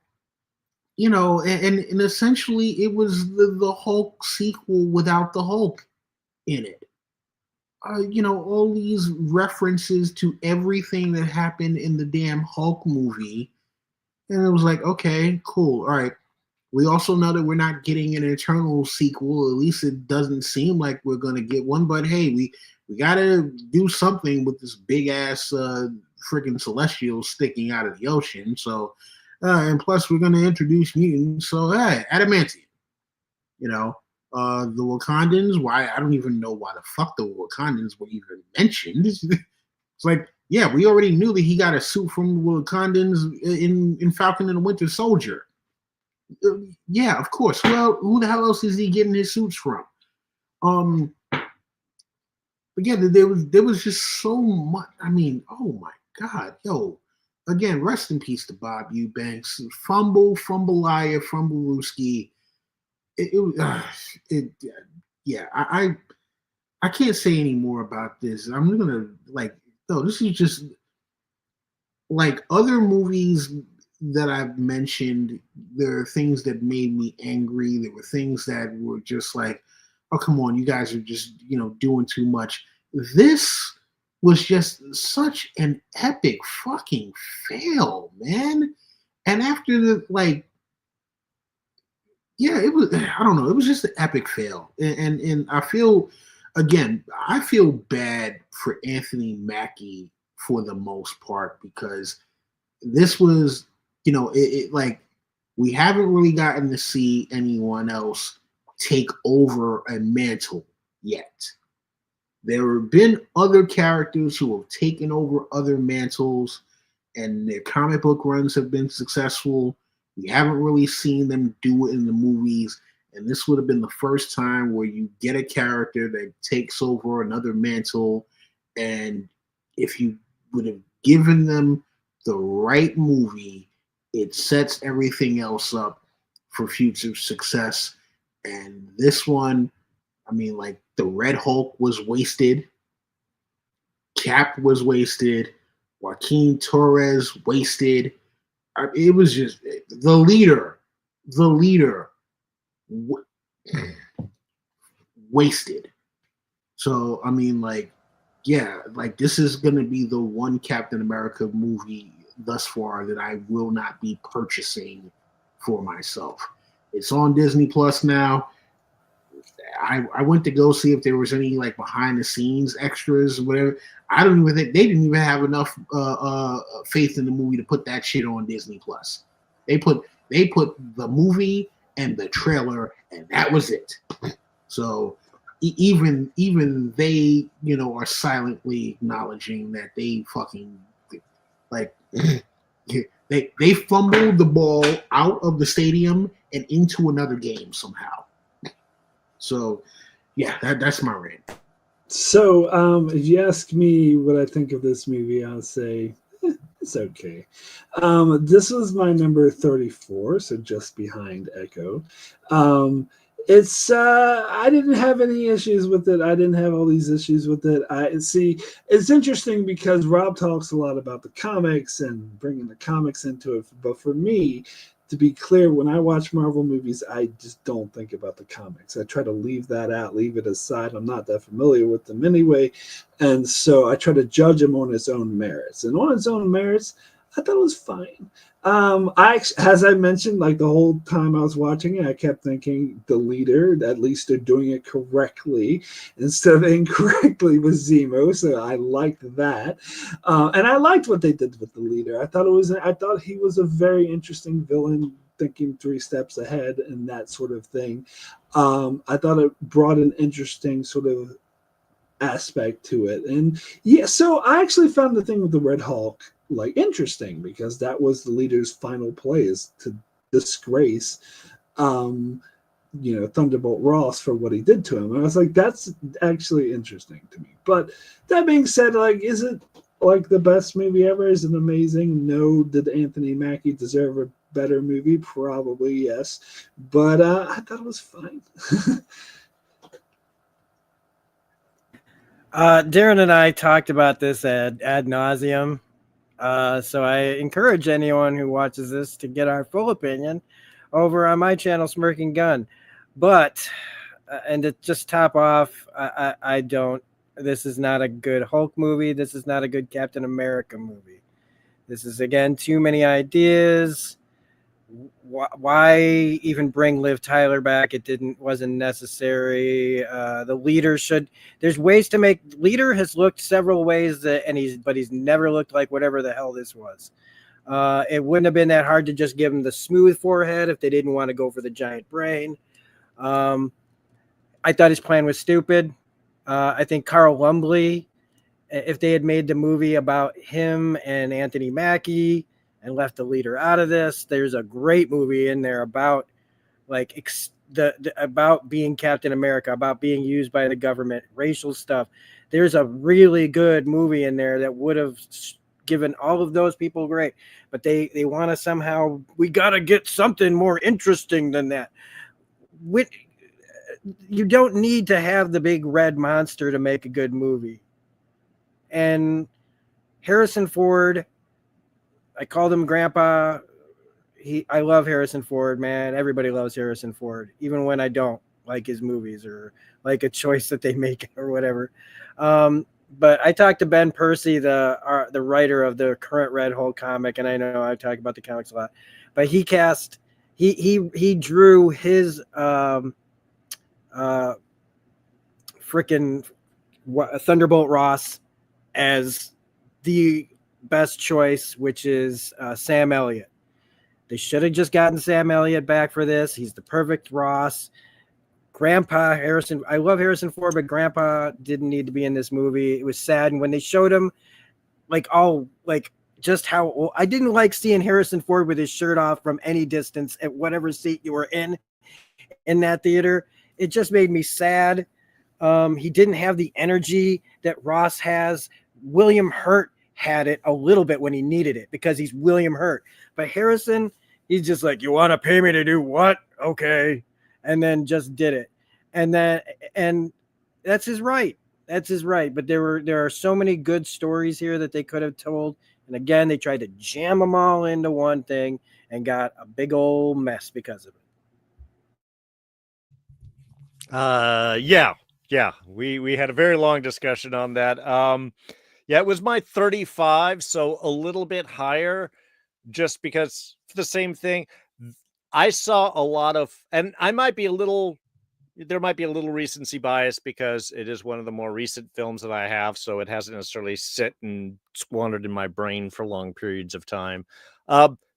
essentially it was the Hulk sequel without the Hulk in it. All these references to everything that happened in the damn Hulk movie. And it was like, okay, cool. All right. We also know that we're not getting an Eternal sequel. At least it doesn't seem like we're going to get one. But hey, we got to do something with this big ass freaking Celestial sticking out of the ocean. So, and plus we're going to introduce mutants. So, hey, adamantium. The Wakandans, why? I don't even know why the fuck the Wakandans were even mentioned. It's like, yeah, we already knew that he got a suit from the Wakandans in Falcon and the Winter Soldier. Yeah, of course. Well, who the hell else is he getting his suits from? again, there was just so much. I mean, oh my God, yo. Again, rest in peace to Bob Eubanks. Fumbleier, Fumblerooski. It yeah. I can't say any more about this. I'm gonna like, no, this is just like other movies that I've mentioned. There are things that made me angry. There were things that were just like, oh, come on, you guys are just, doing too much. This was just such an epic fucking fail, man. And after the, like, yeah, it was, I don't know, it was just an epic fail. And I feel, again, I feel bad for Anthony Mackie for the most part, because this was, like, we haven't really gotten to see anyone else take over a mantle yet. There have been other characters who have taken over other mantles, and their comic book runs have been successful. We haven't really seen them do it in the movies, and this would have been the first time where you get a character that takes over another mantle, and if you would have given them the right movie, it sets everything else up for future success. And this one, I mean, like, the Red Hulk was wasted, Cap was wasted, Joaquin Torres wasted. It was just the leader wasted. So I mean, like, yeah, like, this is gonna be the one Captain America movie thus far that I will not be purchasing for myself. It's on Disney Plus now. I went to go see if there was any, like, behind the scenes extras or whatever. I don't even think they didn't even have enough faith in the movie to put that shit on Disney Plus. They put the movie and the trailer, and that was it. So even they, are silently acknowledging that they fucking, like, they fumbled the ball out of the stadium and into another game somehow. So, yeah, that's my rant.
So, if you ask me what I think of this movie, I'll say it's okay. This was my number 34, so just behind Echo. It's I didn't have any issues with it. I didn't have all these issues with it. I see. It's interesting because Rob talks a lot about the comics and bringing the comics into it, but for me, to be clear, when I watch Marvel movies, I just don't think about the comics. I try to leave that out, leave it aside. I'm not that familiar with them anyway. And so I try to judge them on its own merits. And on its own merits, I thought it was fine. As I mentioned, like, the whole time I was watching it, I kept thinking the leader, at least they're doing it correctly instead of incorrectly with Zemo. So I liked that, and I liked what they did with the leader. I thought he was a very interesting villain, thinking 3 steps ahead and that sort of thing. I thought it brought an interesting sort of aspect to it, and yeah. So I actually found the thing with the Red Hulk, like, interesting, because that was the leader's final play, is to disgrace Thunderbolt Ross for what he did to him. And I was like, that's actually interesting to me. But that being said, like, is it like the best movie ever? Is it amazing? No. Did Anthony Mackie deserve a better movie? Probably yes, but I thought it was fine.
Darrin and I talked about this ad nauseum. So I encourage anyone who watches this to get our full opinion over on my channel, Smirking Gun. But, and to just top off, I don't, this is not a good Hulk movie. This is not a good Captain America movie. This is, again, too many ideas. Why even bring Liv Tyler back? It wasn't necessary. The leader there's ways to make, leader has looked several ways but he's never looked like whatever the hell this was. It wouldn't have been that hard to just give him the smooth forehead if they didn't want to go for the giant brain. I thought his plan was stupid. I think Carl Lumbly, if they had made the movie about him and Anthony Mackie and left the leader out of this, there's a great movie in there about, like, about being Captain America, about being used by the government, racial stuff. There's a really good movie in there that would have given all of those people great, but they want to somehow, we got to get something more interesting than that. You don't need to have the big red monster to make a good movie. And Harrison Ford, I called him Grandpa. I love Harrison Ford, man. Everybody loves Harrison Ford, even when I don't like his movies or like a choice that they make or whatever. But I talked to Ben Percy, the writer of the current Red Hulk comic, and I know I talk about the comics a lot, but he drew his freaking Thunderbolt Ross as the best choice, which is Sam Elliott. They should have just gotten Sam Elliott back for this. He's the perfect Ross. Grandpa Harrison, I love Harrison Ford, but Grandpa didn't need to be in this movie. It was sad. And when they showed him, just how old, I didn't like seeing Harrison Ford with his shirt off from any distance at whatever seat you were in that theater. It just made me sad. He didn't have the energy that Ross has. William Hurt had it a little bit when he needed it because he's William Hurt. But Harrison, he's just like, you want to pay me to do what? Okay. And then just did it. And that's his right. That's his right. But there are so many good stories here that they could have told. And again, they tried to jam them all into one thing and got a big old mess because of it.
Yeah. We had a very long discussion on that. Yeah, it was my 35, so a little bit higher, just because for the same thing. I saw a lot of, and there might be a little recency bias because it is one of the more recent films that I have, so it hasn't necessarily sit and squandered in my brain for long periods of time.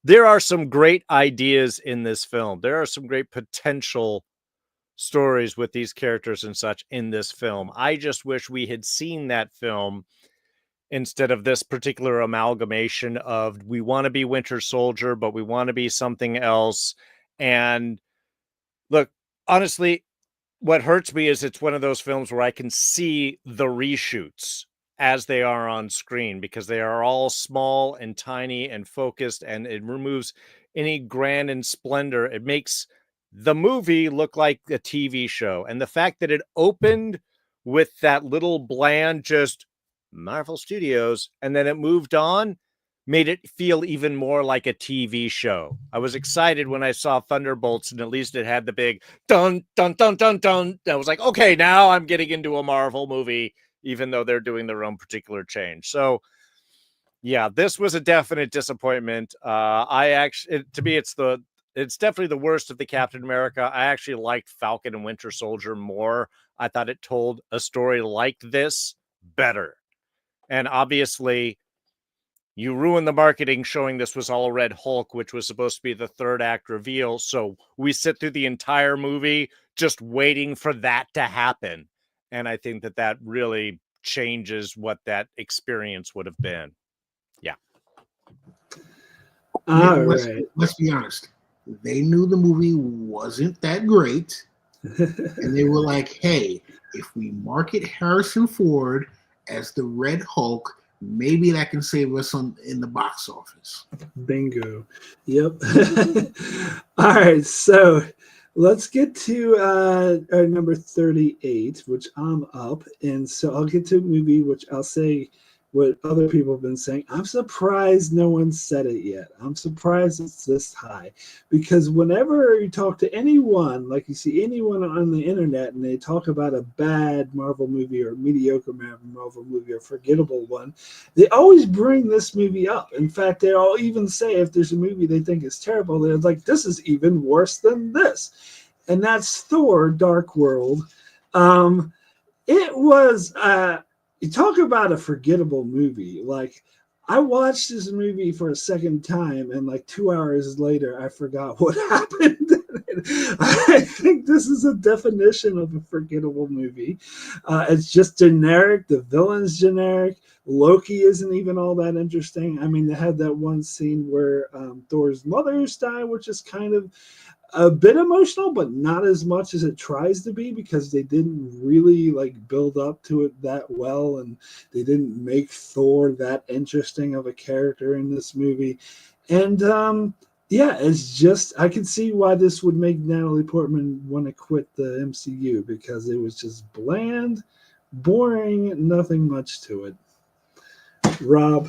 There are some great ideas in this film. There are some great potential stories with these characters and such in this film. I just wish we had seen that film instead of this particular amalgamation of, we want to be Winter Soldier, but we want to be something else. And look, honestly, what hurts me is it's one of those films where I can see the reshoots as they are on screen because they are all small and tiny and focused, and it removes any grand and splendor. It makes the movie look like a TV show. And the fact that it opened with that little bland, just Marvel Studios, and then it moved on, made it feel even more like a TV show. I was excited when I saw Thunderbolts, and at least it had the big dun, dun, dun, dun, dun. I was like, okay, now I'm getting into a Marvel movie, even though they're doing their own particular change. So yeah, this was a definite disappointment. To me, it's definitely the worst of the Captain America. I actually liked Falcon and Winter Soldier more. I thought it told a story like this better. And obviously, you ruined the marketing showing this was all Red Hulk, which was supposed to be the third act reveal. So we sit through the entire movie just waiting for that to happen. And I think that really changes what that experience would have been. Yeah.
Let's be honest. They knew the movie wasn't that great. And they were like, hey, if we market Harrison Ford as the Red Hulk, maybe that can save us in the box office.
Bingo. Yep. All right, so let's get to our number 38, which I'm up. And so I'll get to a movie, which I'll say what other people have been saying. I'm surprised no one said it yet. I'm surprised it's this high, because whenever you talk to anyone, like you see anyone on the internet, and they talk about a bad Marvel movie or mediocre Marvel movie or forgettable one, they always bring this movie up. In fact, they all even say if there's a movie they think is terrible, they're like, this is even worse than this. And that's Thor: Dark World. It was you talk about a forgettable movie. Like, I watched this movie for a second time, and like 2 hours later, I forgot what happened. I think this is a definition of a forgettable movie. It's just generic. The villain's generic. Loki isn't even all that interesting. I mean, they had that one scene where Thor's mother's died, which is kind of a bit emotional, but not as much as it tries to be, because they didn't really like build up to it that well, and they didn't make Thor that interesting of a character in this movie. And yeah, it's just, I can see why this would make Natalie Portman want to quit the MCU, because it was just bland, boring, nothing much to it. Rob.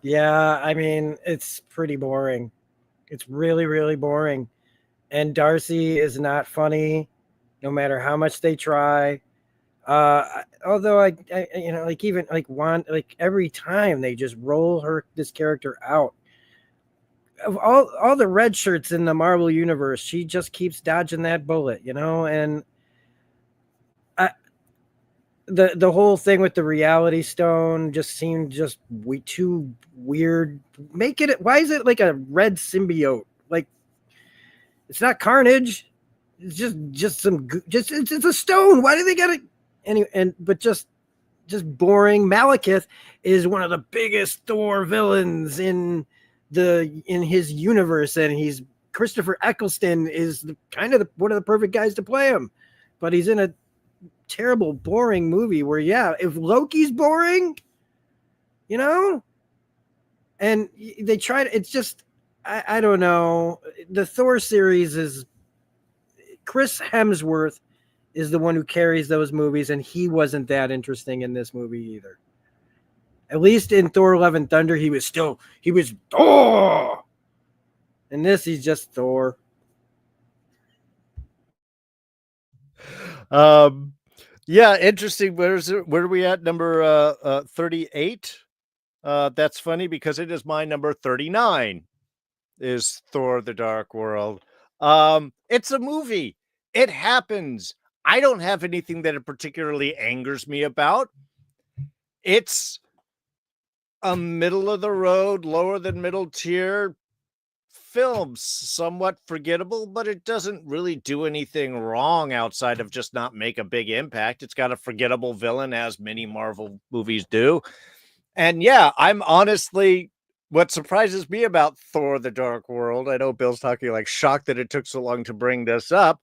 Yeah, I mean, it's pretty boring. It's really, really boring. And Darcy is not funny, no matter how much they try. Although I you know, like even like one, like every time they just roll this character out. Of all the red shirts in the Marvel universe, she just keeps dodging that bullet, you know. And I, the whole thing with the Reality Stone just seemed just way too weird. Make it, why is it like a red symbiote? Like, it's not Carnage. It's just some just it's a stone. Why do they got it? Anyway, but just boring. Malekith is one of the biggest Thor villains in his universe, and he's Christopher Eccleston is one of the perfect guys to play him, but he's in a terrible, boring movie where, yeah, if Loki's boring, you know, and they try to, it's just, I don't know. The Thor series is, Chris Hemsworth is the one who carries those movies, and he wasn't that interesting in this movie either. At least in Thor: Love and Thunder, he was Thor. In this, he's just Thor.
Yeah, interesting. Where are we at? Number 38. That's funny because it is my number 39. Is Thor: The Dark World. It's a movie. It happens. I don't have anything that it particularly angers me about. It's a middle of the road, lower than middle tier film, somewhat forgettable, but it doesn't really do anything wrong outside of just not make a big impact. It's got a forgettable villain, as many Marvel movies do. And yeah, I'm honestly, what surprises me about Thor: The Dark World, I know Bill's talking like shocked that it took so long to bring this up,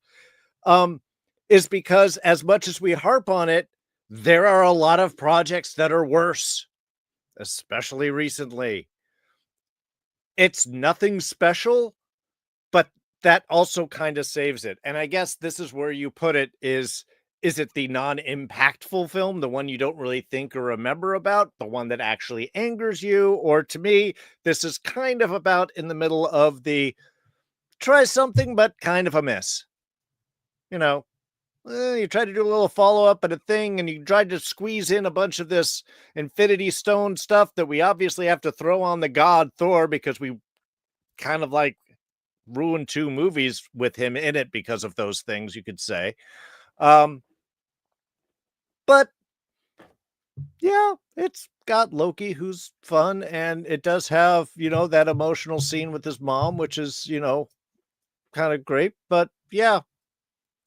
is because as much as we harp on it, there are a lot of projects that are worse, especially recently. It's nothing special, but that also kind of saves it. And I guess this is where you put it is it the non-impactful film, the one you don't really think or remember about, the one that actually angers you? Or to me, this is kind of about in the middle of the try something, but kind of a miss. You know, you try to do a little follow-up at a thing, and you tried to squeeze in a bunch of this Infinity Stone stuff that we obviously have to throw on the god Thor because we kind of like ruined 2 movies with him in it because of those things, you could say. But yeah, it's got Loki, who's fun, and it does have, that emotional scene with his mom, which is, kind of great. But yeah,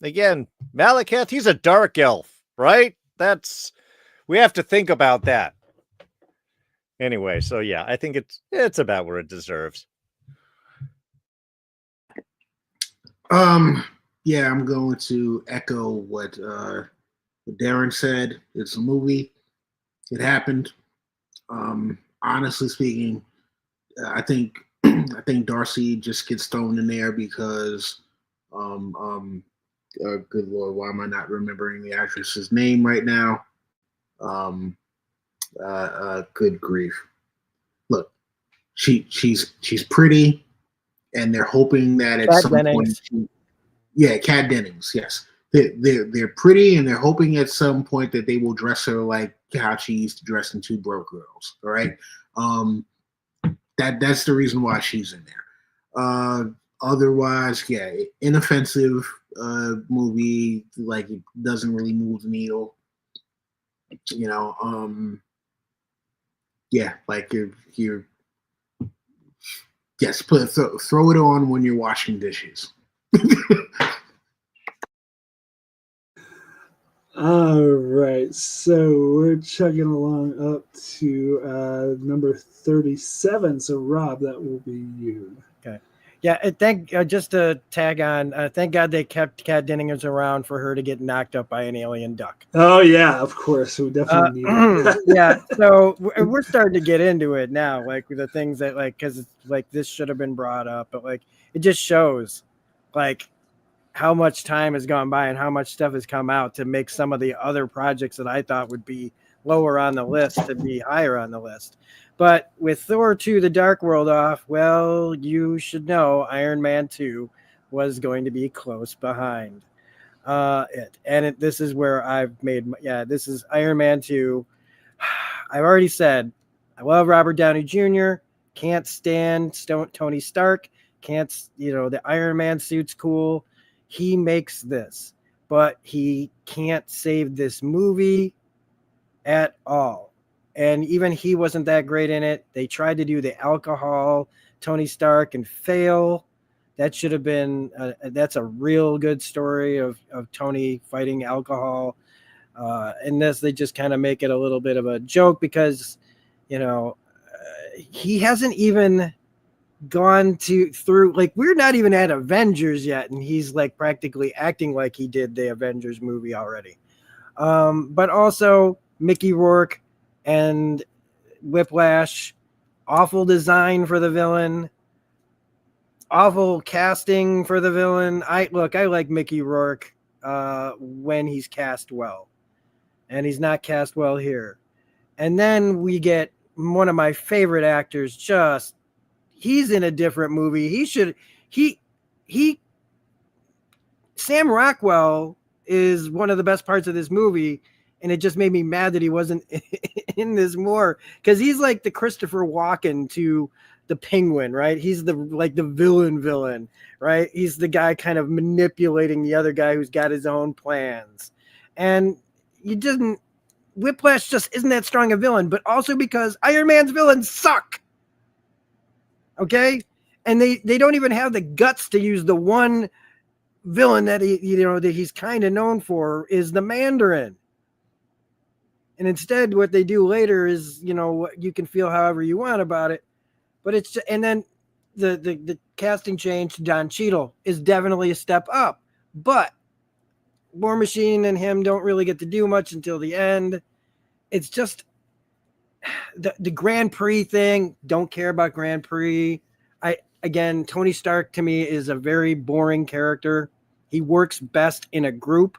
again, Malekith, he's a dark elf, right? We have to think about that. Anyway, so yeah, I think it's about where it deserves.
Yeah, I'm going to echo what Darrin said. It's a movie. It happened. Honestly speaking, I think Darcy just gets thrown in there because good Lord, why am I not remembering the actress's name right now? Good grief. Look, she's pretty, and they're hoping that at some point, Kat Dennings, yes. They're pretty, and they're hoping at some point that they will dress her like how she used to dress in Two Broke Girls. All right, that's the reason why she's in there. Otherwise, yeah, inoffensive movie. Like, it doesn't really move the needle. Yeah, like you're yes, throw it on when you're washing dishes.
All right, so we're chugging along up to number 37. So, Rob, that will be you.
Okay. Yeah, just to tag on, thank God they kept Kat Dennings around for her to get knocked up by an alien duck.
Oh, yeah, of course. We definitely need it.
Yeah, so we're starting to get into it now, like the things that, like, because it's like this should have been brought up, but like it just shows, like, how much time has gone by and how much stuff has come out to make some of the other projects that I thought would be lower on the list to be higher on the list. But with Thor 2, The Dark World off, well, you should know Iron Man 2 was going to be close behind it. And this is where I've made, this is Iron Man 2. I've already said, I love Robert Downey Jr., can't stand Tony Stark, can't, the Iron Man suit's cool. He makes this, but he can't save this movie at all. And even he wasn't that great in it. They tried to do the alcohol Tony Stark and fail. That should have been, that's a real good story of Tony fighting alcohol. In this, they just kind of make it a little bit of a joke because, he hasn't even gone through, like, we're not even at Avengers yet, and he's like practically acting like he did the Avengers movie already. But also Mickey Rourke and Whiplash, awful design for the villain, awful casting for the villain. I like Mickey Rourke when he's cast well, and he's not cast well here. And then we get one of my favorite actors, he's in a different movie. Sam Rockwell is one of the best parts of this movie, and it just made me mad that he wasn't in this more, because he's like the Christopher Walken to the Penguin, right? He's the villain, right? He's the guy kind of manipulating the other guy who's got his own plans. And Whiplash just isn't that strong a villain, but also because Iron Man's villains suck. Okay? And they don't even have the guts to use the one villain that that he's kind of known for is the Mandarin. And instead what they do later is, you can feel however you want about it, but it's just, and then the casting change to Don Cheadle is definitely a step up, but War Machine and him don't really get to do much until the end. It's just the Grand Prix thing. Don't care about Grand Prix. Again, Tony Stark to me is a very boring character. He works best in a group.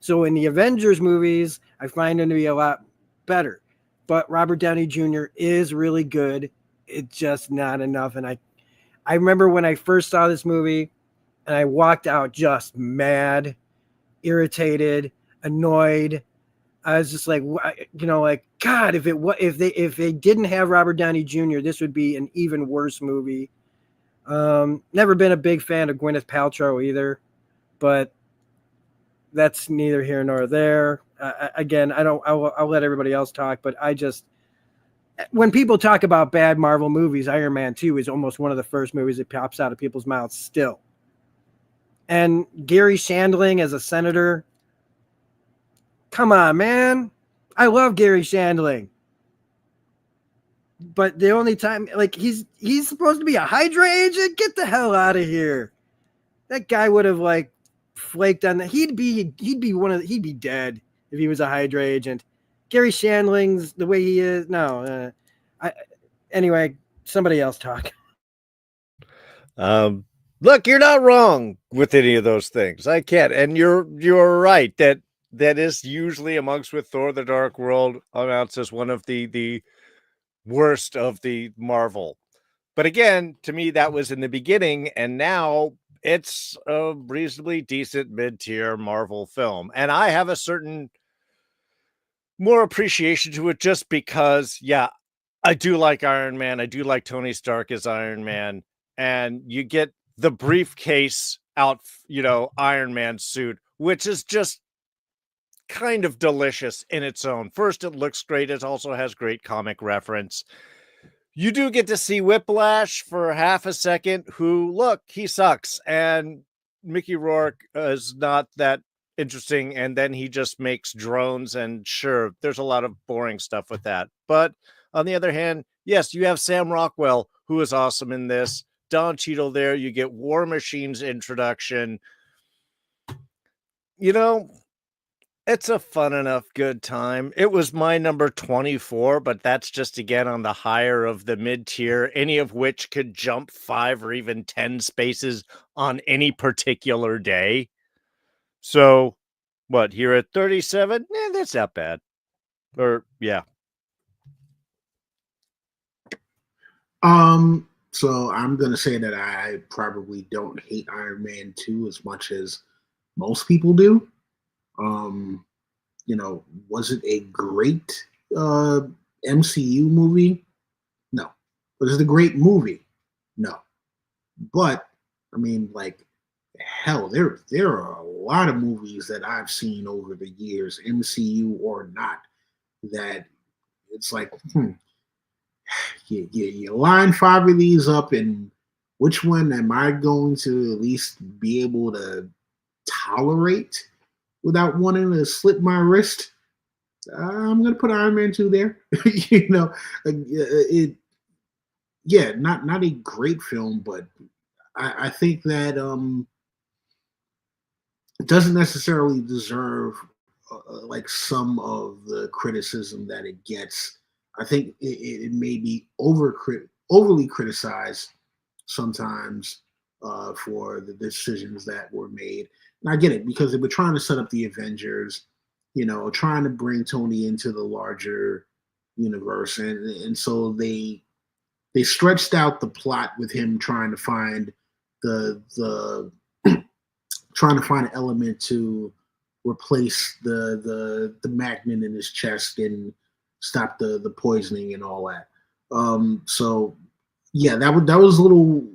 So in the Avengers movies, I find him to be a lot better. But Robert Downey Jr. is really good. It's just not enough. And I remember when I first saw this movie and I walked out just mad, irritated, annoyed. I was just like, God, if they didn't have Robert Downey Jr., this would be an even worse movie. Never been a big fan of Gwyneth Paltrow either, but that's neither here nor there. Again, I'll let everybody else talk, but when people talk about bad Marvel movies, Iron Man 2 is almost one of the first movies that pops out of people's mouths still. And Gary Shandling as a senator, come on, man. I love Gary Shandling. But the only time, like, he's supposed to be a Hydra agent? Get the hell out of here. That guy would have, like, flaked on that. He'd be dead if he was a Hydra agent. Gary Shandling's the way he is. No. Anyway, somebody else talk.
Look, you're not wrong with any of those things. I can't. And you're right that is usually amongst with Thor: The Dark World announced as one of the worst of the Marvel. But again, to me, that was in the beginning, and now it's a reasonably decent mid-tier Marvel film. And I have a certain more appreciation to it just because, I do like Iron Man. I do like Tony Stark as Iron Man. And you get the briefcase out, Iron Man suit, which is just kind of delicious in its own. First, it looks great. It also has great comic reference. You do get to see Whiplash for half a second, he sucks. And Mickey Rourke is not that interesting, and then he just makes drones, and sure, there's a lot of boring stuff with that. But on the other hand, yes, you have Sam Rockwell, who is awesome in this. Don Cheadle there. You get War Machine's introduction. You know, it's a fun enough good time. It was my number 24, but that's just again on the higher of the mid-tier, any of which could jump 5 or even 10 spaces on any particular day. So, what, here at 37? That's not bad. Or, yeah.
So I'm gonna say that I probably don't hate Iron Man 2 as much as most people do. Was it a great MCU movie? No. Was it a great movie? No. But I mean, like, hell, there are a lot of movies that I've seen over the years, MCU or not, that it's like, you line 5 of these up, and which one am I going to at least be able to tolerate without wanting to slip my wrist? I'm gonna put Iron Man 2 there. Not a great film, but I think that it doesn't necessarily deserve like some of the criticism that it gets. I think it may be overly criticized sometimes for the decisions that were made. And I get it, because they were trying to set up the Avengers, trying to bring Tony into the larger universe, and so they stretched out the plot with him trying to find the trying to find an element to replace the magnet in his chest and stop the poisoning and all that. So yeah, that was a little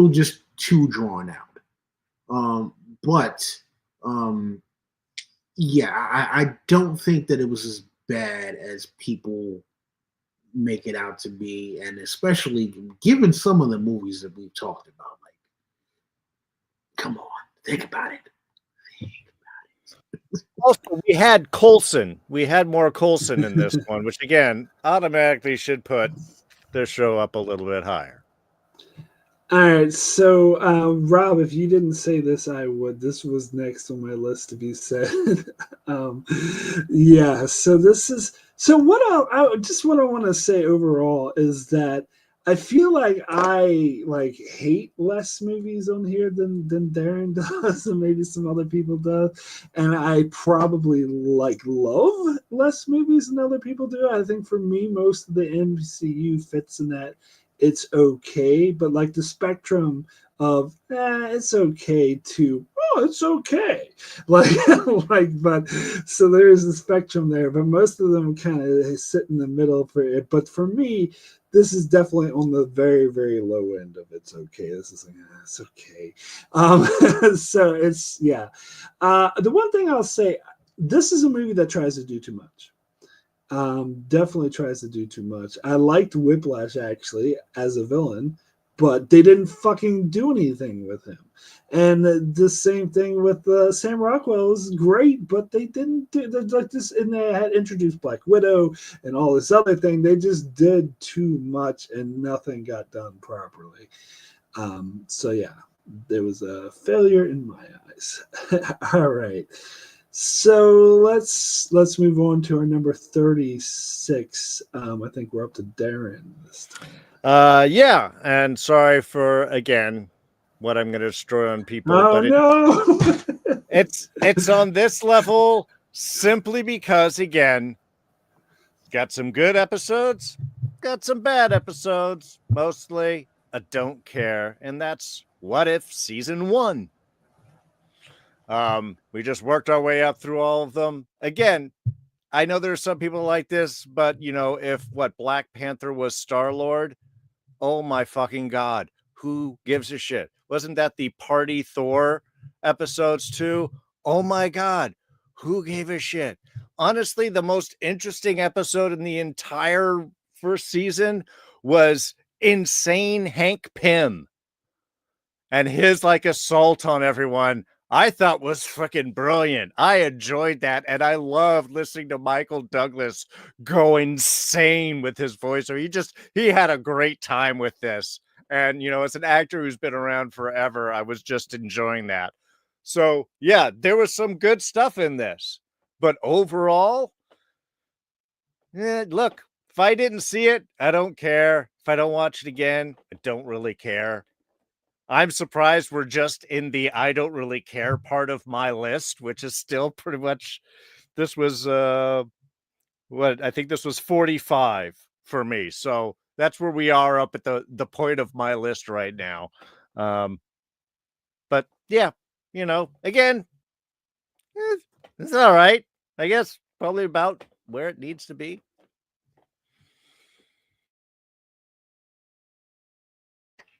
just too drawn out. Yeah, I don't think that it was as bad as people make it out to be, and especially given some of the movies that we've talked about. Like, come on, think about it.
Also, we had Coulson. We had more Coulson in this one, which again automatically should put their show up a little bit higher.
All right, so Rob, if you didn't say this, I would. This was next on my list to be said. Yeah, so this is what I want to say overall is that I feel like I hate less movies on here than Darrin does, and maybe some other people do, and I probably love less movies than other people do. I think for me, most of the MCU fits in that. It's okay, but like the spectrum of it's okay to it's okay, but so there's a spectrum there, but most of them kind of sit in the middle for it. But for me, this is definitely on the very, very low end of it's okay. This is like it's okay. So it's the one thing I'll say, this is a movie that tries to do too much. Definitely tries to do too much. I liked Whiplash actually as a villain, but they didn't fucking do anything with him. And the same thing with Sam Rockwell was great, but they didn't do like this. And they had introduced Black Widow and all this other thing. They just did too much, and nothing got done properly. So yeah, there was a failure in my eyes. All right. So let's move on to our number 36. I think we're up to Darrin this time.
Yeah, and sorry for again what I'm going to destroy on people, but
no.
it's on this level simply because again, got some good episodes, got some bad episodes. Mostly, I don't care, and that's What If Season 1. We just worked our way up through all of them. Again, I know there's some people like this, but if Black Panther was Star-Lord, oh my fucking God, who gives a shit? Wasn't that the Party Thor episodes too? Oh my God, who gave a shit? Honestly, the most interesting episode in the entire first season was Insane Hank Pym. and his like assault on everyone, I thought was freaking brilliant. I enjoyed that, and I loved listening to Michael Douglas go insane with his voice. So he had a great time with this. And as an actor who's been around forever, I was just enjoying that. So yeah, there was some good stuff in this. But overall, look, if I didn't see it, I don't care. If I don't watch it again, I don't really care. I'm surprised we're just in the I don't really care part of my list, which is still pretty much, this was I think this was 45 for me. So that's where we are up at the point of my list right now. But yeah, again, it's all right. I guess probably about where it needs to be.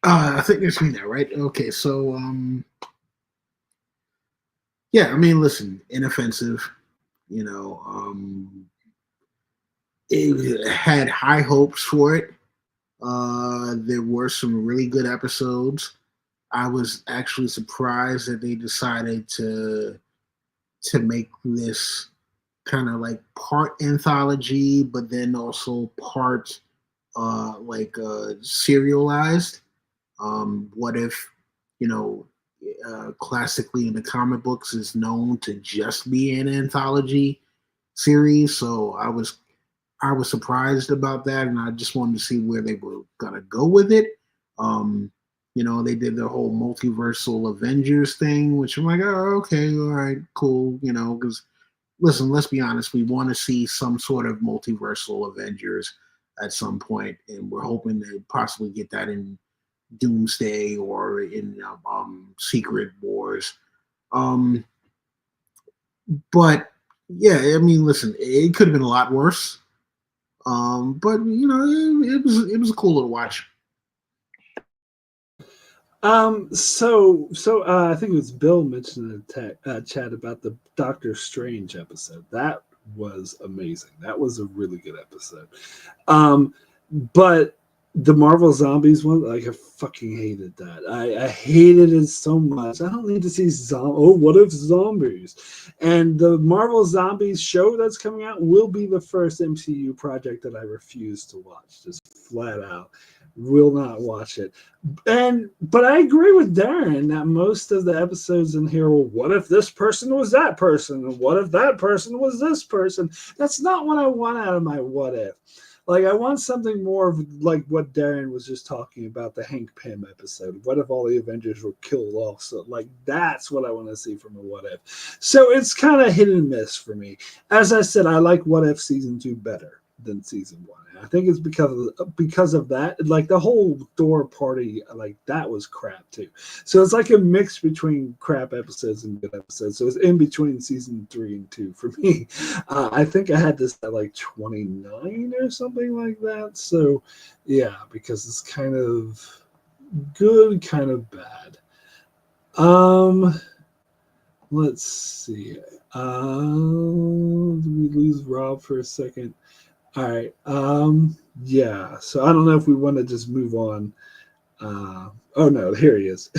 I think you're saying that, right? Okay, so yeah, I mean, listen, inoffensive, you know, it had high hopes for it. There were some really good episodes. I was actually surprised that they decided to make this kind of like part anthology, but then also part serialized. What if, you know, classically in the comic books is known to just be an anthology series. So I was surprised about that, and I just wanted to see where they were gonna go with it. They did the whole multiversal Avengers thing, which I'm like, oh, okay, all right, cool. Because listen, let's be honest, we want to see some sort of multiversal Avengers at some point, and we're hoping to possibly get that in Doomsday or in Secret Wars. But yeah, I mean, listen, it could have been a lot worse. But it was a cool little watch.
I think it was Bill mentioned in the chat about the Doctor Strange episode. That was amazing. That was a really good episode. But the Marvel Zombies one, like, I fucking hated that. I hated it so much. I don't need to see what if zombies? And the Marvel Zombies show that's coming out will be the first MCU project that I refuse to watch, just flat out. Will not watch it. But I agree with Darrin that most of the episodes in here were, what if this person was that person? And what if that person was this person? That's not what I want out of my what if. Like, I want something more of like what Darrin was just talking about, the Hank Pym episode. What if all the Avengers were killed off? So, like, that's what I want to see from a what if. So it's kind of hit and miss for me. As I said, I like What If Season 2 better than Season 1. And I think it's because of that. Like, the whole Thor party, like, that was crap too. So it's like a mix between crap episodes and good episodes. So it's in between Season 3 and 2 for me. I think I had this at like 29 or something like that. So yeah, because it's kind of good, kind of bad. Let's see. Did we lose Rob for a second? All right. Yeah. So I don't know if we want to just move on. Oh no, here he is.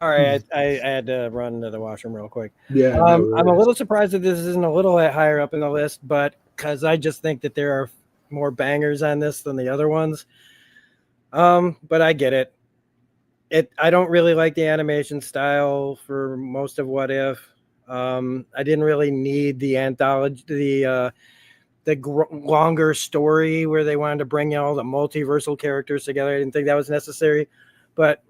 All right, I had to run to the washroom real quick.
Yeah,
I'm a little surprised that this isn't a little higher up in the list, but because I just think that there are more bangers on this than the other ones. But I get it. I don't really like the animation style for most of What If. I didn't really need the anthology, longer story where they wanted to bring all the multiversal characters together. I didn't think that was necessary, but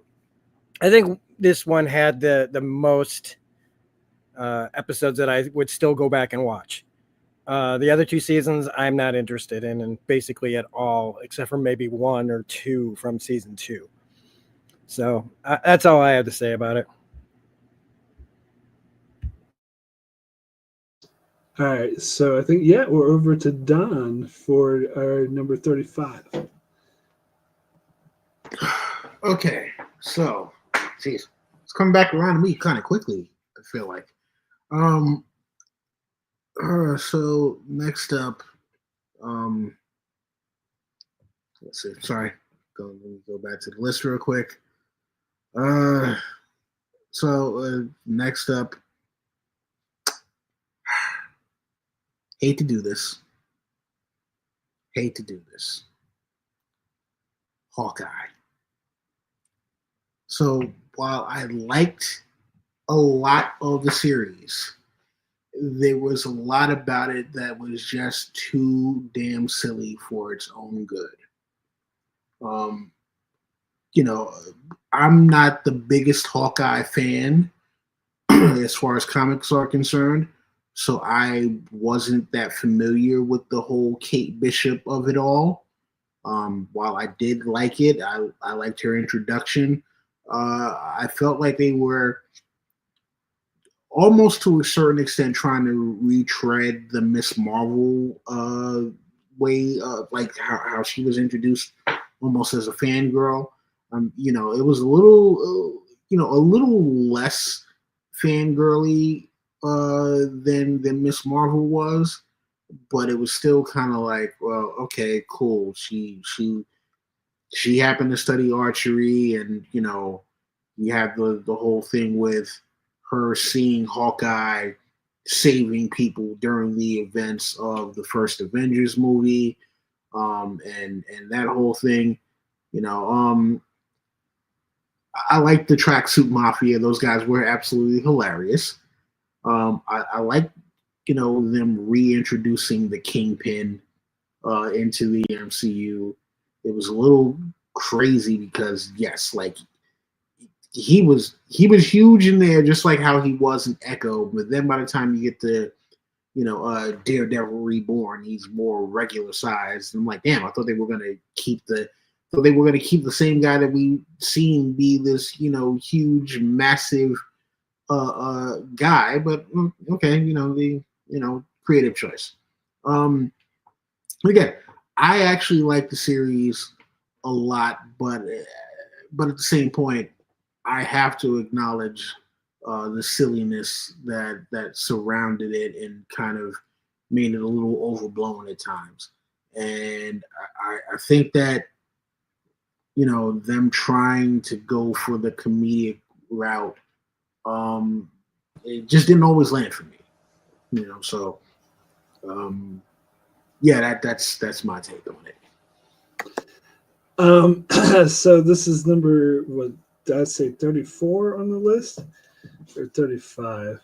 I think this one had the most episodes that I would still go back and watch. The other two seasons I'm not interested in, and basically at all, except for maybe one or two from season 2. So that's all I have to say about it.
All right, so I think, yeah, we're over to Don for our number 35.
Okay, so, geez, it's coming back around to me kind of quickly, I feel like. So next up, let's see, sorry, Let me go back to the list real quick. Next up, hate to do this. Hawkeye. So while I liked a lot of the series, there was a lot about it that was just too damn silly for its own good. I'm not the biggest Hawkeye fan as far as comics are concerned, so I wasn't that familiar with the whole Kate Bishop of it all. While I did like it, I liked her introduction. I felt like they were almost to a certain extent trying to retread the Miss Marvel way, like how she was introduced almost as a fangirl. It was a little less fangirly than Miss Marvel was, but it was still kind of like, well, okay, cool. She happened to study archery, and you have the whole thing with her seeing Hawkeye saving people during the events of the first Avengers movie, and that whole thing. I like the Tracksuit Mafia. Those guys were absolutely hilarious. I like them reintroducing the Kingpin into the MCU. It was a little crazy because yes, like he was huge in there, just like how he was in Echo. But then by the time you get to Daredevil Reborn, he's more regular sized. I'm like, damn, I thought they were gonna keep the same guy that we seen be this huge, massive guy. But okay, the creative choice. Again, I actually like the series a lot, but at the same point, I have to acknowledge the silliness that surrounded it and kind of made it a little overblown at times. And I think that them trying to go for the comedic route, it just didn't always land for me. So yeah, that's my take on
it. So this is number, what did I say, 34 on the list or 35?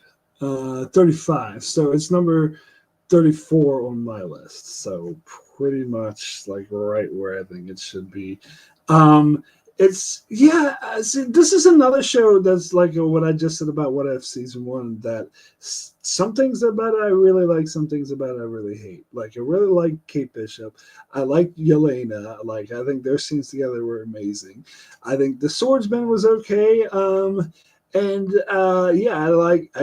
35. So it's number 34 on my list. So pretty much like right where I think it should be. This is another show that's like what I just said about What If season 1, that some things about it I really like, some things about it I really hate. Like I really like Kate Bishop. I like Yelena. Like I think their scenes together were amazing. I think the Swordsman was okay. I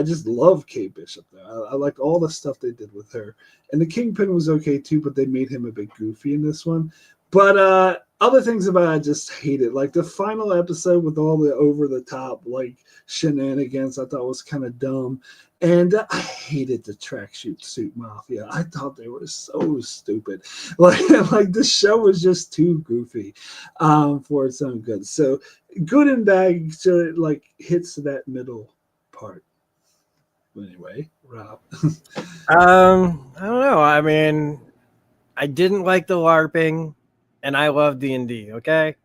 just love Kate Bishop. I like all the stuff they did with her. And the Kingpin was okay too, but they made him a bit goofy in this one. But other things about it, I just hate it. Like the final episode with all the over-the-top like shenanigans, I thought was kind of dumb. And I hated the Tracksuit Mafia. I thought they were so stupid. Like this show was just too goofy for its own good. So good and bad, so it like hits that middle part. Anyway, Rob.
I don't know. I mean, I didn't like the LARPing, and I love D&D. Okay,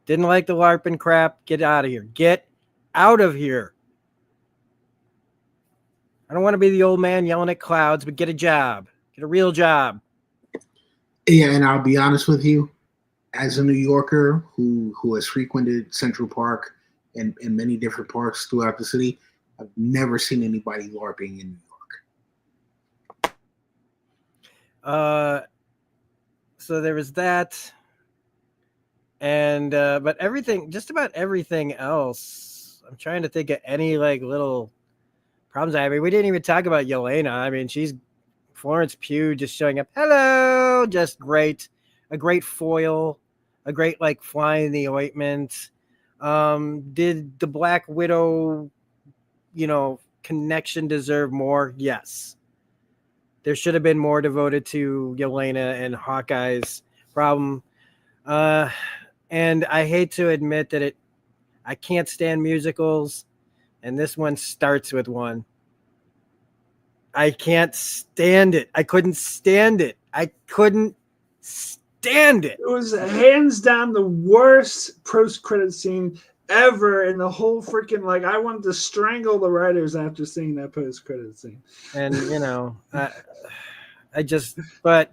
didn't like the LARPing crap. Get out of here. Get out of here. I don't want to be the old man yelling at clouds, but get a job. Get a real job.
Yeah, and I'll be honest with you, as a New Yorker who has frequented Central Park and many different parks throughout the city, I've never seen anybody LARPing in New York.
So there was that, and but just about everything else, I'm trying to think of any like little problems. I mean, we didn't even talk about Yelena. I mean, she's Florence Pugh just showing up. Hello, just great, a great foil, a great like fly in the ointment. Did the Black Widow, connection deserve more? Yes. There should have been more devoted to Yelena and Hawkeye's problem. And I hate to admit that I can't stand musicals, and this one starts with one. I can't stand it. I couldn't stand it. I couldn't stand it.
It was hands down the worst post-credit scene ever in the whole freaking, like, I wanted to strangle the writers after seeing that post-credit scene.
And I just but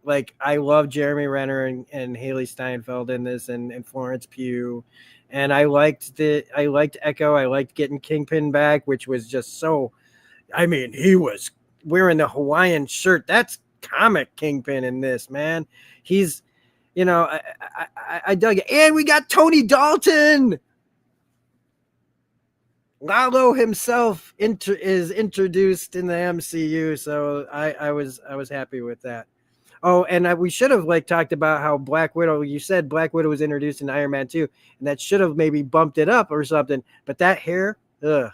like, I love Jeremy Renner and Haley Steinfeld in this, and Florence Pugh, and I liked Echo. I liked getting Kingpin back, which was just so. I mean, he was wearing the Hawaiian shirt. That's comic Kingpin in this, man. He's, I dug it, and we got Tony Dalton. Lalo himself is introduced in the MCU, so I was happy with that. Oh, and we should have talked about how Black Widow. You said Black Widow was introduced in Iron Man 2, and that should have maybe bumped it up or something. But that hair, ugh.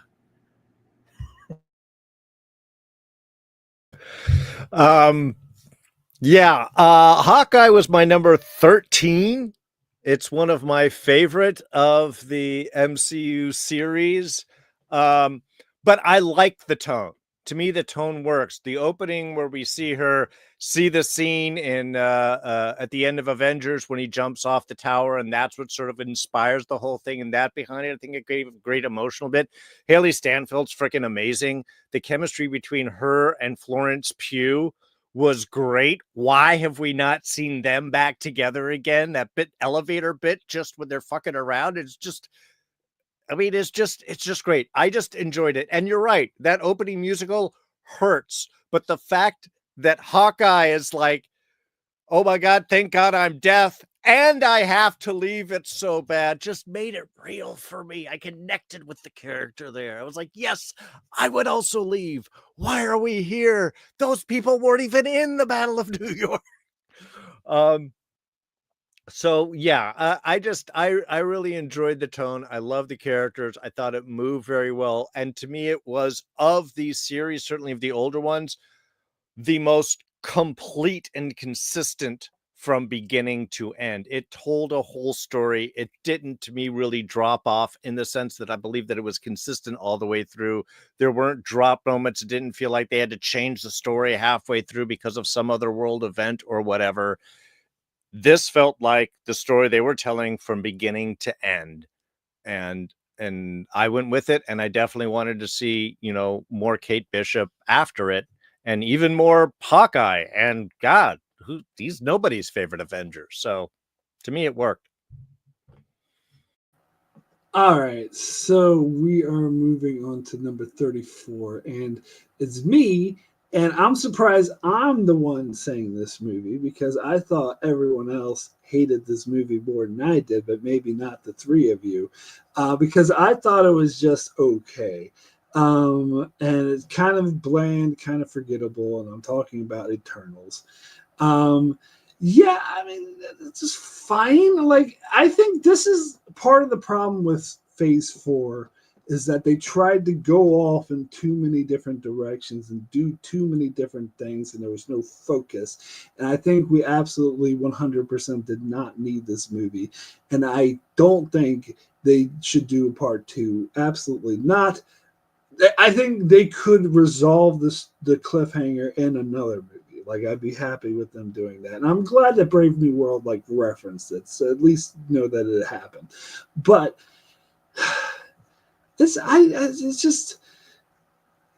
Yeah, Hawkeye was my number 13. It's one of my favorite of the MCU series. But I liked the tone. To me, the tone works. The opening where we see the scene in at the end of Avengers when he jumps off the tower, and that's what sort of inspires the whole thing, and that behind it, I think it gave a great emotional bit. Haley Steinfeld's freaking amazing. The chemistry between her and Florence Pugh was great. Why have we not seen them back together again? That elevator bit, just when they're fucking around, it's just great. I just enjoyed it. And you're right, that opening musical hurts. But the fact that Hawkeye is like, oh my God, thank God I'm deaf, and I have to leave it so bad, just made it real for me. I connected with the character there. I was like, yes, I would also leave. Why are we here? Those people weren't even in the Battle of New York. So yeah, I really enjoyed the tone. I love the characters. I thought it moved very well. And to me, it was, of these series, certainly of the older ones, the most complete and consistent from beginning to end. It told a whole story. It didn't, to me, really drop off, in the sense that I believe that it was consistent all the way through. There weren't drop moments. It didn't feel like they had to change the story halfway through because of some other world event or whatever. This felt like the story they were telling from beginning to end. And I went with it, and I definitely wanted to see, more Kate Bishop after it, and even more Hawkeye. And God, he's nobody's favorite Avenger. So to me, it worked.
All right, so we are moving on to number 34, and it's me. And I'm surprised I'm the one saying this movie, because I thought everyone else hated this movie more than I did, but maybe not the three of you, because I thought it was just okay. And it's kind of bland, kind of forgettable, and I'm talking about Eternals. Yeah, I mean, it's just fine. Like, I think this is part of the problem with Phase 4, is that they tried to go off in too many different directions and do too many different things, and there was no focus. And I think we absolutely 100% did not need this movie. And I don't think they should do a part 2. Absolutely not. I think they could resolve the cliffhanger in another movie. Like, I'd be happy with them doing that. And I'm glad that Brave New World referenced it, so at least know that it happened. But it's just,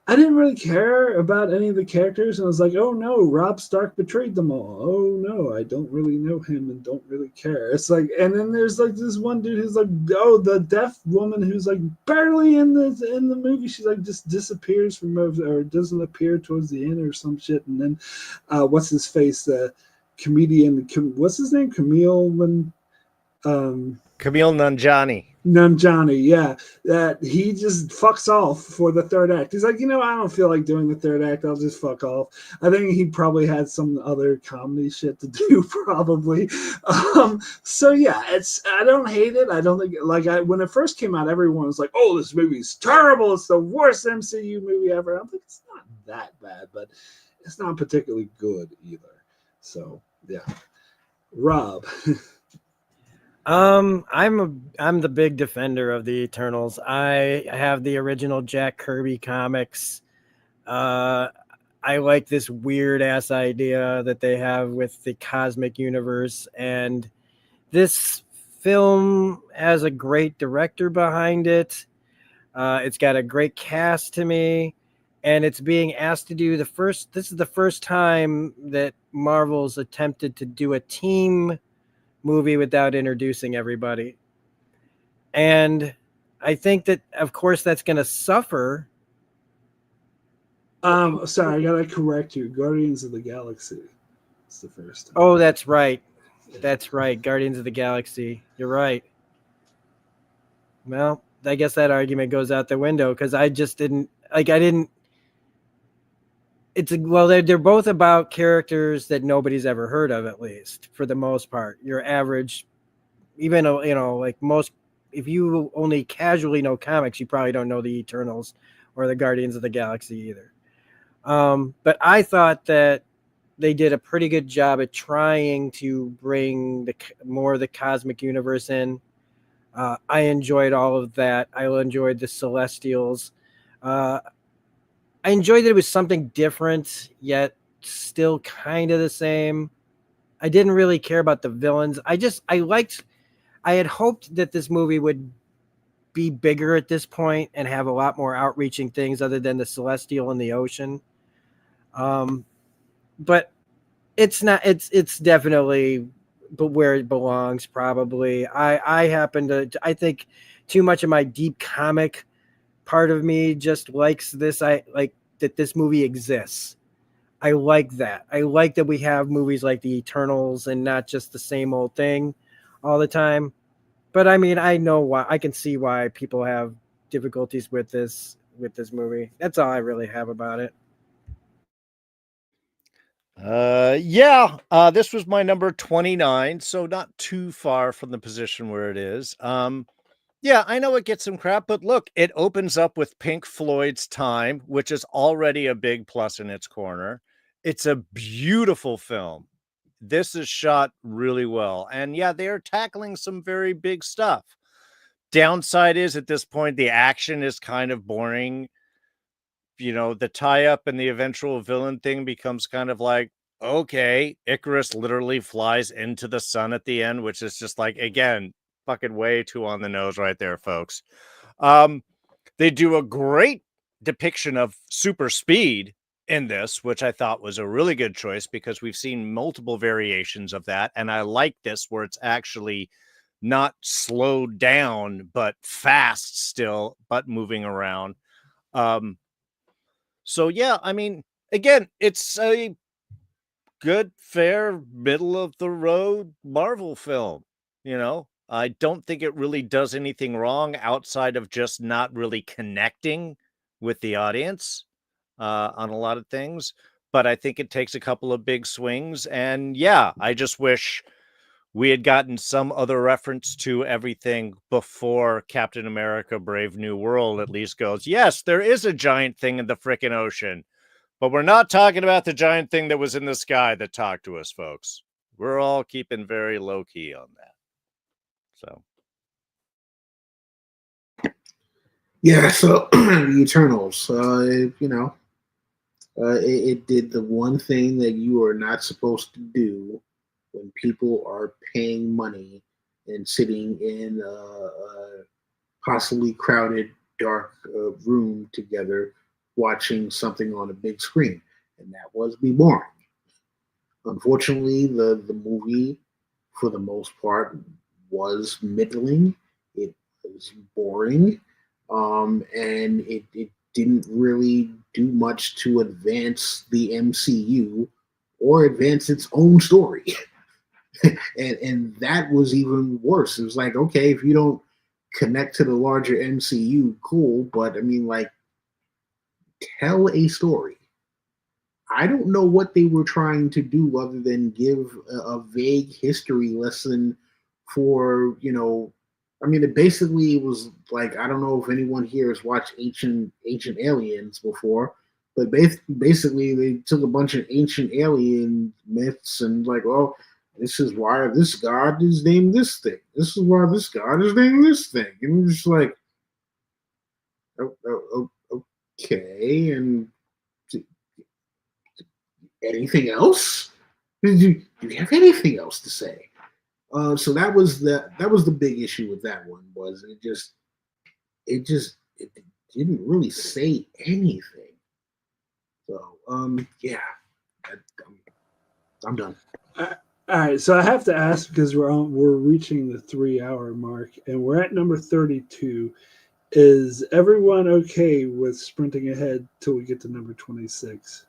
I didn't really care about any of the characters, and I was like, oh no, Robb Stark betrayed them all. Oh no, I don't really know him and don't really care. It's like, and then there's this one dude who's like, oh, the deaf woman who's barely in the movie. She's just disappears from, or doesn't appear towards the end or some shit. And then what's his face, the comedian, what's his name, Camille
Nanjiani.
Nanjiani, yeah, that he just fucks off for the third act. He's like, I don't feel like doing the third act. I'll just fuck off. I think he probably had some other comedy shit to do, probably. So yeah, I don't hate it. I don't think, when it first came out, everyone was like, oh, this movie's terrible. It's the worst MCU movie ever. I'm like, it's not that bad, but it's not particularly good either. So yeah, Rob.
I'm the big defender of the Eternals. I have the original Jack Kirby comics. I like this weird ass idea that they have with the cosmic universe, and this film has a great director behind it. It's got a great cast to me, and it's being asked to do this is the first time that Marvel's attempted to do a team movie without introducing everybody. And I think that, of course, that's going to suffer.
Sorry, I gotta correct you. Guardians of the Galaxy. It's the first time.
Oh, that's right. That's right. Guardians of the Galaxy. You're right. Well, I guess that argument goes out the window because I just didn't like. I didn't. They're both about characters that nobody's ever heard of, at least for the most part. Your average, even like most, if you only casually know comics, you probably don't know the Eternals or the Guardians of the Galaxy either. But I thought that they did a pretty good job at trying to bring more of the cosmic universe in. I enjoyed all of that. I enjoyed the Celestials. I enjoyed that it was something different, yet still kind of the same. I didn't really care about the villains. I had hoped that this movie would be bigger at this point and have a lot more outreaching things other than the Celestial and the ocean. But it's not, it's definitely where it belongs, probably. I think too much of my deep comic part of me just likes this. I like that this movie exists. I like that. I like that we have movies like the Eternals and not just the same old thing all the time. But I mean, I know why. I can see why people have difficulties with this movie. That's all I really have about it.
This was my number 29, so not too far from the position where it is. Yeah, I know it gets some crap, but look, it opens up with Pink Floyd's Time, which is already a big plus in its corner. It's a beautiful film. This is shot really well. And yeah, they are tackling some very big stuff. Downside is at this point, the action is kind of boring. The tie-up and the eventual villain thing becomes kind of like, okay, Icarus literally flies into the sun at the end, which is just like, again, fucking way too on the nose right there, folks. They do a great depiction of super speed in this, which I thought was a really good choice because we've seen multiple variations of that. And I like this where it's actually not slowed down, but fast still, but moving around. So yeah, I mean, again, it's a good, fair, middle of the road Marvel film. I don't think it really does anything wrong outside of just not really connecting with the audience on a lot of things. But I think it takes a couple of big swings. And yeah, I just wish we had gotten some other reference to everything before Captain America Brave New World at least goes, yes, there is a giant thing in the frickin' ocean. But we're not talking about the giant thing that was in the sky that talked to us, folks. We're all keeping very low key on that. So,
yeah. So the Eternals, it did the one thing that you are not supposed to do when people are paying money and sitting in a possibly crowded, dark room together watching something on a big screen, and that was be boring. Unfortunately, the movie, for the most part, was middling. It was boring, and it didn't really do much to advance the MCU or advance its own story. and that was even worse. It was like, okay, if you don't connect to the larger MCU, cool, but I mean, like, tell a story. I don't know what they were trying to do other than give a vague history lesson for, I mean, it was like, I don't know if anyone here has watched Ancient Aliens before, but basically they took a bunch of ancient alien myths and like, well, This is why this god is named this thing. This is why this god is named this thing. And you're just like, okay. And anything else? Do you have anything else to say? So that was the big issue with that one, was it didn't really say anything. So yeah, I'm done.
All right, so I have to ask, because we're reaching the 3-hour mark and we're at number 32. Is everyone okay with sprinting ahead till we get to number 26?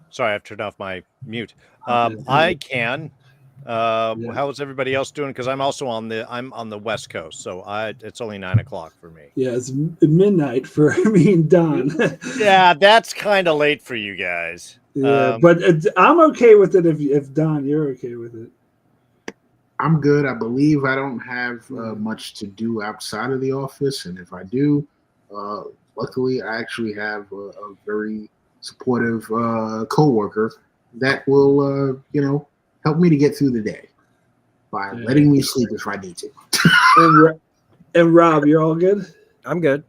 Sorry, I've turned off my mute. I can. How is everybody else doing? Because I'm on the West Coast, so it's only 9 o'clock for me.
Yeah, it's midnight for me and Don.
Yeah, that's kind of late for you guys.
Yeah, but I'm okay with it if Don, you're okay with it.
I'm good. I believe I don't have much to do outside of the office, and if I do, luckily I actually have a very supportive coworker that will, help me to get through the day by letting me sleep if I need to.
And Rob, you're all good?
I'm good.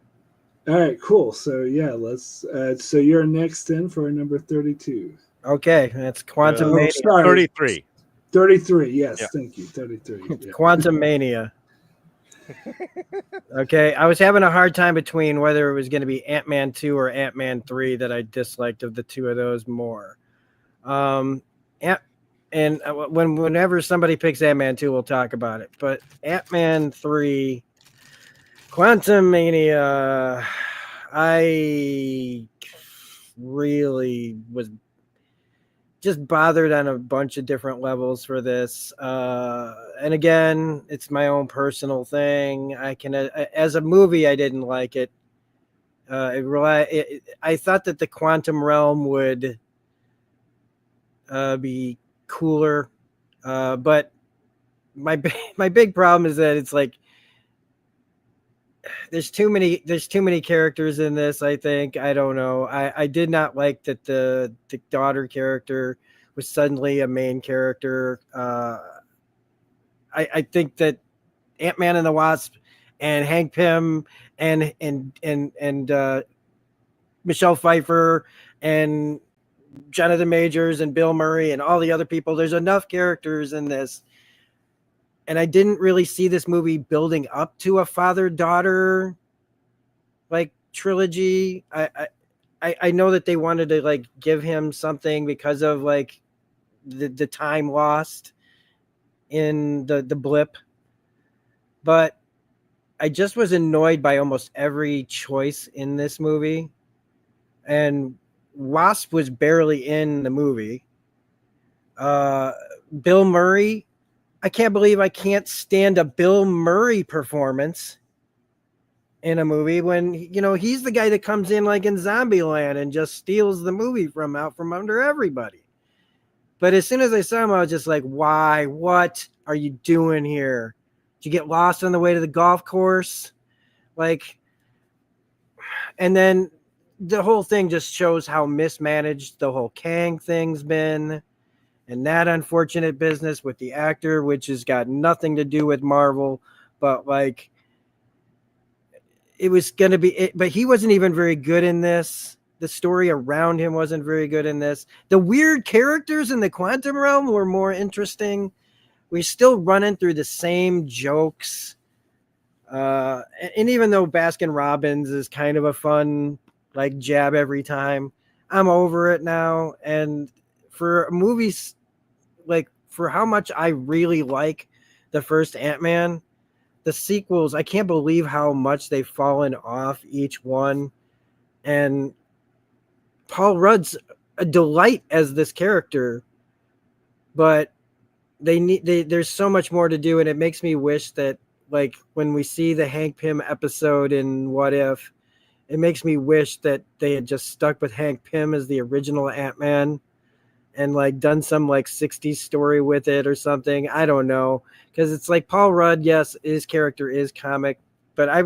All right, cool. So yeah, let's. So you're next in for number 32.
Okay, that's Quantum Mania.
33.
33. Yes, yeah. Thank you. 33. Yeah.
Quantum Mania. Okay, I was having a hard time between whether it was going to be Ant-Man 2 or Ant-Man 3 that I disliked of the two of those more. And whenever somebody picks Ant-Man 2, we'll talk about it. But Ant-Man 3, Quantum Mania, I really was just bothered on a bunch of different levels for this. And again, it's my own personal thing. As a movie, I didn't like it. I thought that the quantum realm would be cooler, but my big problem is that it's like there's too many characters in this. I think, I don't know. I did not like that the daughter character was suddenly a main character. I think that Ant-Man and the Wasp and Hank Pym and Michelle Pfeiffer and Jonathan Majors and Bill Murray and all the other people, there's enough characters in this. And I didn't really see this movie building up to a father-daughter like trilogy. I know that they wanted to like give him something because of like the time lost in the blip, but I just was annoyed by almost every choice in this movie. And Wasp was barely in the movie. Bill Murray, I can't believe I can't stand a Bill Murray performance in a movie when, he's the guy that comes in like in Zombieland and just steals the movie out from under everybody. But as soon as I saw him, I was just like, why? What are you doing here? Did you get lost on the way to the golf course? Like, and then the whole thing just shows how mismanaged the whole Kang thing's been. And that unfortunate business with the actor, which has got nothing to do with Marvel, but like it was going to be, but he wasn't even very good in this. The story around him wasn't very good in this. The weird characters in the quantum realm were more interesting. We're still running through the same jokes. And even though Baskin Robbins is kind of a fun like jab every time, I'm over it now. And for movies, like for how much I really like the first Ant-Man, the sequels, I can't believe how much they've fallen off each one. And Paul Rudd's a delight as this character, but there's so much more to do, and it makes me wish that like when we see the Hank Pym episode in What If, it makes me wish that they had just stuck with Hank Pym as the original Ant-Man and like done some like 60s story with it or something. I don't know. Because it's like Paul Rudd, yes, his character is comic, but I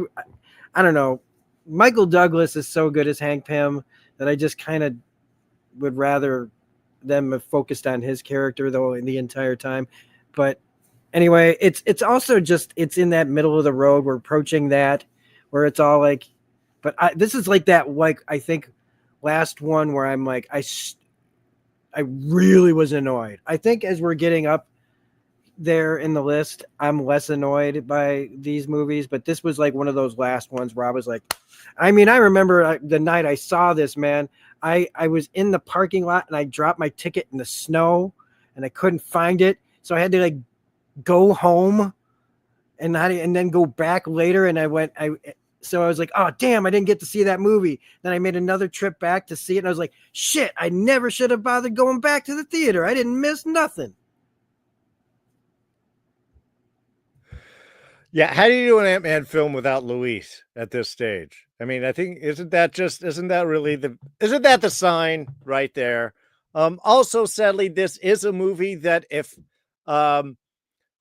don't know. Michael Douglas is so good as Hank Pym that I just kind of would rather them have focused on his character though in the entire time. But anyway, it's also just it's in that middle of the road. We're approaching that where it's all like, but this is like that, like I think last one where I'm like I really was annoyed. I think as we're getting up there in the list, I'm less annoyed by these movies, but this was like one of those last ones where I was like, I mean, I remember the night I saw this, man. I was in the parking lot and I dropped my ticket in the snow and I couldn't find it, so I had to like go home and then go back later. And so I was like, oh damn, I didn't get to see that movie. Then I made another trip back to see it, and I was like, shit, I never should have bothered going back to the theater. I didn't miss nothing.
Yeah, how do you do an Ant-Man film without Luis at this stage? I mean, I think isn't that the sign right there? Also, sadly, this is a movie that if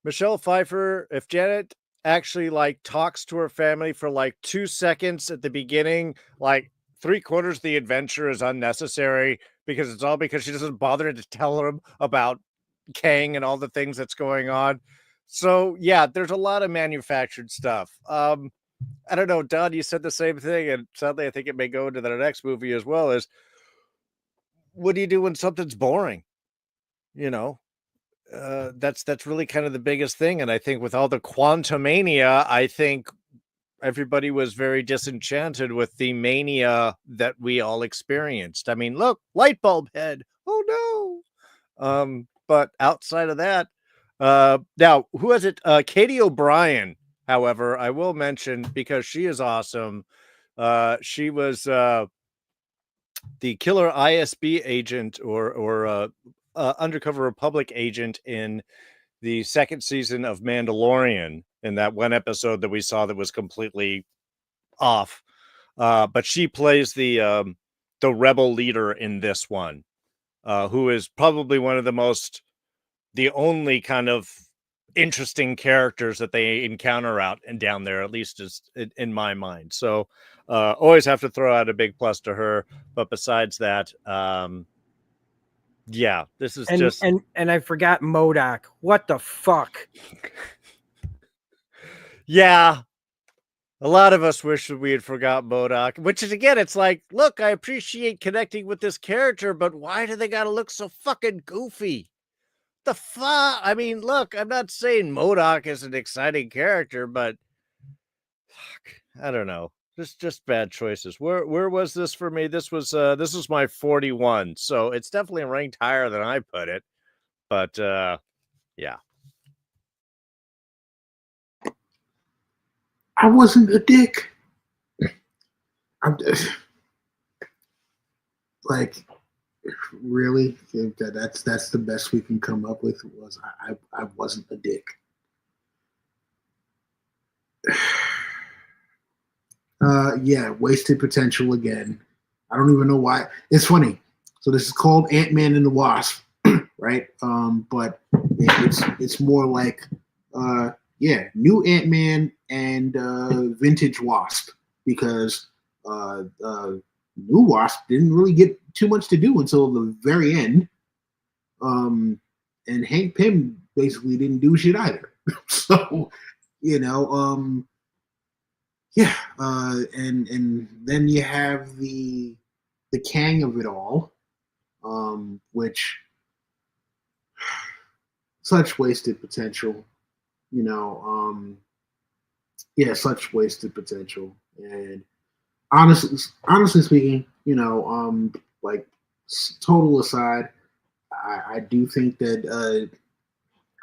Michelle Pfeiffer, if Janet actually like talks to her family for like 2 seconds at the beginning, like 3/4 of the adventure is unnecessary because it's all because she doesn't bother to tell them about Kang and all the things that's going on. So yeah, there's a lot of manufactured stuff. I don't know, Don, you said the same thing, and sadly I think it may go into the next movie as well. Is what do you do when something's boring? You know, that's really kind of the biggest thing. And I think with all the Quantumania, I think everybody was very disenchanted with the mania that we all experienced. I mean, look, light bulb head. Oh no. But outside of that, now who is it? Katie O'Brien, however, I will mention because she is awesome. She was the killer ISB agent or undercover Republic agent in the second season of Mandalorian, in that one episode that we saw that was completely off. But she plays the rebel leader in this one, who is probably one of the only kind of interesting characters that they encounter out and down there, at least is in my mind. So always have to throw out a big plus to her. But besides that, yeah, this is
and I forgot MODOK. What the fuck?
Yeah. A lot of us wish that we had forgot MODOK, which is, again, it's like, look, I appreciate connecting with this character, but why do they gotta look so fucking goofy? The fuck? I mean, look, I'm not saying MODOK is an exciting character, but fuck, I don't know. Just bad choices. Where was this for me? This was my 41, so it's definitely ranked higher than I put it. But yeah.
I wasn't a dick. I'm like, really? That's the best we can come up with. Was I wasn't a dick. Yeah, wasted potential again. I don't even know why. It's funny. So this is called Ant-Man and the Wasp, right? But it's more like new Ant-Man and vintage Wasp, because new Wasp didn't really get too much to do until the very end. And Hank Pym basically didn't do shit either. So, yeah, and then you have the Kang of it all, which such wasted potential, yeah, such wasted potential. And honestly speaking, like total aside, I do think that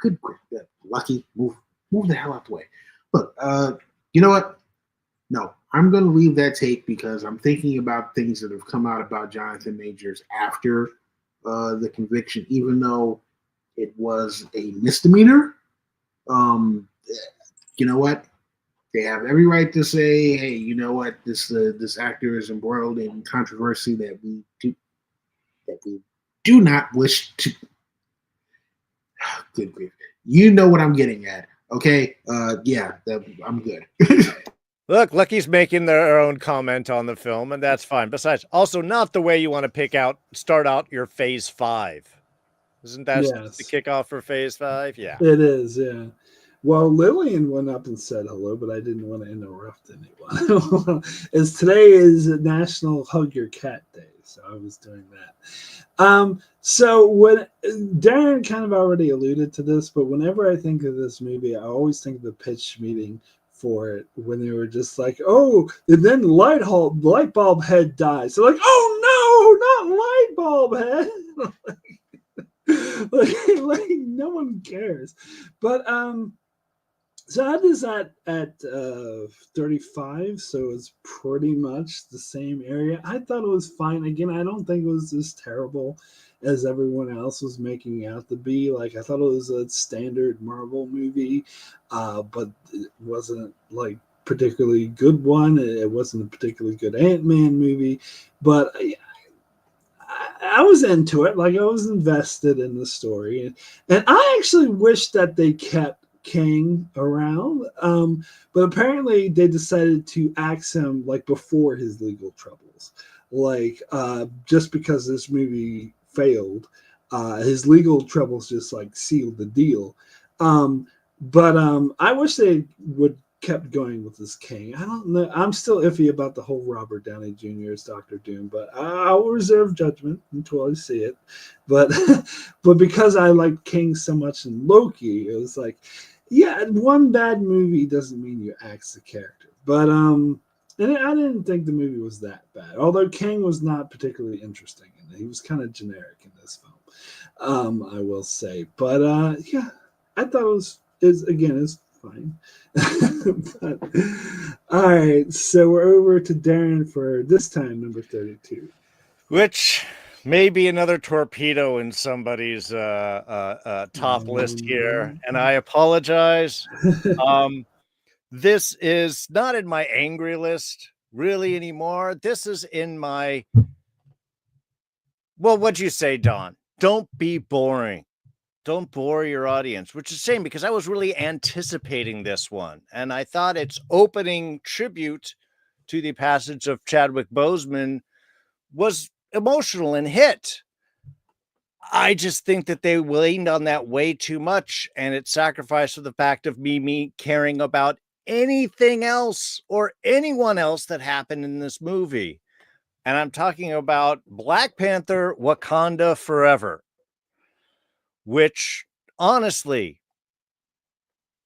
good that Lucky move the hell out the way. Look, you know what? No, I'm going to leave that take because I'm thinking about things that have come out about Jonathan Majors after the conviction, even though it was a misdemeanor. You know what? They have every right to say, "Hey, you know what? This actor is embroiled in controversy that we do not wish to." Good grief! You know what I'm getting at, okay? Yeah, I'm good.
Look, Lucky's making their own comment on the film, and that's fine. Besides, also not the way you want to start out your phase 5. Isn't that the
Yes,
kickoff for phase 5? Yeah.
it is. Yeah. Well, Lillian went up and said hello, but I didn't want to interrupt anyone. As today is National Hug Your Cat Day, so I was doing that. So when Darren kind of already alluded to this, but whenever I think of this movie, I always think of the pitch meeting for it when they were just like, oh, and then the light bulb head dies. So like, oh no, not light bulb head. like no one cares. But so I did that at 35, so it's pretty much the same area. I thought it was fine. Again, I don't think it was as terrible as everyone else was making out to be. Like, I thought it was a standard Marvel movie, but it wasn't like particularly good one. It wasn't a particularly good Ant-Man movie, but I was into it. Like, I was invested in the story, and I actually wish that they kept King around, but apparently they decided to axe him like before his legal troubles, like just because this movie failed, his legal troubles just like sealed the deal. But I wish they would kept going with this King. I don't know. I'm still iffy about the whole Robert Downey Jr. as Doctor Doom, but I'll reserve judgment until I see it. But but because I like King so much in Loki, it was like, yeah, one bad movie doesn't mean you axe the character. But and I didn't think the movie was that bad. Although King was not particularly interesting, and he was kind of generic in this film. I will say. But yeah, I thought it's fine. But, all right, so we're over to Darren for this time number 32,
which may be another torpedo in somebody's top list here, and I apologize. This is not in my angry list really anymore. This is in my, well, what'd you say, Don? Don't be boring. Don't bore your audience, which is a shame because I was really anticipating this one. And I thought its opening tribute to the passage of Chadwick Boseman was emotional and hit. I just think that they leaned on that way too much, and it sacrificed the fact of me caring about anything else or anyone else that happened in this movie. And I'm talking about Black Panther, Wakanda Forever, which honestly,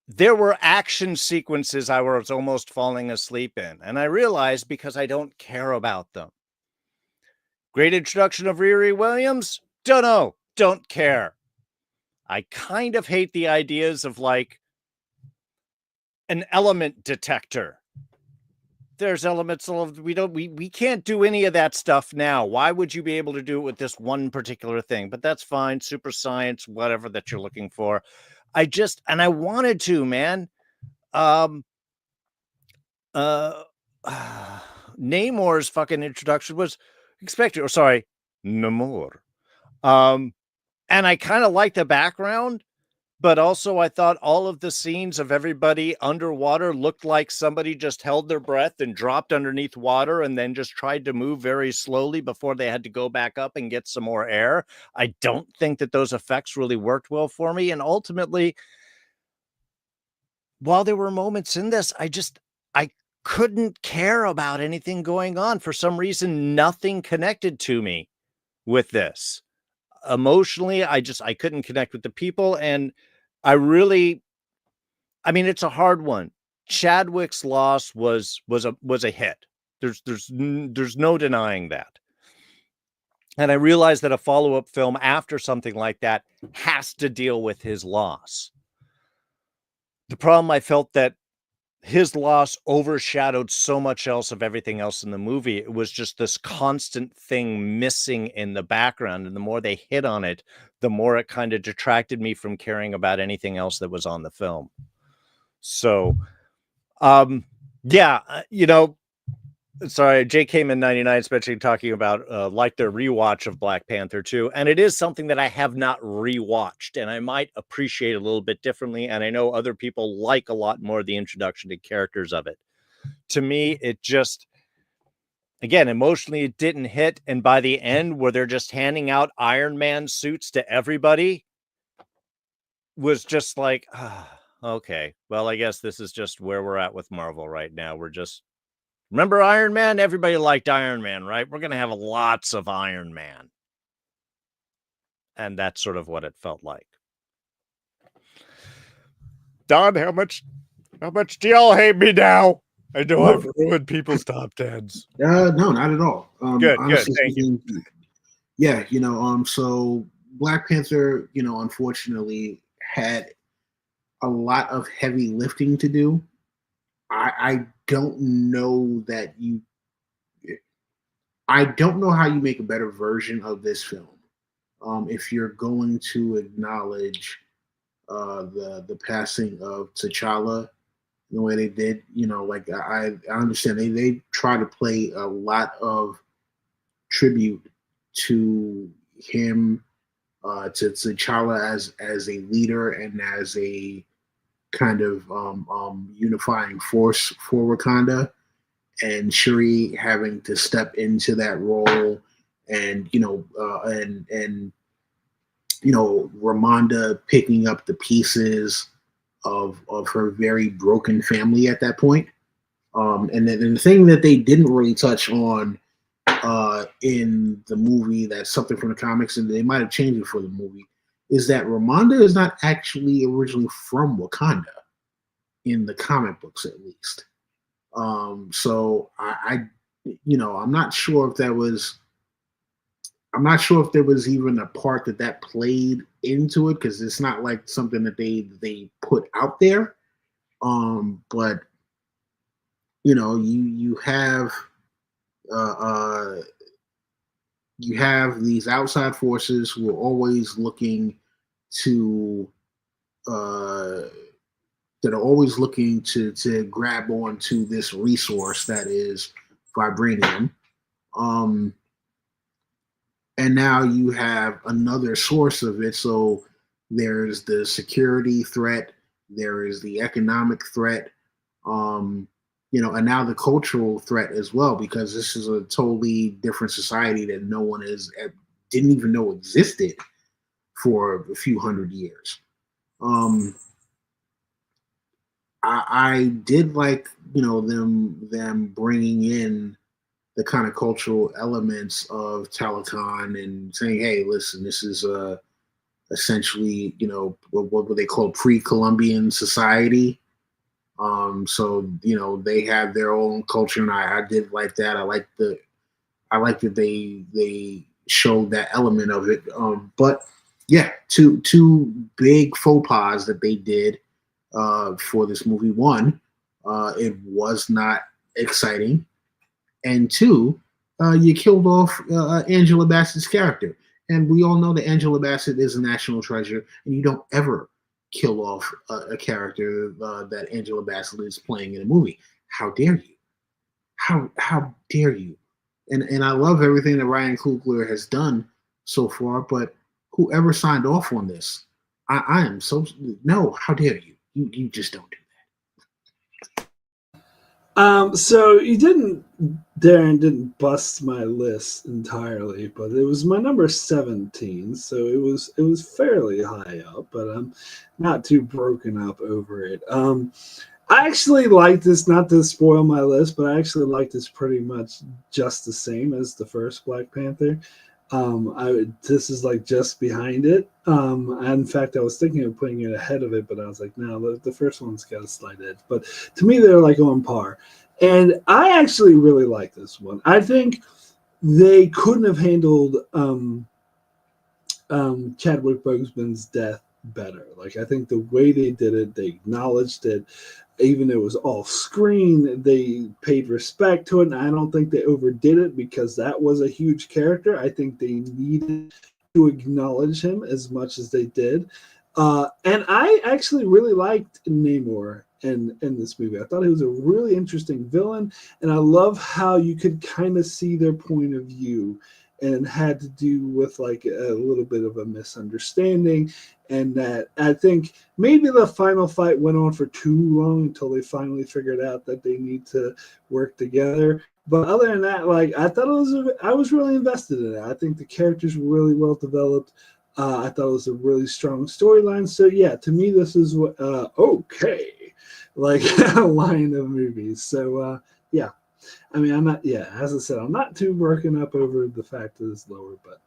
there were action sequences I was almost falling asleep in. And I realized because I don't care about them. Great introduction of Riri Williams? Don't know. Don't care. I kind of hate the ideas of like an element detector. There's elements of we can't do any of that stuff now. Why would you be able to do it with this one particular thing? But that's fine. Super science, whatever that you're looking for. I wanted to, man. Namor's fucking introduction was expected. Or sorry, Namor. And I kind of liked the background, but also I thought all of the scenes of everybody underwater looked like somebody just held their breath and dropped underneath water and then just tried to move very slowly before they had to go back up and get some more air. I don't think that those effects really worked well for me. And ultimately, while there were moments in this, I couldn't care about anything going on. For some reason, nothing connected to me with this. Emotionally, I couldn't connect with the people. And it's a hard one. Chadwick's loss was a hit. There's no denying that. And I realized that a follow-up film after something like that has to deal with his loss. The problem, I felt that his loss overshadowed so much else of everything else in the movie. It was just this constant thing missing in the background. And the more they hit on it, the more it kind of detracted me from caring about anything else that was on the film. So, sorry, Jay came in 99, especially talking about like their rewatch of Black Panther 2. And it is something that I have not rewatched, and I might appreciate a little bit differently. And I know other people like a lot more the introduction to characters of it. to me, it just, again, emotionally, it didn't hit. And by the end, where they're just handing out Iron Man suits to everybody, was just like, okay, well, I guess this is just where we're at with Marvel right now. We're just, remember Iron Man? Everybody liked Iron Man, right? We're going to have lots of Iron Man. And that's sort of what it felt like. Don, how much do y'all hate me now? I know I've ruined people's top tens.
No, not at all.
Good,
honestly
thank you.
Yeah, so Black Panther, unfortunately had a lot of heavy lifting to do. I don't know I don't know how you make a better version of this film. If you're going to acknowledge the passing of T'Challa the way they did, like I understand they try to play a lot of tribute to him, to T'Challa as a leader and as a kind of unifying force for Wakanda, and Shuri having to step into that role, and Ramonda picking up the pieces of her very broken family at that point. And then the thing that they didn't really touch on in the movie, that's something from the comics, and they might have changed it for the movie, is that Ramonda is not actually originally from Wakanda, in the comic books at least. So I'm not sure if there was even a part that played into it, because it's not like something that they put out there. But you have these outside forces who are always looking to grab onto this resource that is vibranium. And now you have another source of it. So there's the security threat, there is the economic threat, and now the cultural threat as well, because this is a totally different society that no one didn't even know existed for a few hundred years. I did like, them bringing in the kind of cultural elements of Talokan and saying, hey, listen, this is essentially, what they call pre-Columbian society. So, they have their own culture, and I did like that. I like that they showed that element of it. But yeah, two big faux pas that they did for this movie. One, it was not exciting. And two, you killed off Angela Bassett's character. And we all know that Angela Bassett is a national treasure, and you don't ever kill off a character that Angela Bassett is playing in a movie. How dare you? How dare you? And I love everything that Ryan Coogler has done so far, but whoever signed off on this, I am so, no, how dare you? You just don't do that.
So Darrin didn't bust my list entirely, but it was my number 17, so it was fairly high up, but I'm not too broken up over it. I actually like this, not to spoil my list, but I actually like this pretty much just the same as the first Black Panther. This is like just behind it. In fact, I was thinking of putting it ahead of it, but I was like, no, the first one's got a slight edge. But to me, they're like on par. And I actually really like this one. I think they couldn't have handled Chadwick Boseman's death better. Like, I think the way they did it, they acknowledged it. Even though it was off screen, they paid respect to it, and I don't think they overdid it because that was a huge character. I think they needed to acknowledge him as much as they did. And I actually really liked Namor in this movie. I thought he was a really interesting villain, and I love how you could kind of see their point of view and had to do with like a little bit of a misunderstanding, and that I think maybe the final fight went on for too long until they finally figured out that they need to work together. But other than that, like I thought I was really invested in it. I think the characters were really well developed. I thought it was a really strong storyline. So yeah, to me, this is what okay, like a line of movies. So yeah, I mean, I'm not. Yeah, as I said, I'm not too working up over the fact that it's lower, but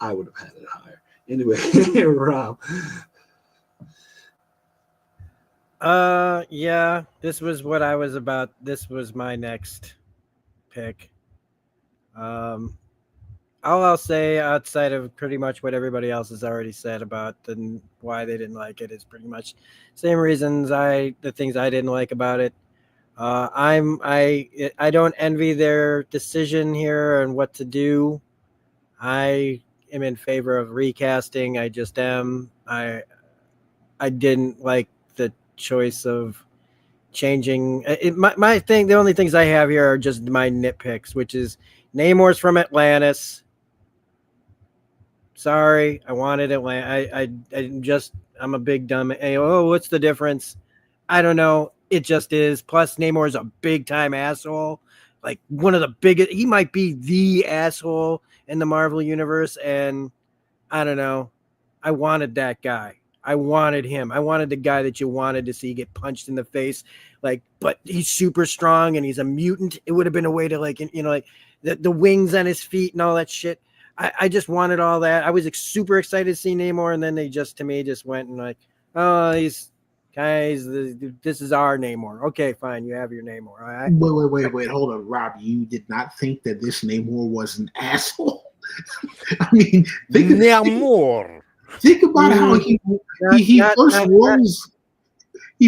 I would have had it higher anyway. Rob.
Yeah, this was what I was about. This was my next pick. All I'll say outside of pretty much what everybody else has already said about why they didn't like it is pretty much same reasons the things I didn't like about it. I don't envy their decision here and what to do. I am in favor of recasting. I just am. I didn't like the choice of changing my thing. The only things I have here are just my nitpicks, which is Namor's from Atlantis. Sorry, I wanted Atlanta. I'm a big dumb. Oh, what's the difference? I don't know. It just is. Plus, Namor's a big time asshole. Like one of the biggest. He might be the asshole in the Marvel universe, and I don't know. I wanted that guy. I wanted him. I wanted the guy that you wanted to see get punched in the face. Like, but he's super strong and he's a mutant. It would have been a way to like the wings on his feet and all that shit. I just wanted all that. I was super excited to see Namor, and then they just went and like, oh, these guys, this is our Namor. Okay, fine, you have your Namor. All right.
Wait, hold on, Rob. You did not think that this Namor was an asshole? I mean,
Namor.
Think about how he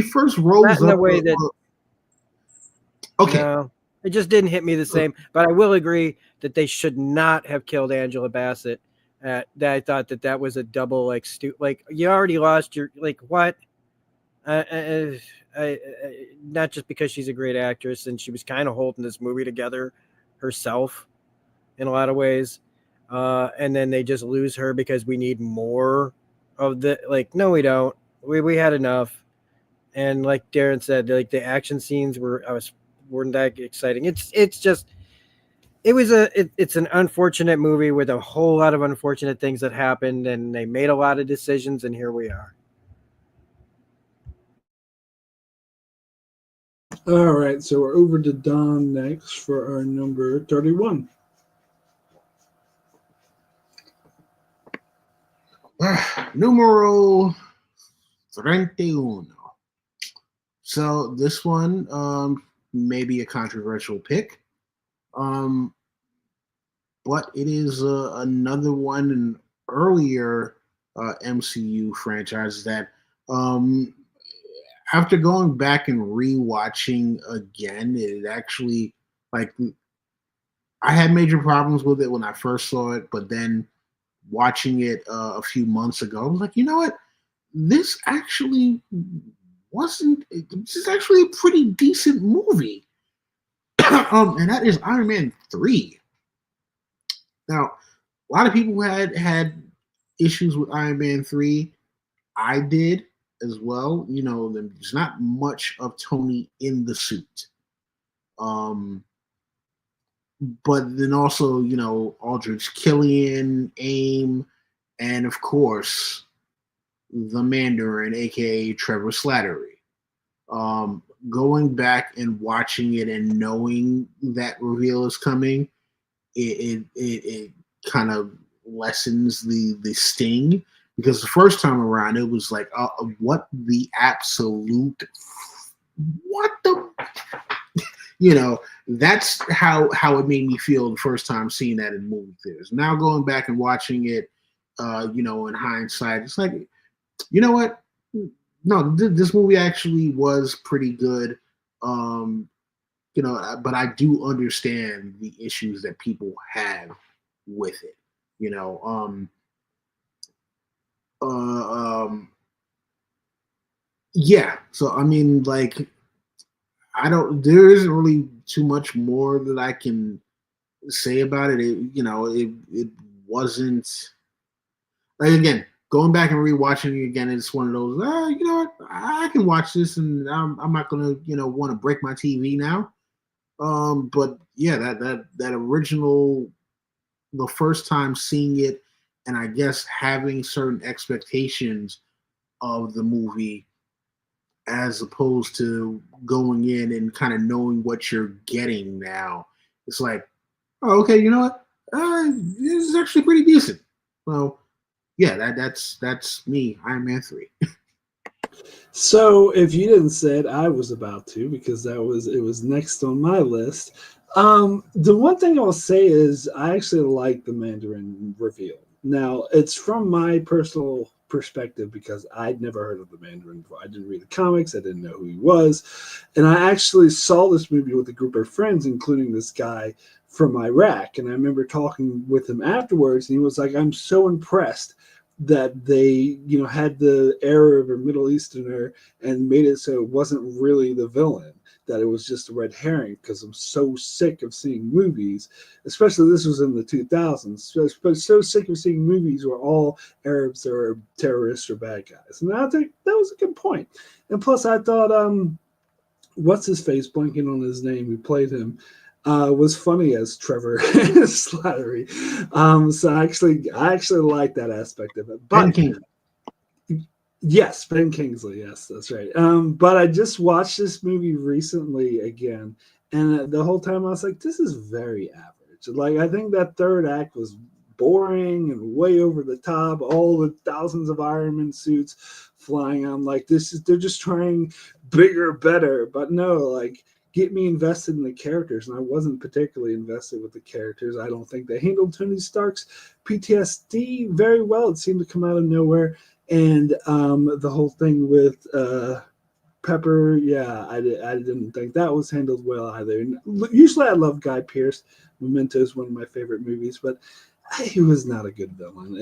first rose
in
up
the way that.
Okay.
No, it just didn't hit me the same. But I will agree that they should not have killed Angela Bassett. That I thought that was a double like you already lost your like what? Not just because she's a great actress and she was kind of holding this movie together herself in a lot of ways, and then they just lose her because we need more of the like. No, we don't. We had enough, and like Darrin said, like the action scenes weren't that exciting. It's an unfortunate movie with a whole lot of unfortunate things that happened, and they made a lot of decisions, and here we are.
All right, so we're over to Don next for our number 31.
Numero 31. So this one may be a controversial pick, but it is another one, an earlier MCU franchise that after going back and rewatching again, it actually like I had major problems with it when I first saw it, but then watching it a few months ago, I was like, you know what? This actually wasn't. This is actually a pretty decent movie, and that is Iron Man 3. Now, a lot of people had issues with Iron Man 3. I did as well. You know, there's not much of Tony in the suit. But then also, you know, Aldrich Killian, AIM, and of course, the Mandarin, aka Trevor Slattery. Going back and watching it and knowing that reveal is coming, it kind of lessens the sting, because the first time around it was like, what the absolute, what the, you know, that's how it made me feel the first time seeing that in movie theaters. Now going back and watching it, you know, in hindsight, it's like, you know what? No, this movie actually was pretty good. You know, but I do understand the issues that people have with it. You know, yeah. So I mean, like, there isn't really too much more that I can say about it. It wasn't like, again, going back and rewatching it again. It's one of those. You know what? I can watch this, and I'm not gonna want to break my TV now. But yeah, that original, the first time seeing it, and I guess having certain expectations of the movie as opposed to going in and kind of knowing what you're getting now. It's like, oh, okay, you know what? This is actually pretty decent. Well, yeah, that's me, Iron Man 3.
So if you didn't say it, I was about to, because it was next on my list. The one thing I'll say is I actually like the Mandarin reveal. Now, it's from my personal perspective because I'd never heard of the Mandarin before. I didn't read the comics. I didn't know who he was. And I actually saw this movie with a group of friends, including this guy from Iraq. And I remember talking with him afterwards, and he was like, I'm so impressed that they, had the era of a Middle Easterner and made it so it wasn't really the villain, that it was just a red herring, because I'm so sick of seeing movies, especially this was in the 2000s, but so sick of seeing movies where all Arabs are terrorists or bad guys. And I think that was a good point. And plus I thought, what's his face, blanking on his name, who played him, was funny as Trevor Slattery. So I actually like that aspect of it. But yes, Ben Kingsley. Yes, that's right. But I just watched this movie recently again, and the whole time I was like, this is very average. Like, I think that third act was boring and way over the top. All the thousands of Iron Man suits flying. I'm like, they're just trying bigger, better. But no, like, get me invested in the characters, and I wasn't particularly invested with the characters. I don't think they handled Tony Stark's PTSD very well. It seemed to come out of nowhere. And the whole thing with Pepper, yeah, I didn't think that was handled well either. And usually I love Guy Pearce. Memento is one of my favorite movies, but he was not a good villain.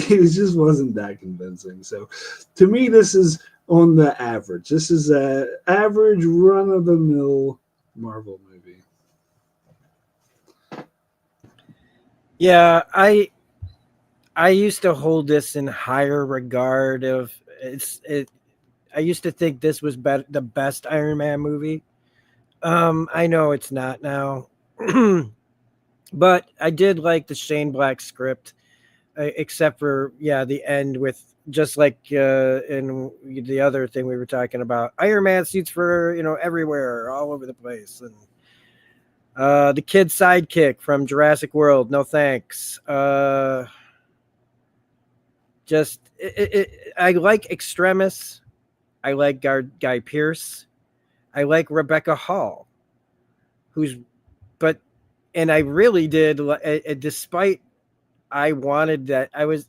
He just wasn't that convincing. So to me, this is on the average. This is an average run-of-the-mill Marvel movie.
Yeah, I used to hold this in higher regard of I used to think this was the best Iron Man movie. I know it's not now, but I did like the Shane Black script, except for the end with, just like in the other thing we were talking about, Iron Man suits for everywhere, all over the place, and the kid sidekick from Jurassic World, no thanks. Just I like Extremis. I like Guy Pearce. I like Rebecca Hall, and I really did, despite I wanted that. I was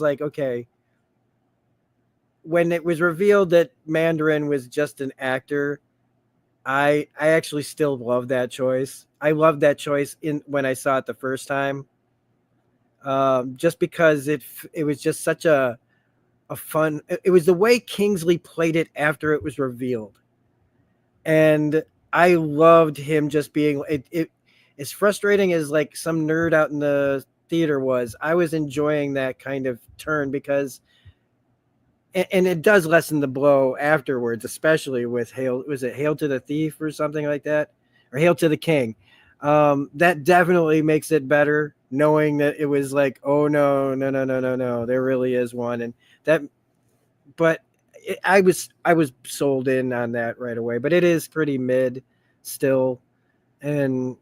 like, okay, when it was revealed that Mandarin was just an actor, I actually still love that choice. I loved that choice when I saw it the first time. Just because it was just such a fun. It was the way Kingsley played it after it was revealed, and I loved him just being it. As frustrating as like some nerd out in the theater was, I was enjoying that kind of turn, because, and it does lessen the blow afterwards, especially with Hail to the Thief or something like that, or Hail to the King. That definitely makes it better, knowing that it was like, oh no, there really is one. And that, but I was sold in on that right away, but it is pretty mid still. And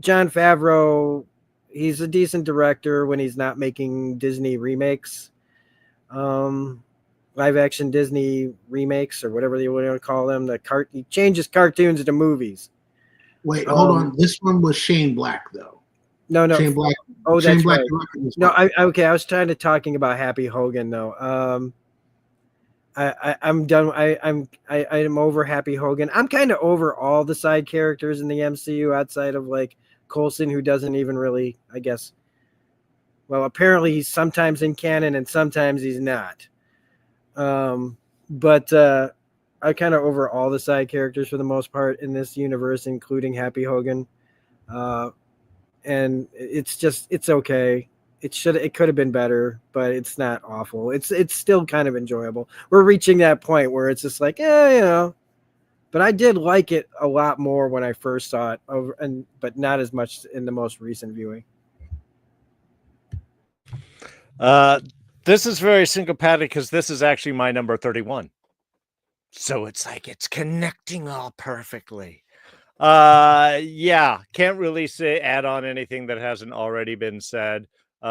Jon Favreau, he's a decent director when he's not making Disney remakes, live action Disney remakes, or whatever you want to call them. He changes cartoons into movies.
Wait, hold on. This one was Shane Black, though.
No.
Shane Black.
Oh,
Shane
that's
Black
right. No, I was trying to talking about Happy Hogan though. I'm done. I'm over Happy Hogan. I'm kind of over all the side characters in the MCU outside of like Coulson, who doesn't even really, I guess. Well, apparently he's sometimes in canon and sometimes he's not. But I kind of over all the side characters for the most part in this universe, including Happy Hogan. and it's okay. It could have been better, but it's not awful. It's still kind of enjoyable. We're reaching that point where it's just like, but I did like it a lot more when I first saw it, but not as much in the most recent viewing.
This is very syncopatic because this is actually my number 31. So it's like it's connecting all perfectly. Yeah, can't really add on anything that hasn't already been said.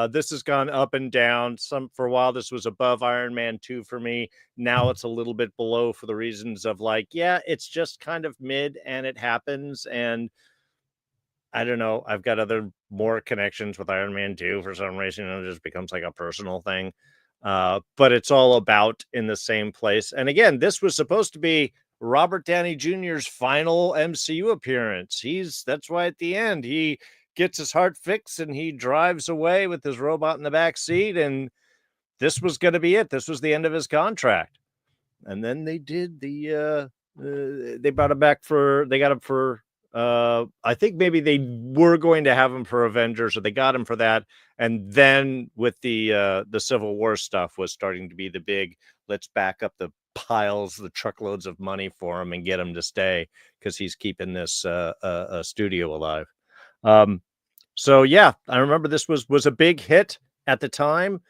This has gone up and down. For a while, this was above Iron Man 2 for me. Now it's a little bit below for the reasons of like, yeah, it's just kind of mid and it happens. And I don't know. I've got more connections with Iron Man 2 for some reason. It just becomes like a personal thing. But it's all about in the same place. And again, this was supposed to be Robert Downey Jr.'s final MCU appearance. That's why at the end he gets his heart fixed and he drives away with his robot in the back seat. And this was going to be it. This was the end of his contract. And then they did they brought him back they got him for, I think maybe they were going to have him for Avengers, or they got him for that. And then with the Civil War stuff was starting to be the big, let's back up the truckloads of money for him and get him to stay because he's keeping this studio alive. So yeah, I remember this was a big hit at the time.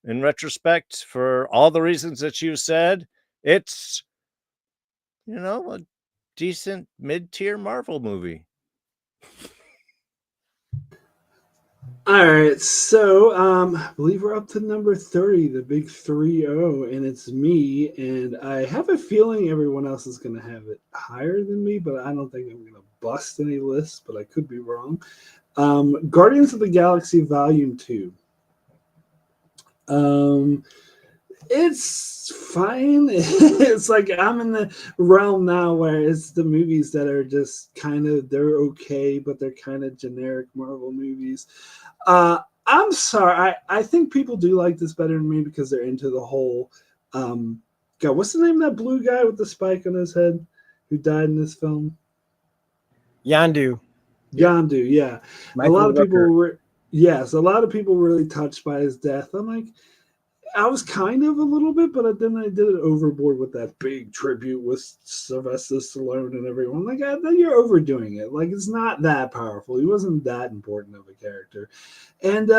In retrospect, for all the reasons that you said, it's, a decent mid-tier Marvel movie.
All right, so I believe we're up to number 30, the big 3-0, and it's me. And I have a feeling everyone else is going to have it higher than me, but I don't think I'm going to bust any lists, but I could be wrong. Guardians of the Galaxy Volume 2. It's fine. It's like I'm in the realm now where it's the movies that are just they're okay, but they're kind of generic Marvel movies. I'm sorry. I think people do like this better than me because they're into the whole God, what's the name of that blue guy with the spike on his head who died in this film?
Yondu,
yeah.
Michael
a lot of
Rooker.
people were a lot of people were really touched by his death. I'm like, I was kind of a little bit, but then I did it overboard with that big tribute with Sylvester Stallone and everyone. Like, you're overdoing it. Like, it's not that powerful. He wasn't that important of a character. And,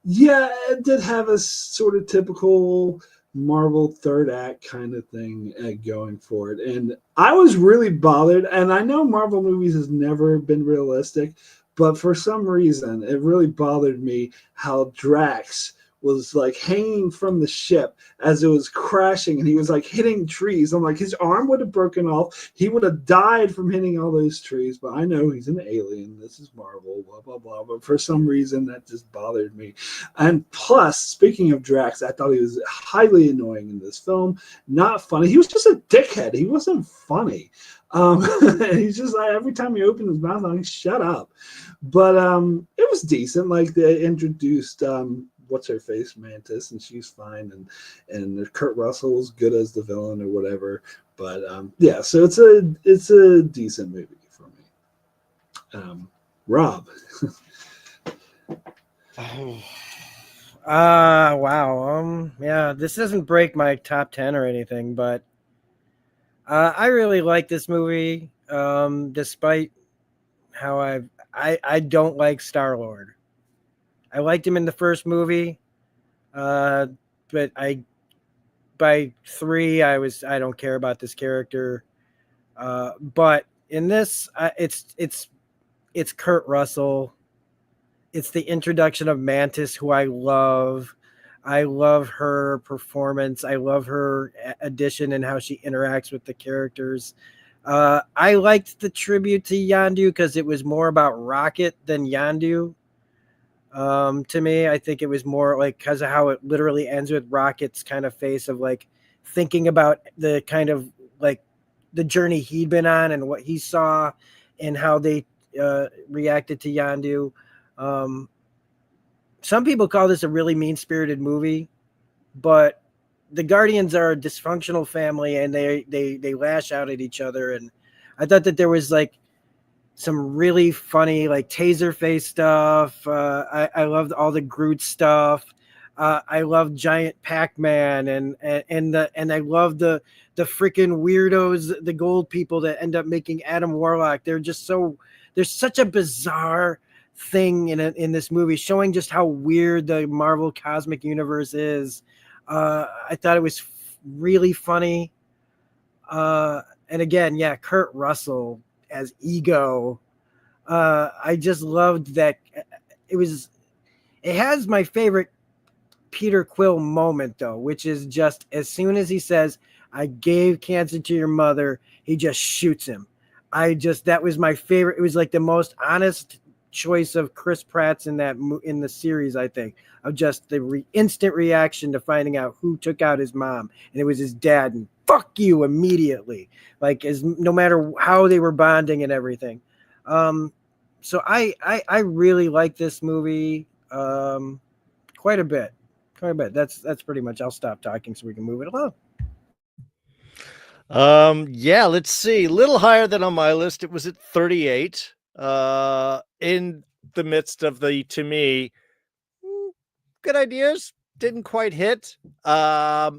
it did have a sort of typical Marvel third act kind of thing going for it. And I was really bothered. And I know Marvel movies has never been realistic, but for some reason, it really bothered me how Drax was like hanging from the ship as it was crashing, and he was like hitting trees. I'm like, his arm would have broken off. He would have died from hitting all those trees. But I know he's an alien. This is Marvel, blah, blah, blah. But for some reason, that just bothered me. And plus, speaking of Drax, I thought he was highly annoying in this film. Not funny. He was just a dickhead. He wasn't funny. He's just like, every time he opened his mouth, I'm like, shut up. But it was decent. Like, they introduced what's her face, Mantis, and she's fine, and Kurt Russell's good as the villain or whatever. But so it's a decent movie for me. Rob.
Wow. This doesn't break my top 10 or anything, but I really like this movie, despite how I don't like Star-Lord. I liked him in the first movie, but by 3 I don't care about this character. But in this, it's Kurt Russell. It's the introduction of Mantis, who I love. I love her performance. I love her addition and how she interacts with the characters. I liked the tribute to Yondu because it was more about Rocket than Yondu. To me, I think it was more like because of how it literally ends with Rocket's kind of face of like thinking about the kind of like the journey he'd been on and what he saw and how they reacted to Yondu. Some people call this a really mean-spirited movie, but the Guardians are a dysfunctional family and they lash out at each other. And I thought that there was like some really funny like Taserface stuff. I loved all the Groot stuff. I love Giant Pac-Man and I love the freaking weirdos, the gold people that end up making Adam Warlock. There's such a bizarre thing in this movie, showing just how weird the Marvel cosmic universe is. I thought it was really funny. And again, yeah, Kurt Russell as Ego. I just loved that. It has my favorite Peter Quill moment though, which is just as soon as he says, "I gave cancer to your mother," he just shoots him. That was my favorite. It was like the most honest choice of Chris Pratt's in the series, I think, of just the instant reaction to finding out who took out his mom, and it was his dad, and fuck you immediately, like no matter how they were bonding and everything. So I really like this movie quite a bit. That's pretty much. I'll stop talking so we can move it along.
Yeah, let's see. A little higher than on my list. It was at 38. In the midst of to me, good ideas didn't quite hit. I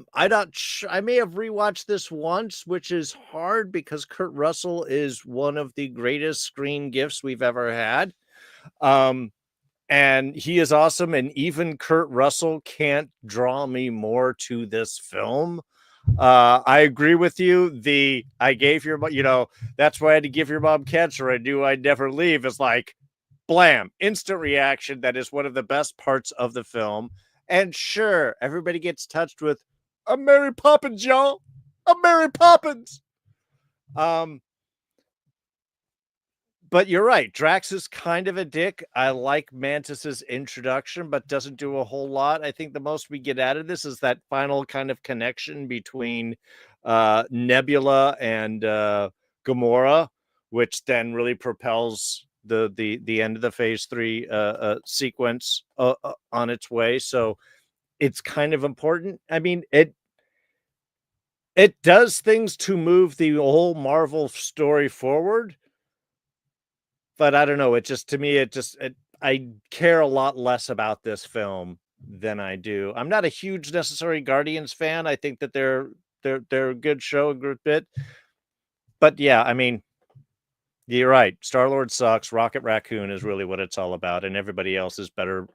may have rewatched this once, which is hard because Kurt Russell is one of the greatest screen gifts we've ever had. And he is awesome. And even Kurt Russell can't draw me more to this film. I agree with you. I gave your, that's why I had to give your mom cancer. I knew I'd never leave. It's like, blam, instant reaction. That is one of the best parts of the film. And sure, everybody gets touched with a Mary Poppins, y'all. A Mary Poppins. But you're right. Drax is kind of a dick. I like Mantis's introduction, but doesn't do a whole lot. I think the most we get out of this is that final kind of connection between Nebula and Gamora, which then really propels the end of the Phase 3 sequence on its way. So it's kind of important. I mean, it does things to move the whole Marvel story forward. But I don't know. I care a lot less about this film than I do. I'm not a huge necessary Guardians fan. I think that they're a good show, a good bit. But yeah, I mean, you're right. Star-Lord sucks. Rocket Raccoon is really what it's all about, and everybody else is better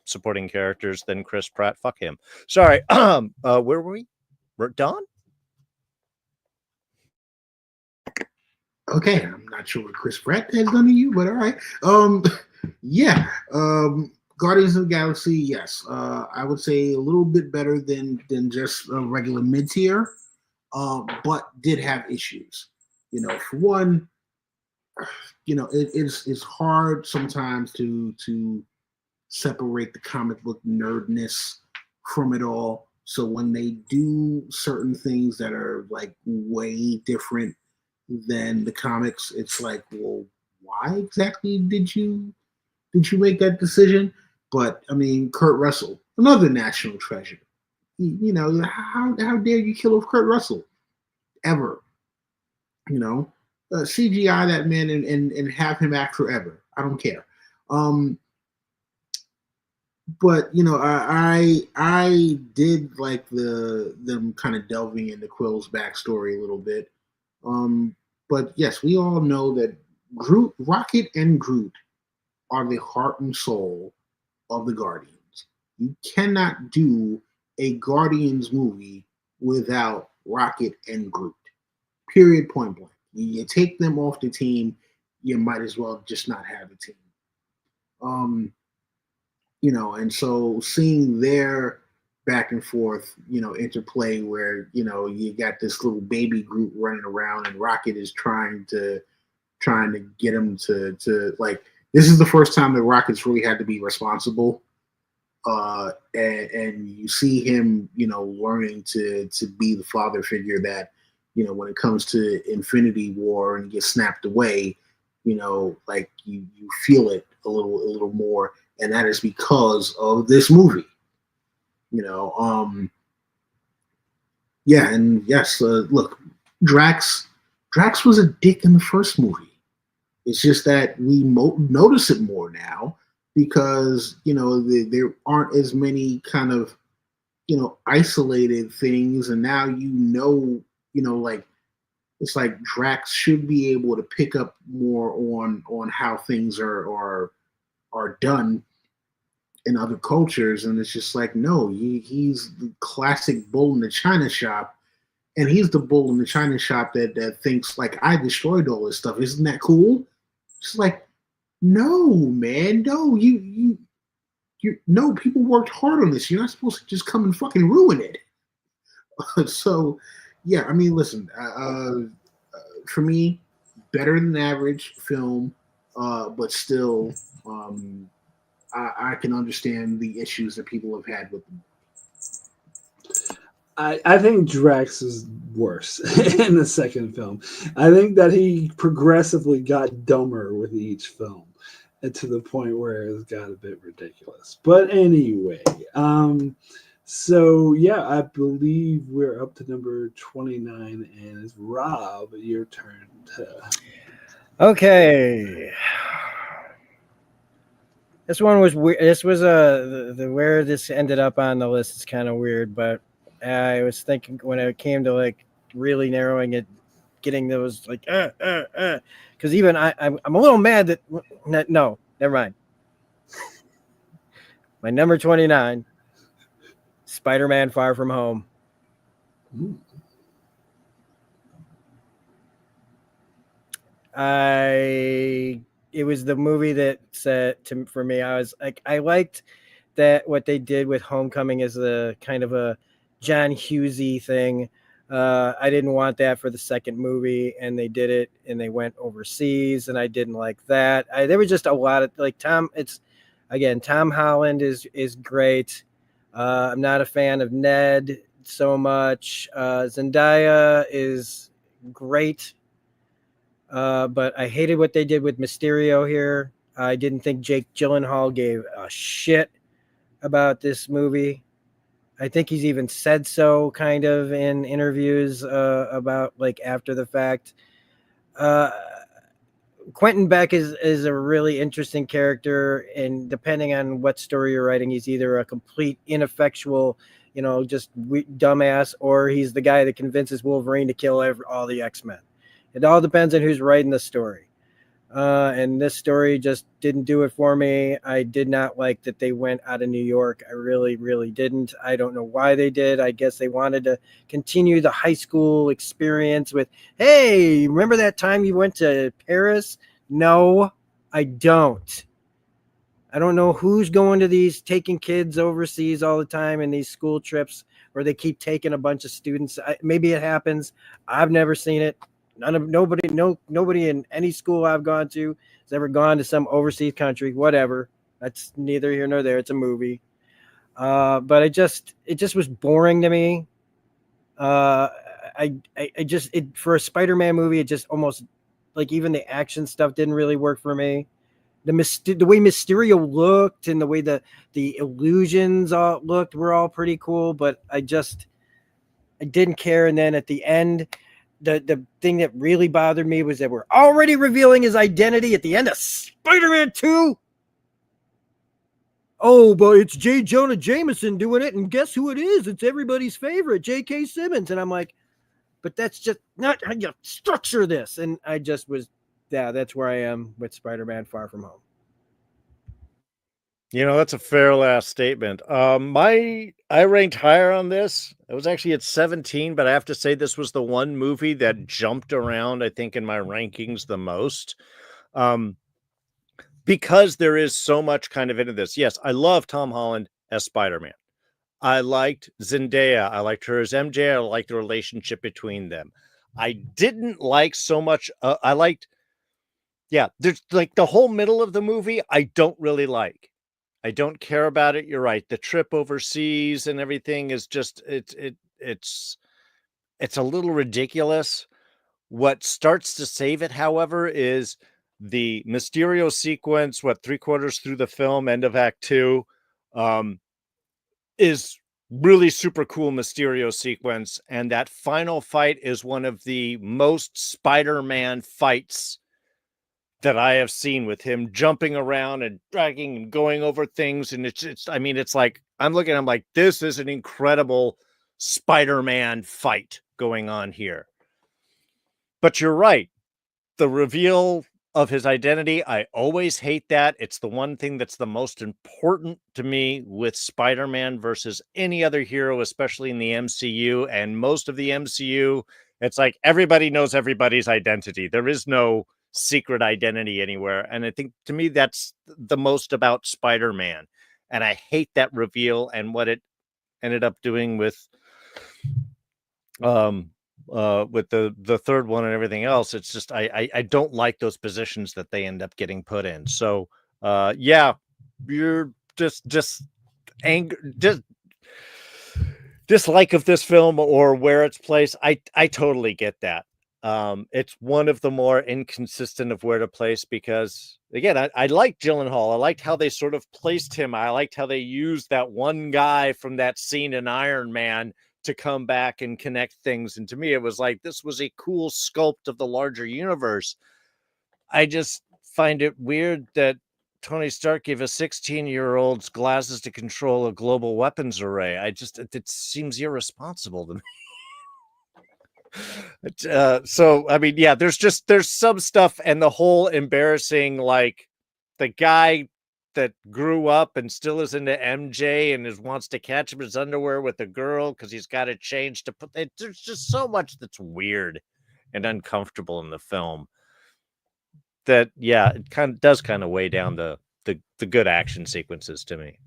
supporting characters than Chris Pratt. Fuck him. Sorry. Where were we? Don?
Okay, I'm not sure what Chris Pratt has done to you, but all right. Yeah. Guardians of the Galaxy, yes. I would say a little bit better than just a regular mid-tier, but did have issues. For one, it's hard sometimes to separate the comic book nerdness from it all. So when they do certain things that are like way different than the comics, it's like, well, why exactly did you make that decision? But I mean, Kurt Russell, another national treasure. How dare you kill off Kurt Russell? Ever. CGI that man and have him act forever. I don't care. But I did like them kind of delving into Quill's backstory a little bit. But yes, we all know that Rocket and Groot are the heart and soul of the Guardians. You cannot do a Guardians movie without Rocket and Groot. Period, point blank. You take them off the team, you might as well just not have a team. And so seeing their back and forth, interplay where, you got this little baby Groot running around and Rocket is trying to get him to like, this is the first time that Rocket's really had to be responsible. And you see him, learning to be the father figure that, when it comes to Infinity War and gets snapped away, like you feel it a little more. And that is because of this movie. Yeah, and yes, look, Drax was a dick in the first movie. It's just that we notice it more now because there aren't as many kind of isolated things, and now like it's like Drax should be able to pick up more on how things are done in other cultures, and it's just like no, he's the classic bull in the china shop, and he's the bull in the china shop that thinks like I destroyed all this stuff. Isn't that cool? It's like no, man, no, you no, people worked hard on this. You're not supposed to just come and fucking ruin it. So, yeah, I mean, listen, for me, better than average film, but still, I can understand the issues that people have had with them.
I think Drax is worse in the second film. I think that he progressively got dumber with each film, and to the point where it got a bit ridiculous. But anyway, so yeah, I believe we're up to number 29, and it's Rob, your turn.
Okay. This one was weird. This was the where this ended up on the list is kind of weird, but I was thinking when it came to like really narrowing it, getting those like because even I'm a little mad that no, never mind. My number 29, Spider-Man: Far From Home.
Ooh.
It was the movie that said for me, I was like, I liked that what they did with Homecoming is a kind of a John Hughesy thing. I didn't want that for the second movie, and they did it, and they went overseas, and I didn't like that. There was just a lot of like Tom Holland is great. I'm not a fan of Ned so much. Zendaya is great. But I hated what they did with Mysterio here. I didn't think Jake Gyllenhaal gave a shit about this movie. I think he's even said so kind of in interviews about like after the fact. Quentin Beck is a really interesting character, and depending on what story you're writing, he's either a complete ineffectual, just dumbass, or he's the guy that convinces Wolverine to kill all the X-Men. It all depends on who's writing the story. And this story just didn't do it for me. I did not like that they went out of New York. I really, really didn't. I don't know why they did. I guess they wanted to continue the high school experience with, hey, remember that time you went to Paris? No, I don't. I don't know who's going to these, taking kids overseas all the time in these school trips where they keep taking a bunch of students. Maybe it happens. I've never seen it. Nobody in any school I've gone to has ever gone to some overseas country. Whatever. That's neither here nor there. It's a movie. But it just was boring to me. For a Spider-Man movie, it just almost like even the action stuff didn't really work for me. The way Mysterio looked and the way the illusions all looked were all pretty cool, but I didn't care. And then at the end, the thing that really bothered me was that we're already revealing his identity at the end of Spider-Man 2. Oh, but it's J. Jonah Jameson doing it, and guess who it is? It's everybody's favorite, J.K. Simmons. And I'm like, but that's just not how you structure this. And I just was, that's where I am with Spider-Man: Far From Home.
That's a fair last statement. I ranked higher on this. It was actually at 17, but I have to say this was the one movie that jumped around, I think, in my rankings the most. Because there is so much kind of into this. Yes, I love Tom Holland as Spider-Man. I liked Zendaya. I liked her as MJ. I liked the relationship between them. I didn't like so much. There's like the whole middle of the movie I don't really like. I don't care about it. You're right. The trip overseas and everything is just it's a little ridiculous. What starts to save it, however, is the Mysterio sequence, 3/4 through the film, end of Act 2, is really super cool Mysterio sequence. And that final fight is one of the most Spider-Man fights that I have seen with him jumping around and dragging and going over things. And it's I mean, it's like, I'm looking, I'm like, this is an incredible Spider-Man fight going on here. But you're right. The reveal of his identity, I always hate that. It's the one thing that's the most important to me with Spider-Man versus any other hero, especially in the MCU. And most of the MCU, it's like everybody knows everybody's identity. There is no secret identity anywhere. And I think, to me, that's the most about Spider-Man. And I hate that reveal and what it ended up doing with the third one and everything else. It's just I don't like those positions that they end up getting put in. So yeah, you're just anger, just dislike of this film or where it's placed. I totally get that. It's one of the more inconsistent of where to place, because again, I liked Gyllenhaal. I liked how they sort of placed him. I liked how they used that one guy from that scene in Iron Man to come back and connect things. And to me, it was like, this was a cool sculpt of the larger universe. I just find it weird that Tony Stark gave a 16-year-old's glasses to control a global weapons array. It seems irresponsible to me. So I mean, yeah, there's some stuff, and the whole embarrassing, like the guy that grew up and still is into MJ and wants to catch him in his underwear with a girl because he's got to change to put it. There's just so much that's weird and uncomfortable in the film that, yeah, it does weigh down the good action sequences to me.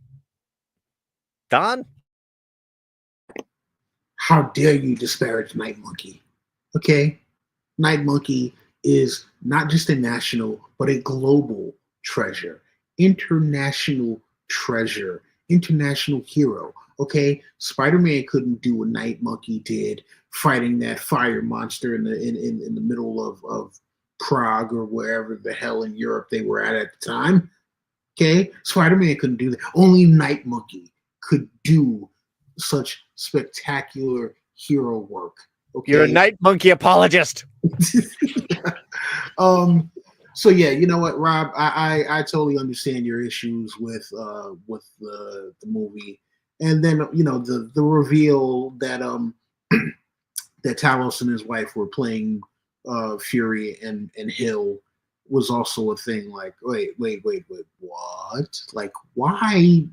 Don?
How dare you disparage Night Monkey? Okay, Night Monkey is not just a national, but a global treasure, international treasure, international hero. Okay, Spider-Man couldn't do what Night Monkey did, fighting that fire monster in the middle of Prague or wherever the hell in Europe they were at the time. Okay, Spider-Man couldn't do that. Only Night Monkey could do such spectacular hero work. Okay?
You're a Night Monkey apologist.
So yeah, you know what, Rob, I totally understand your issues with the movie, and then the reveal that that Talos and his wife were playing Fury and Hill was also a thing. Like, wait, what? Like, why?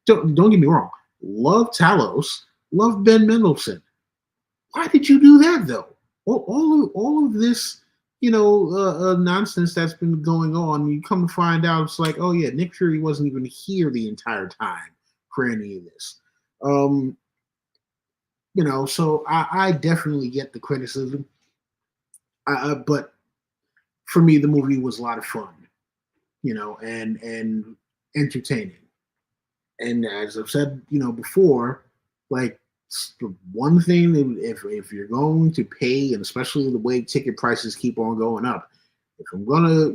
Don't get me wrong. Love Talos, love Ben Mendelsohn. Why did you do that though? All of this, nonsense that's been going on. You come to find out, it's like, oh yeah, Nick Fury wasn't even here the entire time for any of this. So I definitely get the criticism. But for me, the movie was a lot of fun, and entertaining. And as I've said, before, like, the one thing, if you're going to pay, and especially the way ticket prices keep on going up, if I'm gonna,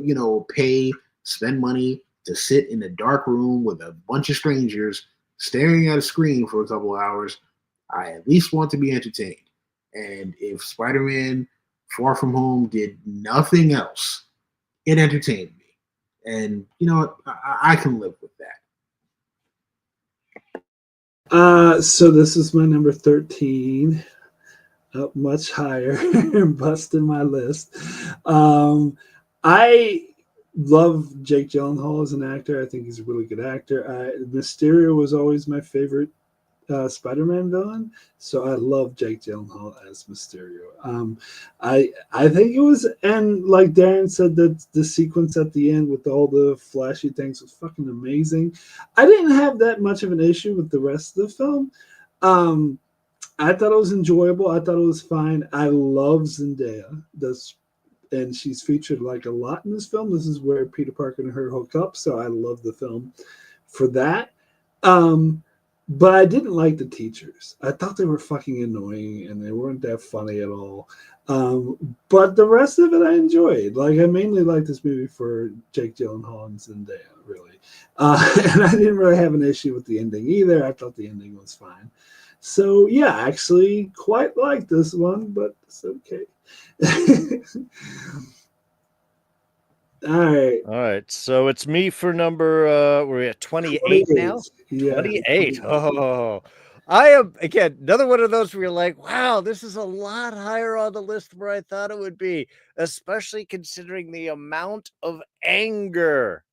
spend money to sit in a dark room with a bunch of strangers staring at a screen for a couple of hours, I at least want to be entertained. And if Spider-Man Far From Home did nothing else, it entertained me. And you know what? I can live with that.
So this is my number 13, up much higher, busting my list. I love Jake Gyllenhaal as an actor. I think he's a really good actor. Mysterio was always my favorite Spider-Man villain, so I love Jake Gyllenhaal as Mysterio. I think it was, and like Darrin said, that the sequence at the end with all the flashy things was fucking amazing. I didn't have that much of an issue with the rest of the film. I thought it was enjoyable. I thought it was fine. I love Zendaya. And she's featured like a lot in this film. This is where Peter Parker and her hook up, so I love the film for that. But I didn't like the teachers. I thought they were fucking annoying and they weren't that funny at all. But the rest of it I enjoyed. Like, I mainly liked this movie for Jake Gyllenhaal and Zendaya, really. And I didn't really have an issue with the ending either. I thought the ending was fine. So, yeah, I actually quite like this one, but it's okay. All
All right. So it's me for number we're at 28 now.
28. Yeah.
28. Oh. I am again another one of those where you're like, wow, this is a lot higher on the list where I thought it would be, especially considering the amount of anger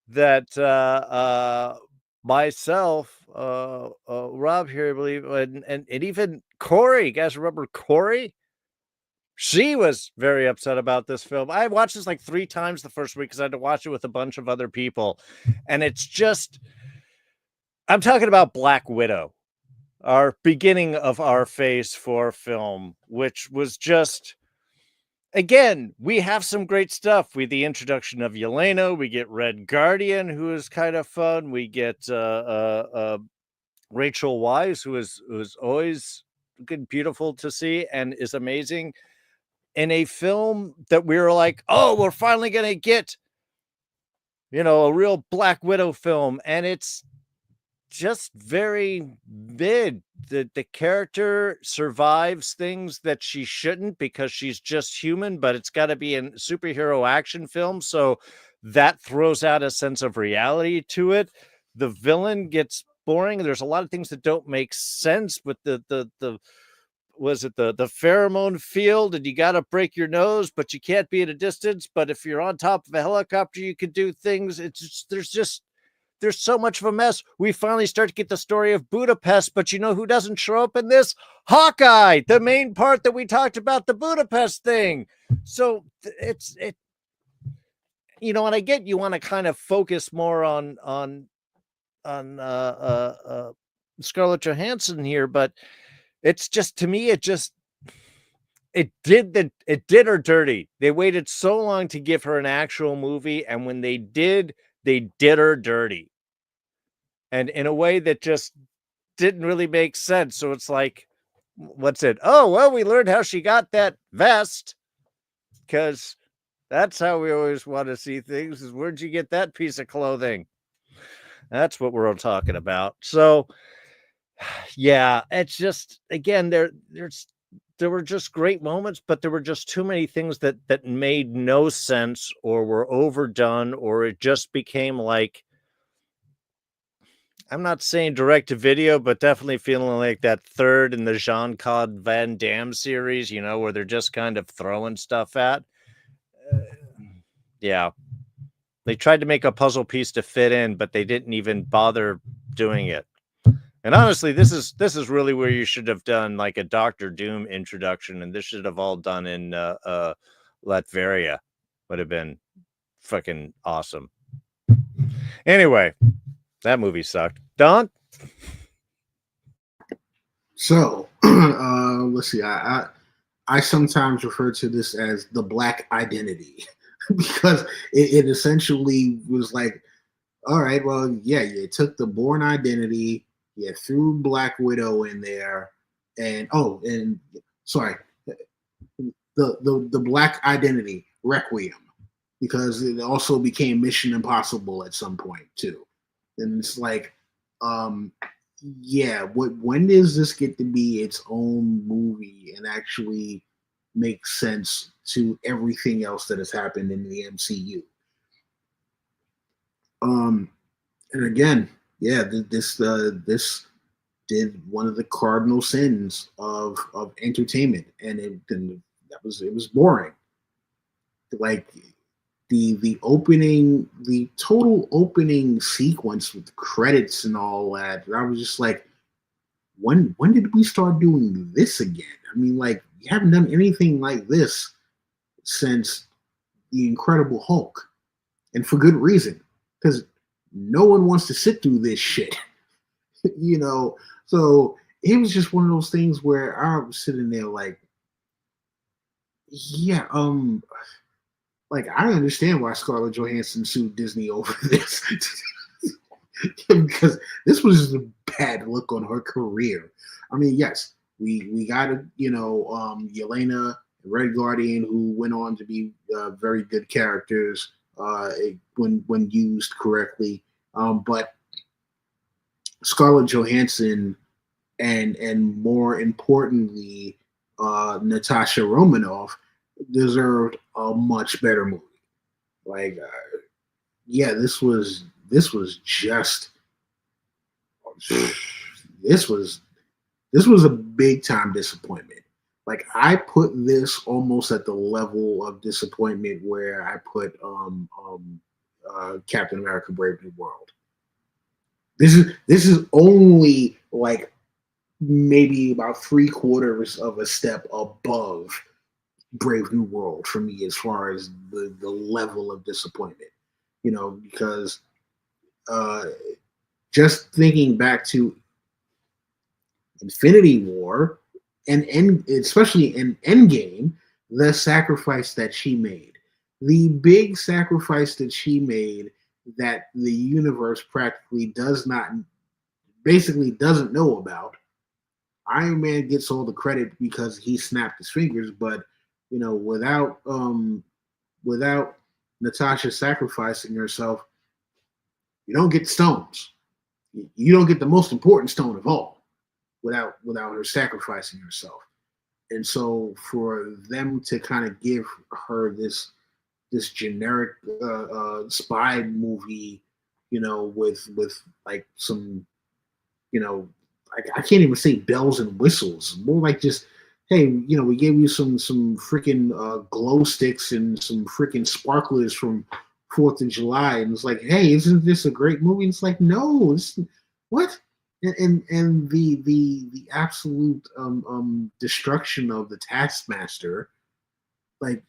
that myself, Rob here, I believe, and even Corey. You guys remember Corey? She was very upset about this film. I watched this like 3 times the first week because I had to watch it with a bunch of other people. And it's just, I'm talking about Black Widow, our beginning of our phase 4 film, which was just, again, we have some great stuff. We the introduction of Yelena, we get Red Guardian, who is kind of fun. We get Rachel Weisz, who is always good, beautiful to see, and is amazing in a film that we were like, oh, we're finally gonna get, a real Black Widow film, and it's just very mid. The character survives things that she shouldn't because she's just human, but it's got to be a superhero action film, so that throws out a sense of reality to it. The villain gets boring. There's a lot of things that don't make sense with the was it the pheromone field, and you got to break your nose, but you can't be at a distance. But if you're on top of a helicopter, you can do things. It's just there's so much of a mess. We finally start to get the story of Budapest, but you know who doesn't show up in this? Hawkeye, the main part that we talked about, the Budapest thing. So and I get you want to kind of focus more on Scarlett Johansson here, but it's just, to me, it did her dirty. They waited so long to give her an actual movie, and when they did her dirty, and in a way that just didn't really make sense. So it's like, what's it? Oh, well, we learned how she got that vest, because that's how we always want to see things, is where'd you get that piece of clothing? That's what we're all talking about. So yeah, it's just, again, there were just great moments, but there were just too many things that made no sense, or were overdone, or it just became like, I'm not saying direct to video, but definitely feeling like that third in the Jean-Claude Van Damme series, where they're just kind of throwing stuff at. Yeah. They tried to make a puzzle piece to fit in, but they didn't even bother doing it. And honestly, this is really where you should have done like a Doctor Doom introduction, and this should have all done in Latveria. Would have been fucking awesome. Anyway, that movie sucked. Don?
So, let's see. I sometimes refer to this as the Black Identity because it essentially was like, all right, well, yeah, you took the Bourne Identity, you threw Black Widow in there, and sorry, the Black Identity Requiem, because it also became Mission Impossible at some point too, and it's like, yeah, when does this get to be its own movie and actually make sense to everything else that has happened in the MCU? And again, yeah, this did one of the cardinal sins of entertainment, and it was boring. Like the total opening sequence with the credits and all that, I was just like, when did we start doing this again? I mean, like, you haven't done anything like this since the Incredible Hulk, and for good reason, because no one wants to sit through this shit. So it was just one of those things where I was sitting there like, yeah, like, I understand why Scarlett Johansson sued Disney over this. Because this was just a bad look on her career. I mean, yes, we got Yelena, Red Guardian, who went on to be very good characters when used correctly. But Scarlett Johansson and more importantly, Natasha Romanoff deserved a much better movie. Like, yeah, this was just this was a big time disappointment. Like, I put this almost at the level of disappointment where I put Captain America: Brave New World. This is only like maybe about 3/4 of a step above Brave New World for me as far as the level of disappointment. Because uh, just thinking back to Infinity War and especially in Endgame, the sacrifice that she made, the big sacrifice that she made that the universe practically basically doesn't know about. Iron Man gets all the credit because he snapped his fingers, but without Natasha sacrificing herself, you don't get stones. You don't get the most important stone of all without her sacrificing herself. And so for them to kind of give her this generic spy movie, with like some, I can't even say bells and whistles, more like just, hey, we gave you some freaking glow sticks and some freaking sparklers from 4th of July, and it's like, hey, isn't this a great movie? And it's like, no, what? And the absolute destruction of the Taskmaster, like,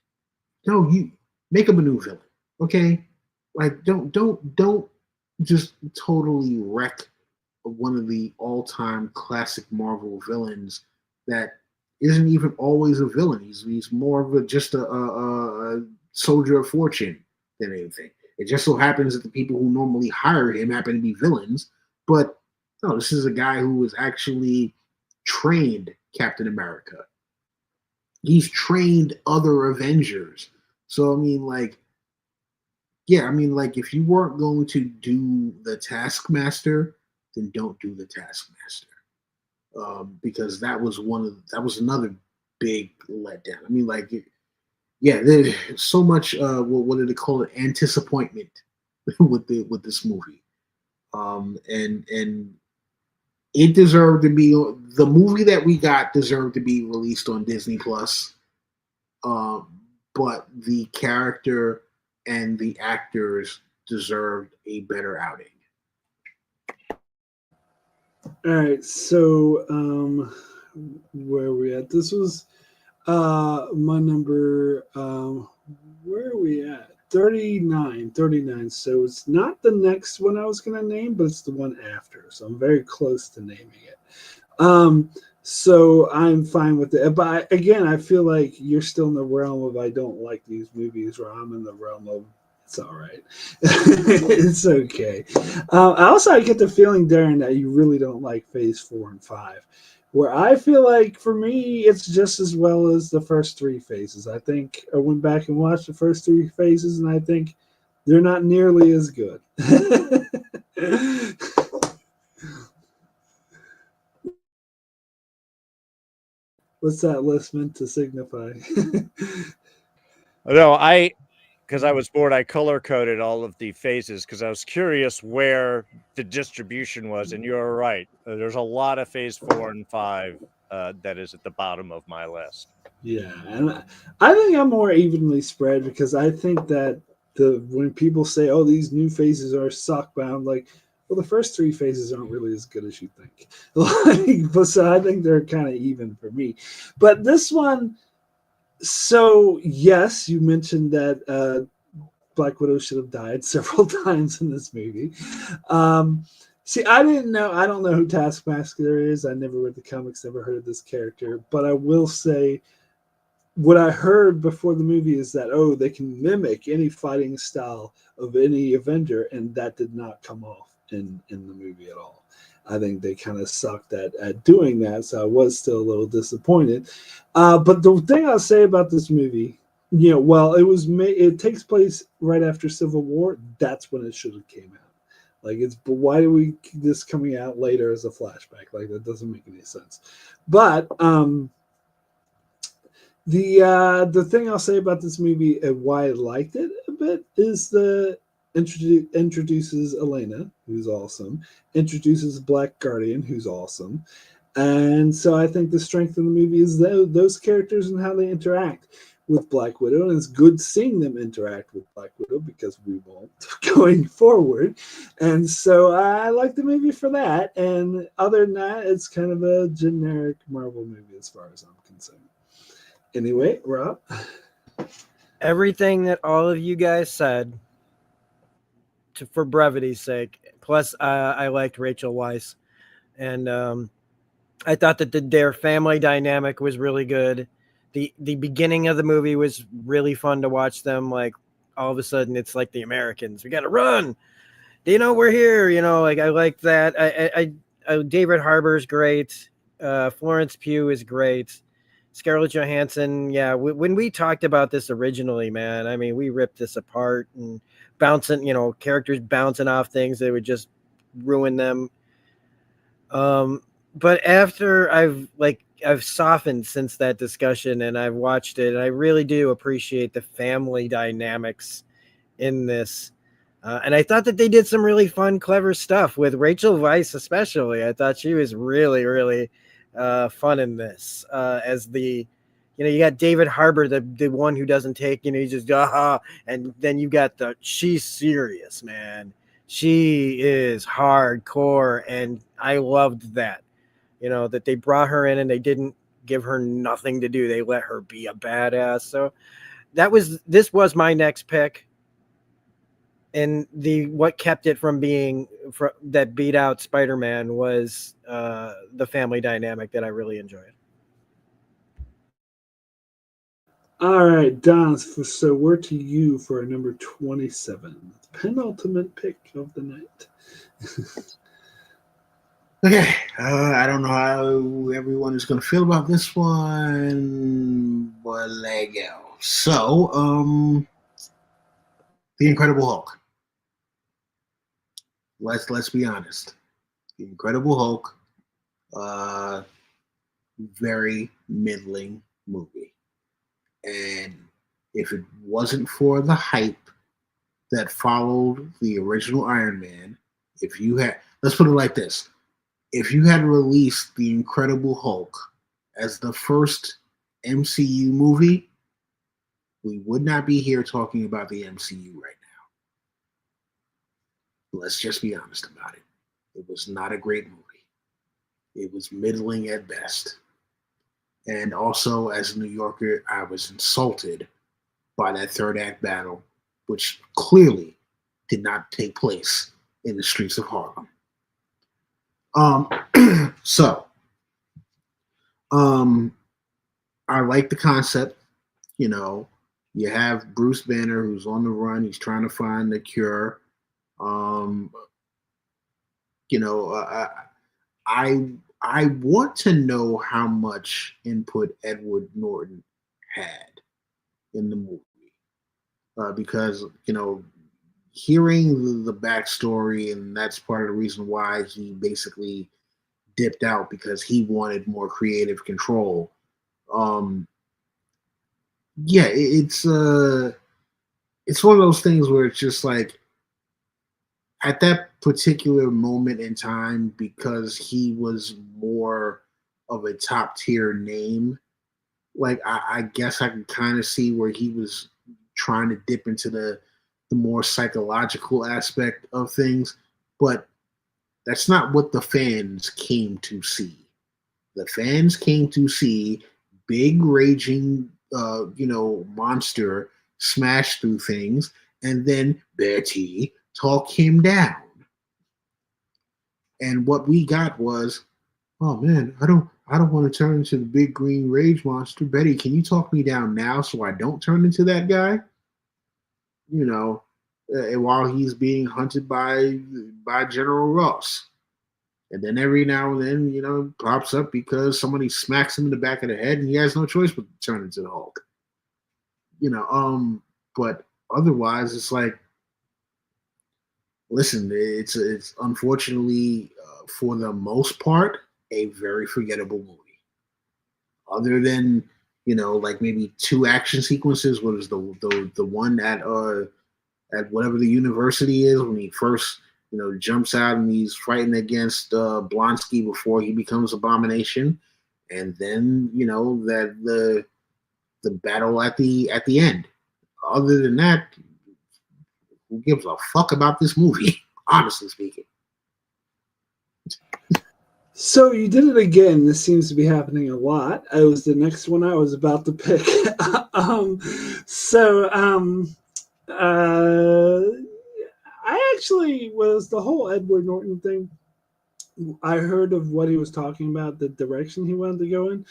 no, you make him a new villain, okay? Like, don't just totally wreck one of the all-time classic Marvel villains that isn't even always a villain. He's more of just a soldier of fortune than anything. It just so happens that the people who normally hire him happen to be villains, but no, this is a guy who was actually trained Captain America. He's trained other Avengers. So I mean, like, yeah, I mean, like, if you weren't going to do the Taskmaster, then don't do the Taskmaster, because that was another big letdown. I mean, like, yeah, there's so much. What did they call it? Anticipation with this movie, and it deserved to be the movie that we got deserved to be released on Disney Plus, but the character and the actors deserved a better outing.
All right, so where are we at? This was my number. Where are we at? 39. So it's not the next one I was going to name, but it's the one after. So I'm very close to naming it. So I'm fine with it. But again, I feel like you're still in the realm of I don't like these movies, where I'm in the realm of it's all right. It's okay. I get the feeling, Darrin, that you really don't like Phase 4 and 5, where I feel like for me, it's just as well as the first 3 phases. I think I went back and watched the first 3 phases, and I think they're not nearly as good. What's that list meant to signify?
No, because I was bored, I color coded all of the phases because I was curious where the distribution was, and you're right. There's a lot of Phase 4 and 5 that is at the bottom of my list.
Yeah, and I think I'm more evenly spread because I think that when people say, "Oh, these new phases are suckbound," like, well, the first 3 phases aren't really as good as you think. But so I think they're kind of even for me. But this one, so yes, you mentioned that Black Widow should have died several times in this movie. See, I don't know who Taskmaster is. I never read the comics, never heard of this character. But I will say, what I heard before the movie is that, oh, they can mimic any fighting style of any Avenger, and that did not come off in the movie at all. I think they kind of sucked at doing that, so I was still a little disappointed. But the thing I'll say about this movie, well, it takes place right after Civil War. That's when it should have came out. Like, but why do we this coming out later as a flashback? Like, that doesn't make any sense. But The thing I'll say about this movie and why I liked it a bit is the introduces Elena, who's awesome, introduces Black Guardian, who's awesome, and so I think the strength of the movie is those characters and how they interact with Black Widow, and it's good seeing them interact with Black Widow because we won't going forward, and so I like the movie for that. And other than that, it's kind of a generic Marvel movie as far as I'm concerned. Anyway, Rob.
Everything that all of you guys said, for brevity's sake. Plus, I liked Rachel Weisz, and I thought that their family dynamic was really good. The beginning of the movie was really fun to watch them. Like all of a sudden, it's like the Americans. We got to run. They know we're here. Like I like that. David Harbour's great. Florence Pugh is great. Scarlett Johansson, yeah. When we talked about this originally, man, I mean, we ripped this apart and bouncing, characters bouncing off things that would just ruin them. But after I've softened since that discussion and I've watched it, and I really do appreciate the family dynamics in this. And I thought that they did some really fun, clever stuff with Rachel Weisz, especially. I thought she was really, really fun in this. As the, you got David Harbour, the one who doesn't take, he's just and then you got she's serious, man. She is hardcore, and I loved that. That they brought her in and they didn't give her nothing to do. They let her be a badass. So this was my next pick. And what kept it from being that beat out Spider-Man was the family dynamic that I really enjoyed.
All right, Don. So we're to you for number 27, penultimate pick of the night.
Okay, I don't know how everyone is going to feel about this one, but let go. So, The Incredible Hulk. Let's be honest. The Incredible Hulk, very middling movie, and if it wasn't for the hype that followed the original Iron Man, let's put it like this. If you had released The Incredible Hulk as the first MCU movie, we would not be here talking about the MCU right now. Let's just be honest about it. It was not a great movie. It was middling at best. And also, as a New Yorker, I was insulted by that third act battle, which clearly did not take place in the streets of Harlem. I like the concept. You have Bruce Banner who's on the run. He's trying to find the cure. I want to know how much input Edward Norton had in the movie, because hearing the backstory, and that's part of the reason why he basically dipped out, because he wanted more creative control. It's one of those things where it's just like, at that particular moment in time, because he was more of a top tier name, like I guess I can kind of see where he was trying to dip into the more psychological aspect of things, but that's not what the fans came to see. The fans came to see big raging, monster smash through things, and then Betty talk him down. And what we got was, oh man, I don't want to turn into the big green rage monster. Betty, can you talk me down now so I don't turn into that guy? While he's being hunted by General Ross. And then every now and then, pops up because somebody smacks him in the back of the head and he has no choice but to turn into the Hulk. But otherwise it's like, listen, it's unfortunately, for the most part, a very forgettable movie. Other than, like maybe 2 action sequences. What is the one at whatever the university is when he first jumps out and he's fighting against Blonsky before he becomes Abomination, and then that the battle at the end. Other than that, who gives a fuck about this movie? Honestly speaking.
So you did it again. This seems to be happening a lot. It was the next one I was about to pick. I actually was the whole Edward Norton thing. I heard of what he was talking about, the direction he wanted to go in,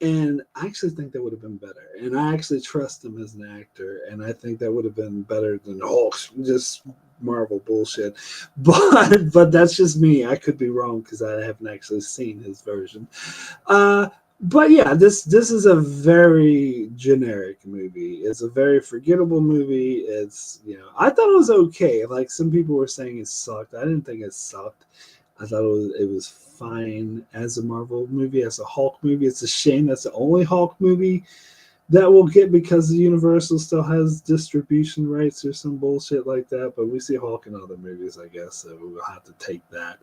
and I actually think that would have been better. And I actually trust him as an actor, and I think that would have been better than Hulk's just Marvel bullshit. But that's just me. I could be wrong because I haven't actually seen his version. But yeah, this is a very generic movie. It's a very forgettable movie. It's I thought it was okay. Like some people were saying it sucked. I didn't think it sucked. I thought it was fine as a Marvel movie, as a Hulk movie. It's a shame that's the only Hulk movie that we'll get because the Universal still has distribution rights or some bullshit like that. But we see Hulk in other movies, I guess, so we'll have to take that.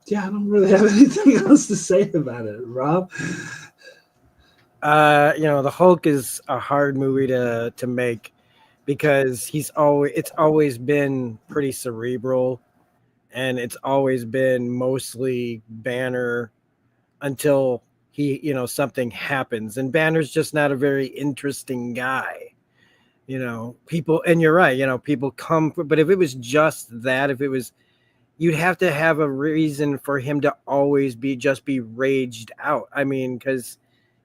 Yeah, I don't really have anything else to say about it, Rob.
The Hulk is a hard movie to make because it's always been pretty cerebral, and it's always been mostly Banner until he something happens, and Banner's just not a very interesting guy. People, and you're right, people come, but if it was just that, you'd have to have a reason for him to always be raged out. I mean, because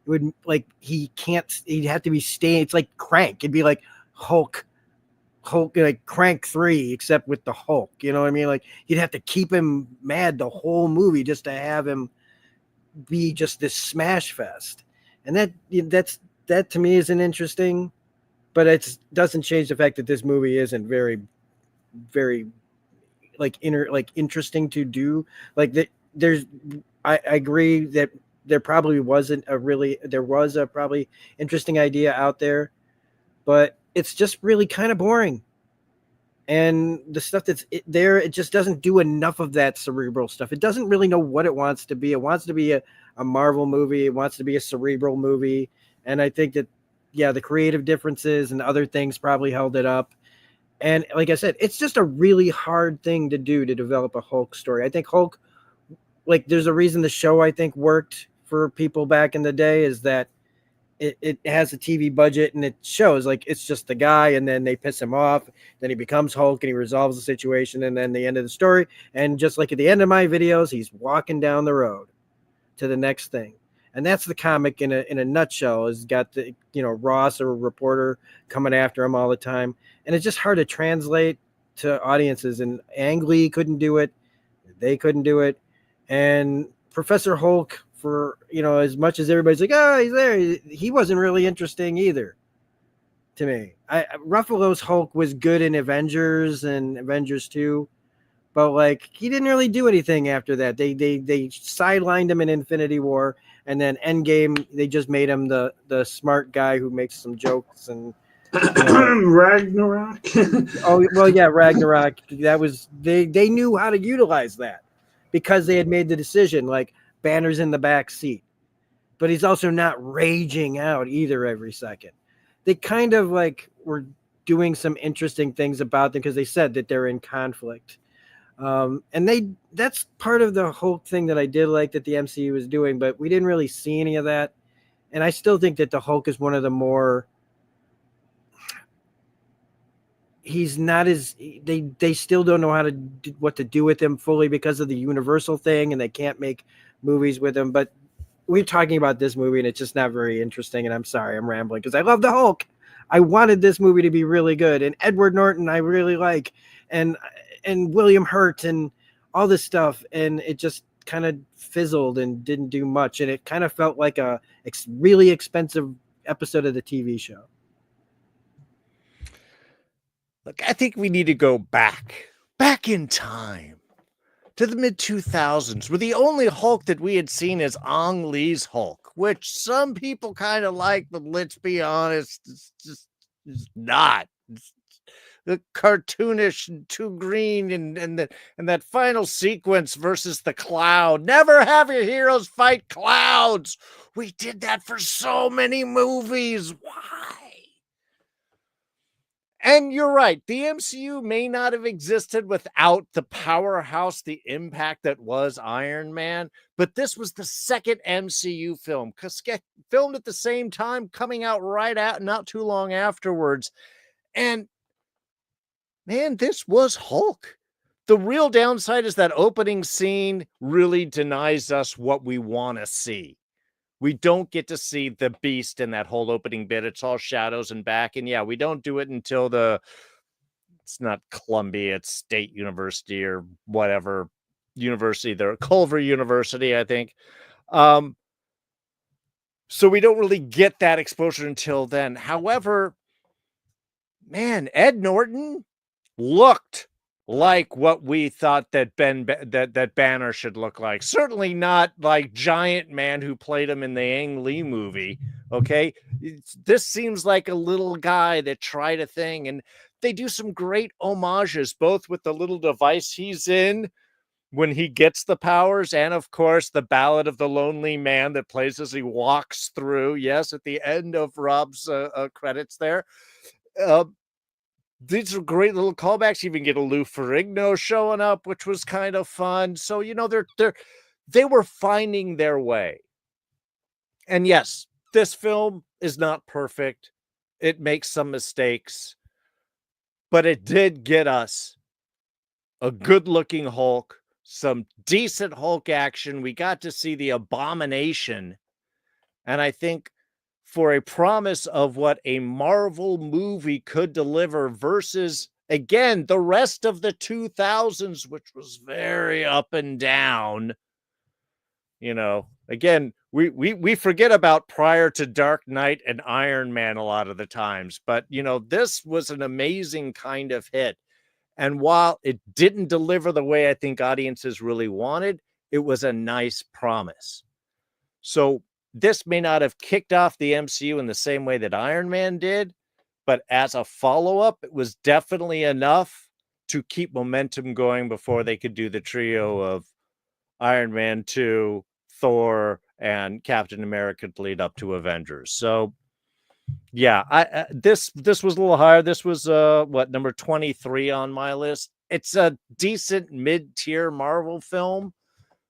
it would he'd have to be staying. It's like Crank. It'd be like Hulk like Crank 3, except with the Hulk. You know what I mean? Like you'd have to keep him mad the whole movie just to have him be just this smash fest. And that to me isn't interesting, but it doesn't change the fact that this movie isn't very, very interesting to do. Like I agree that there probably wasn't there was a probably interesting idea out there, but it's just really kind of boring. And the stuff that's there, it just doesn't do enough of that cerebral stuff. It doesn't really know what it wants to be. It wants to be a Marvel movie. It wants to be a cerebral movie. And I think that, the creative differences and other things probably held it up. And like I said, it's just a really hard thing to do to develop a Hulk story. I think Hulk, there's a reason the show I think worked for people back in the day is that it has a TV budget and it shows it's just the guy, and then they piss him off, then he becomes Hulk and he resolves the situation, and then the end of the story. And just like at the end of my videos, he's walking down the road to the next thing. And that's the comic in a nutshell. Has got the Ross, or a reporter, coming after him all the time, and it's just hard to translate to audiences. And Ang Lee couldn't do it, they couldn't do it, and Professor Hulk, for as much as everybody's like, oh, he's there, he wasn't really interesting either to me. Ruffalo's Hulk was good in Avengers and Avengers 2, but he didn't really do anything after that. They sidelined him in Infinity War, and then Endgame they just made him the smart guy who makes some jokes and
Ragnarok.
Oh well, yeah, Ragnarok. That was they knew how to utilize that because they had made the decision. Banner's in the back seat, but he's also not raging out either every second. They kind of were doing some interesting things about them because they said that they're in conflict. And that's part of the Hulk thing that I did like that the MCU was doing, but we didn't really see any of that. And I still think that the Hulk is one of the more, he's not as, they still don't know what to do with him fully because of the Universal thing, and they can't make movies with him. But we're talking about this movie and it's just not very interesting. And I'm sorry, I'm rambling because I love the Hulk. I wanted this movie to be really good, and Edward Norton I really like, and William Hurt and all this stuff, and it just kind of fizzled and didn't do much, and it kind of felt like a really expensive episode of the TV show.
Look, I think we need to go back in time to the mid 2000s, where the only Hulk that we had seen is Ang Lee's Hulk, which some people kind of like, but let's be honest, it's not. It's the cartoonish and too green, and that final sequence versus the Cloud. Never have your heroes fight clouds. We did that for so many movies. Why? And you're right, the MCU may not have existed without the powerhouse, the impact that was Iron Man, but this was the second MCU film, filmed at the same time, coming out not too long afterwards. And man, this was Hulk. The real downside is that opening scene really denies us what we want to see. We don't get to see the Beast in that whole opening bit. It's all shadows and back. And yeah, we don't do it until it's not Columbia, it's State University or whatever university there, Culver University, I think. So we don't really get that exposure until then. However, man, Ed Norton looked like what we thought that that Banner should look like. Certainly not like Giant Man who played him in the Ang Lee movie. Okay, this seems like a little guy that tried a thing, and they do some great homages, both with the little device he's in when he gets the powers, and of course the Ballad of the Lonely Man that plays as he walks through. Yes, at the end of Rob's credits there. These are great little callbacks. You even get a Lou Ferrigno showing up, which was kind of fun. So, you know, they were finding their way. And yes, this film is not perfect. It makes some mistakes, but it did get us a good-looking Hulk, some decent Hulk action. We got to see the Abomination. And I think for a promise of what a Marvel movie could deliver versus, again, the rest of the 2000s, which was very up and down. You know, again, we forget about prior to Dark Knight and Iron Man a lot of the times, but, you know, this was an amazing kind of hit. And while it didn't deliver the way I think audiences really wanted, it was a nice promise. So this may not have kicked off the MCU in the same way that Iron Man did, but as a follow-up, it was definitely enough to keep momentum going before they could do the trio of Iron Man 2, Thor, and Captain America to lead up to Avengers. So yeah, this was a little higher. This was number 23 on my list. It's a decent mid-tier Marvel film,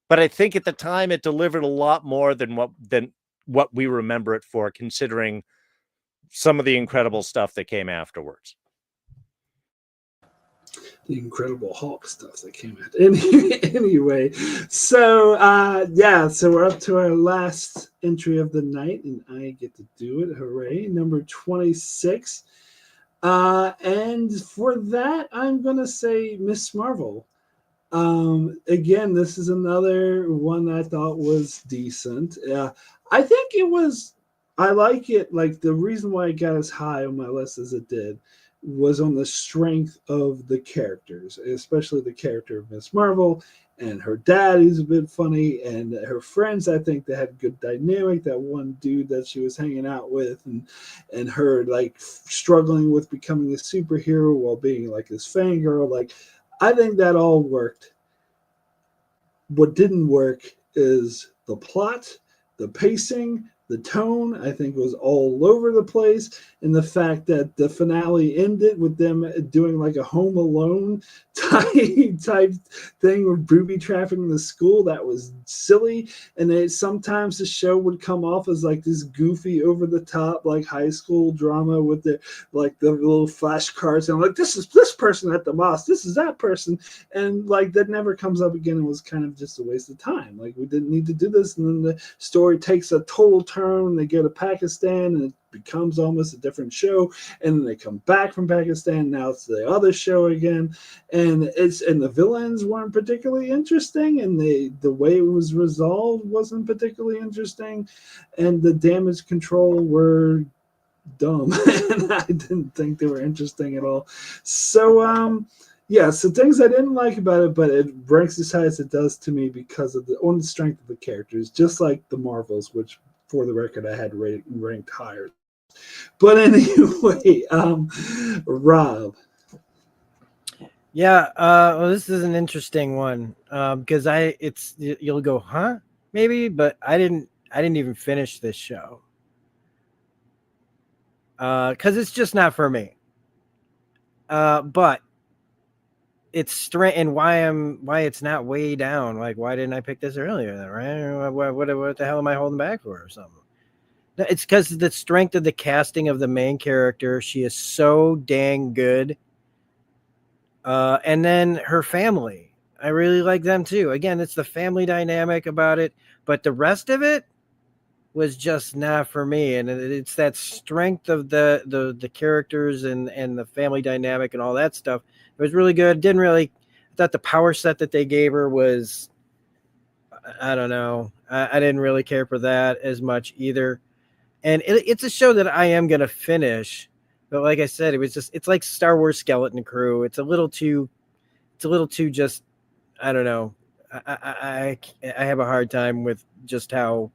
but I think at the time it delivered a lot more than what we remember it for, considering some of the incredible stuff that came afterwards.
The Incredible Hulk stuff that came out. Anyway, so so we're up to our last entry of the night, and I get to do it. Hooray! Number 26. And for that, I'm gonna say Miss Marvel. Again, this is another one I thought was decent. I think it was. I like it. Like, the reason why it got as high on my list as it did was on the strength of the characters, especially the character of Miss Marvel and her dad, who's a bit funny, and her friends. I think they had good dynamic. That one dude that she was hanging out with, and her like struggling with becoming a superhero while being like this fangirl. Like, I think that all worked. What didn't work is the plot, the pacing, the tone. I think was all over the place, and the fact that the finale ended with them doing like a Home Alone type thing with booby trapping in the school, that was silly. And sometimes the show would come off as like this goofy, over the top, like high school drama with the little flashcards, and I'm like, this is this person at the mosque, this is that person, and like that never comes up again. It was kind of just a waste of time. Like, we didn't need to do this. And then the story takes a total turn when they go to Pakistan, and it becomes almost a different show, and then they come back from Pakistan. Now it's the other show again, and the villains weren't particularly interesting, and the way it was resolved wasn't particularly interesting, and the damage control were dumb, and I didn't think they were interesting at all. So Yeah, so things I didn't like about it, but it ranks as high as it does to me because of the on the strength of the characters, just like the Marvels, which for the record I had ranked higher. But anyway, Rob.
Yeah, well, this is an interesting one because you'll go, huh? Maybe, but I didn't even finish this show because it's just not for me. But it's straight, and why it's not way down. Like, why didn't I pick this earlier? Then, right? What the hell am I holding back for, or something? No, it's because the strength of the casting of the main character. She is so dang good. And then her family. I really like them too. Again, it's the family dynamic about it, but the rest of it was just not for me. And it's that strength of the characters and the family dynamic and all that stuff. It was really good. I thought the power set that they gave her was, I don't know. I didn't really care for that as much either. And it's a show that I am gonna finish, but like I said, it's like Star Wars Skeleton Crew. It's a little too just, I don't know. I have a hard time with just how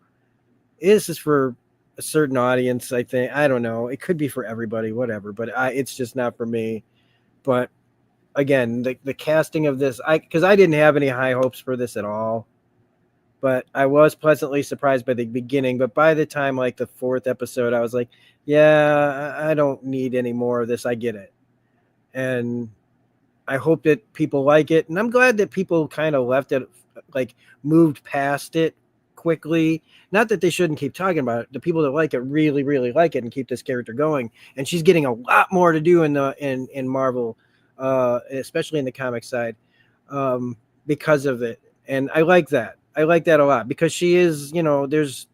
this is for a certain audience. I think, I don't know. It could be for everybody, whatever, but it's just not for me. But again, the casting of this, because I didn't have any high hopes for this at all. But I was pleasantly surprised by the beginning. But by the time like the fourth episode, I was like, yeah, I don't need any more of this. I get it. And I hope that people like it. And I'm glad that people kind of left it, like moved past it quickly. Not that they shouldn't keep talking about it. The people that like it really, really like it and keep this character going. And she's getting a lot more to do in Marvel, especially in the comic side, because of it. And I like that. I like that a lot because she is, there's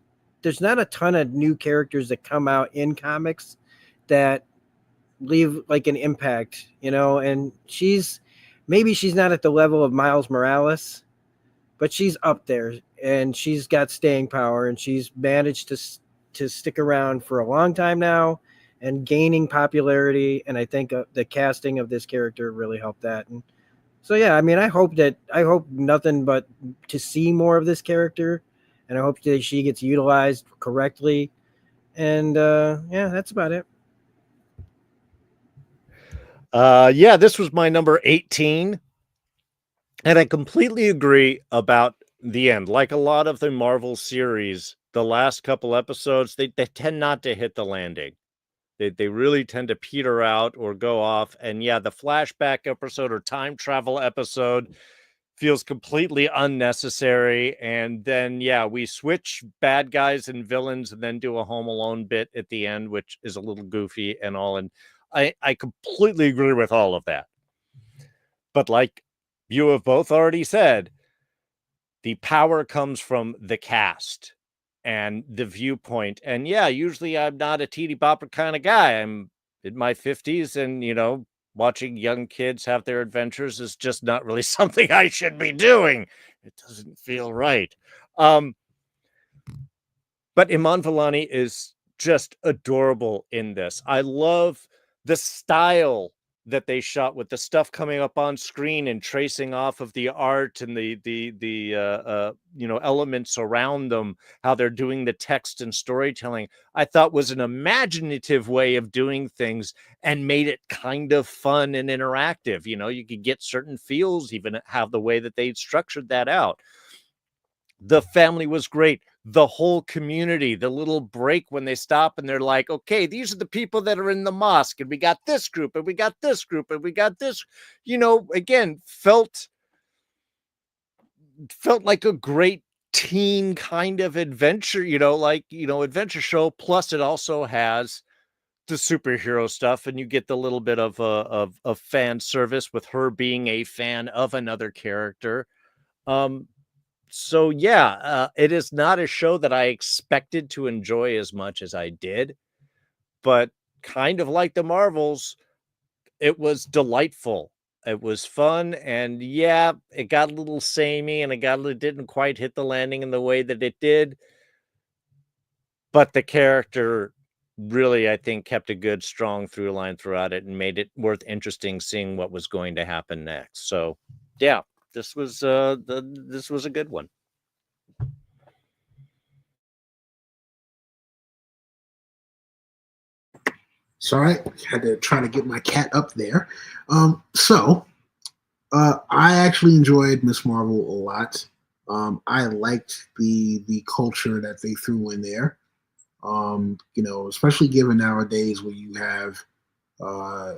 not a ton of new characters that come out in comics that leave like an impact, and maybe she's not at the level of Miles Morales, but she's up there and she's got staying power and she's managed to stick around for a long time now and gaining popularity. And I think the casting of this character really helped that. And so, yeah, I mean, I hope nothing but to see more of this character, and I hope that she gets utilized correctly. And yeah, that's about it.
Yeah, this was my number 18. And I completely agree about the end. Like a lot of the Marvel series, the last couple episodes, they tend not to hit the landing. They really tend to peter out or go off. And yeah, the flashback episode or time travel episode feels completely unnecessary. And then, yeah, we switch bad guys and villains and then do a Home Alone bit at the end, which is a little goofy and all. And I completely agree with all of that. But like you have both already said, the power comes from the cast and the viewpoint. And yeah, usually I'm not a teeny bopper kind of guy. I'm in my 50s and, watching young kids have their adventures is just not really something I should be doing. It doesn't feel right. But Iman Vellani is just adorable in this. I love the style that they shot with the stuff coming up on screen and tracing off of the art and the elements around them, how they're doing the text and storytelling, I thought was an imaginative way of doing things and made it kind of fun and interactive. You could get certain feels, even how the way that they structured that out. The family was great. The whole community, the little break when they stop and they're like, okay, these are the people that are in the mosque, and we got this group, and we got this group, and we got this, again, felt like a great teen kind of adventure, adventure show. Plus, it also has the superhero stuff, and you get the little bit of fan service with her being a fan of another character. So yeah, it is not a show that I expected to enjoy as much as I did, but kind of like the Marvels, it was delightful. It was fun, and yeah, it got a little samey, and it didn't quite hit the landing in the way that it did. But the character really, I think, kept a good, strong through line throughout it and made it worth interesting seeing what was going to happen next. So, yeah, this was this was a good one.
Sorry, had to try to get my cat up there. I actually enjoyed Miss Marvel a lot. I liked the culture that they threw in there. Especially given nowadays where you have uh,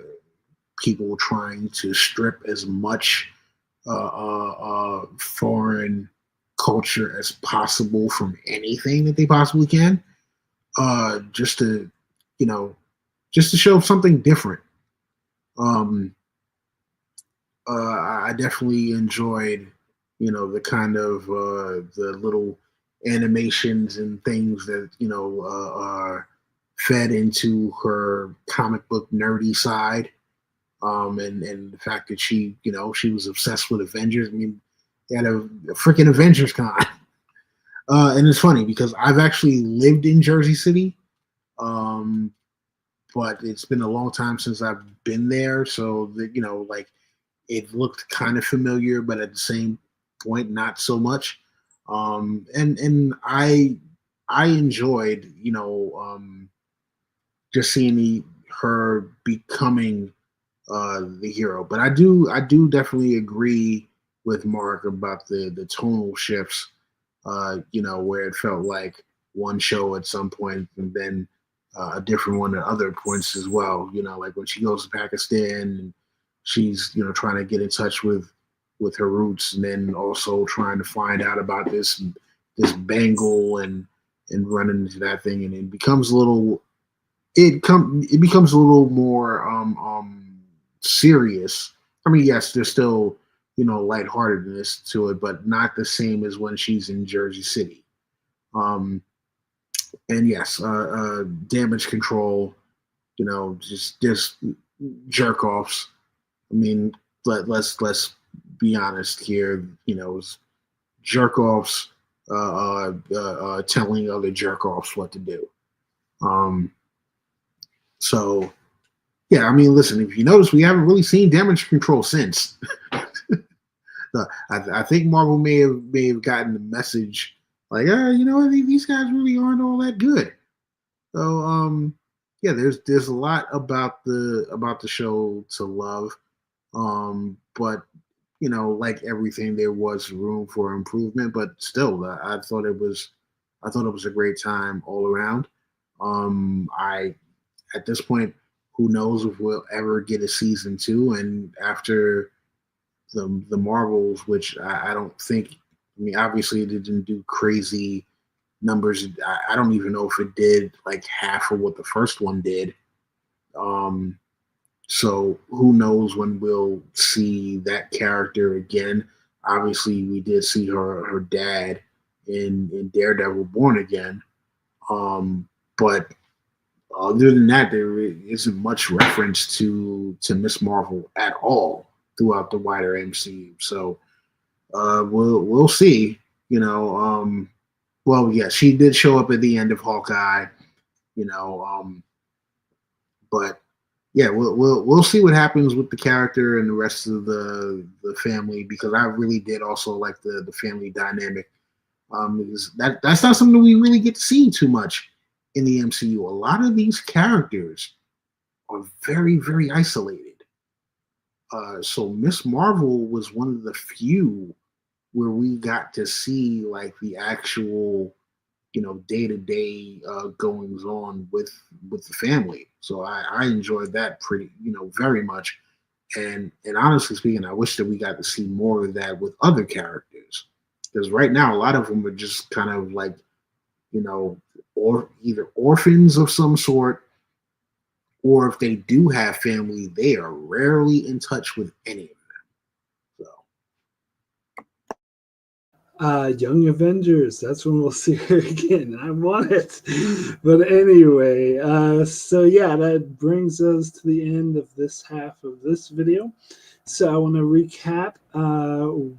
people trying to strip as much foreign culture as possible from anything that they possibly can, just to, you know, just to show something different. Um, I definitely enjoyed, the kind of the little animations and things that are fed into her comic book nerdy side, and the fact that she was obsessed with Avengers. I mean, they had a freaking Avengers con, and it's funny because I've actually lived in Jersey City, um, but it's been a long time since I've been there, so like it looked kind of familiar, but at the same point, not so much. And I enjoyed, just seeing her becoming the hero. But I do definitely agree with Mark about the tonal shifts. Where it felt like one show at some point, and then a different one at other points as well. Like when she goes to Pakistan and she's trying to get in touch with her roots, and then also trying to find out about this bangle and running into that thing, and it becomes a little it becomes a little more serious. I mean, yes, there's still lightheartedness to it, but not the same as when she's in Jersey City. Um, and yes, damage control. Just jerk offs. I mean, let's be honest here. Jerk offs telling other jerk offs what to do. Um, so yeah, I mean, listen, if you notice, we haven't really seen damage control since. I think Marvel may have gotten the message like, these guys really aren't all that good. So yeah, there's a lot about the show to love. But like everything, there was room for improvement. But still, I thought it was a great time all around. I At this point, who knows if we'll ever get a season two? And after the Marvels, which I don't think. I mean, obviously, it didn't do crazy numbers. I don't even know if it did like half of what the first one did. Um, so who knows when we'll see that character again? Obviously, we did see her dad in Daredevil Born Again. But other than that, there isn't much reference to Miss Marvel at all throughout the wider MCU. So we'll see. Well, yeah, she did show up at the end of Hawkeye. You know, but yeah, we'll see what happens with the character and the rest of the family, because I really did also like the family dynamic. Because that's not something we really get to see too much in the MCU. A lot of these characters are very, very isolated. So Miss Marvel was one of the few where we got to see like the actual, day-to-day goings on with the family. So I enjoyed that pretty, very much. And honestly speaking, I wish that we got to see more of that with other characters, because right now a lot of them are just kind of like, or either orphans of some sort, or if they do have family, they are rarely in touch with any of them.
Young Avengers. That's when we'll see her again. I want it. But anyway, so yeah, that brings us to the end of this half of this video. So I want to recap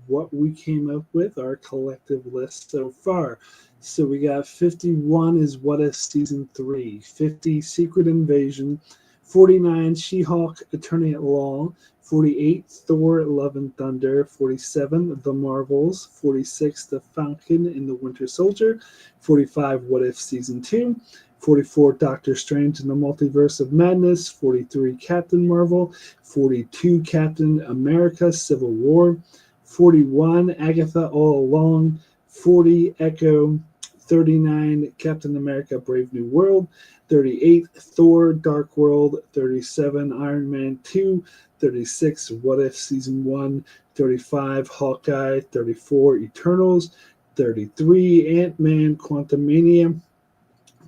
what we came up with, our collective list so far. So we got 51 is What If Season 3, 50 Secret Invasion, 49 She-Hulk Attorney at Law, 48 Thor Love and Thunder, 47 The Marvels, 46 The Falcon and the Winter Soldier, 45 What If Season 2, 44 Doctor Strange in the Multiverse of Madness, 43 Captain Marvel, 42 Captain America Civil War, 41 Agatha All Along, 40 Echo, 39 Captain America Brave New World, 38 Thor Dark World, 37 Iron Man 2, 36 What If Season 1, 35 Hawkeye, 34 Eternals, 33 Ant-Man Quantumania,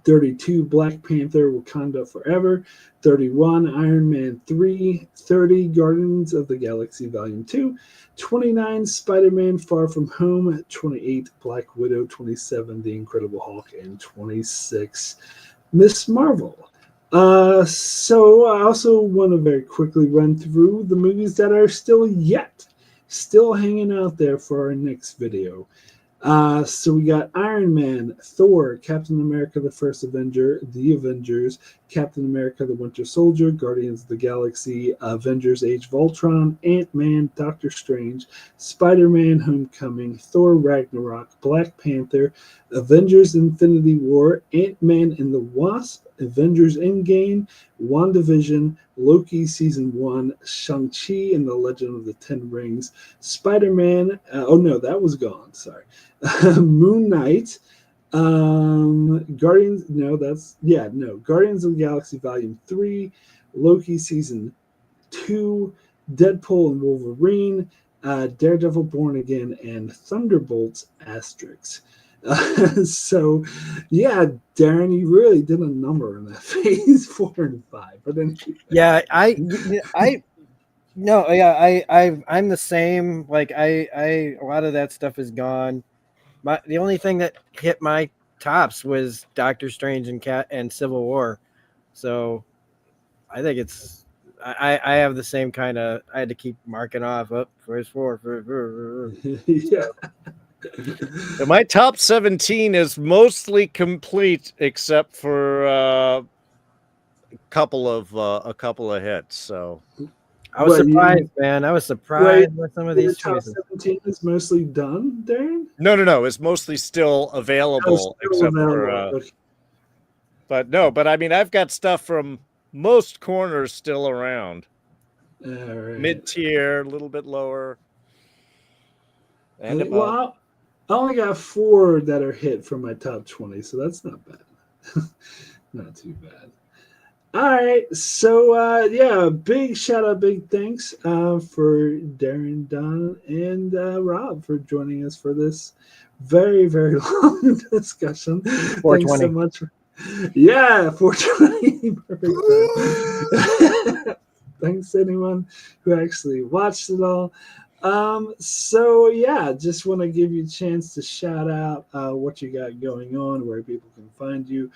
32 Black Panther Wakanda Forever, 31 Iron Man 3, 30 Guardians of the Galaxy Volume 2, 29 Spider-Man Far From Home, 28 Black Widow, 27 The Incredible Hulk, and 26 Miss Marvel. So I also want to very quickly run through the movies that are still hanging out there for our next video. So we got Iron Man, Thor, Captain America the First Avenger, The Avengers, Captain America the Winter Soldier, Guardians of the Galaxy, Avengers Age of Ultron, Ant-Man, Doctor Strange, Spider-Man Homecoming, Thor Ragnarok, Black Panther, Avengers Infinity War, Ant-Man and the Wasp, Avengers Endgame, Wanda Vision, Loki Season 1, Shang-Chi and the Legend of the Ten Rings, Spider-Man, that was gone, sorry. Moon Knight, Guardians of the Galaxy Volume 3, Loki Season 2, Deadpool and Wolverine, Daredevil Born Again, and Thunderbolts Asterix. So, yeah, Darrin, you really did a number in that phase 4 and 5. But then,
I'm the same. Like a lot of that stuff is gone. The only thing that hit my tops was Doctor Strange and Civil War. So I think it's I have the same kind of. I had to keep marking off up first 4.
yeah.
My top 17 is mostly complete except for a couple of hits. So
I was surprised, man. I was surprised with some of these choices.
Top 17 is mostly done, Darrin?
No. It's mostly still available, But I mean, I've got stuff from most corners still around.
All right.
Mid-tier, a little bit lower. And above.
Well, I only got 4 that are hit from my top 20, so that's not bad. Not too bad. All right, so big shout out, big thanks for Darrin, Don, and Rob for joining us for this very, very long discussion.
420.
Thanks so much. 420. Perfect. Thanks to anyone who actually watched it all. Just want to give you a chance to shout out what you got going on, where people can find you.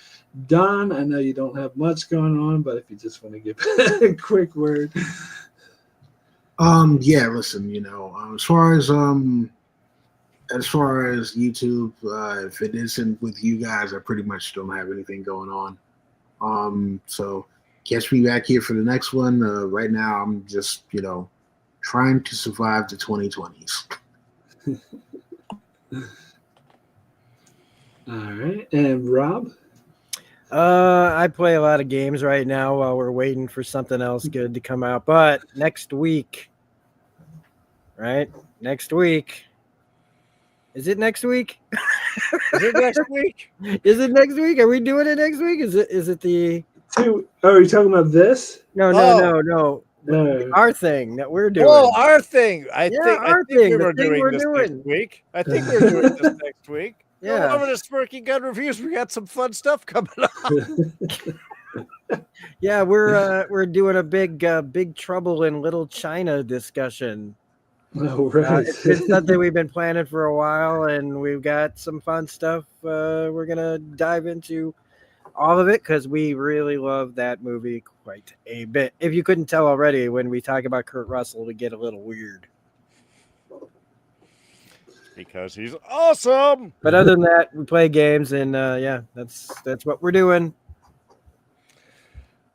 Don, I know you don't have much going on, but if you just want to give a quick word.
Listen, as far as YouTube, if it isn't with you guys, I pretty much don't have anything going on. So catch me back here for the next one. Right now I'm just, trying to survive the 2020s.
All right. And Rob?
I play a lot of games right now while we're waiting for something else good to come out. But next week, right? Next week. Is it next week?
Is it next week?
Is it next week? Are we doing it next week? Is it the...
are you talking about this?
No. Our thing that we're doing.
Oh, our thing. I think we were doing this next week. I think we're doing this next week.
Yeah.
Go over to Smirking Reviews. We got some fun stuff coming up.
Yeah, we're doing a big trouble in Little China discussion.
Oh, right.
It's something we've been planning for a while, and we've got some fun stuff. We're gonna dive into all of it because we really love that movie quite a bit. If you couldn't tell already, when we talk about Kurt Russell, we get a little weird.
because he's awesome.
But other than that, we play games, and that's what we're doing.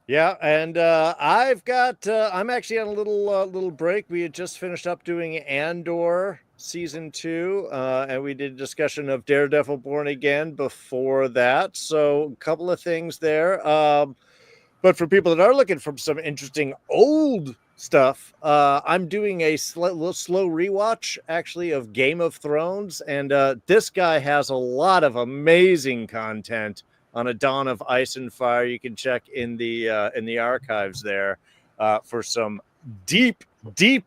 Yeah, and I've got I'm actually on a little break. We had just finished up doing Andor season 2, and we did a discussion of Daredevil Born Again before that. So a couple of things there. But for people that are looking for some interesting old stuff, I'm doing a little slow rewatch actually of Game of Thrones, and this guy has a lot of amazing content on A Dawn of Ice and Fire. You can check in the archives there for some deep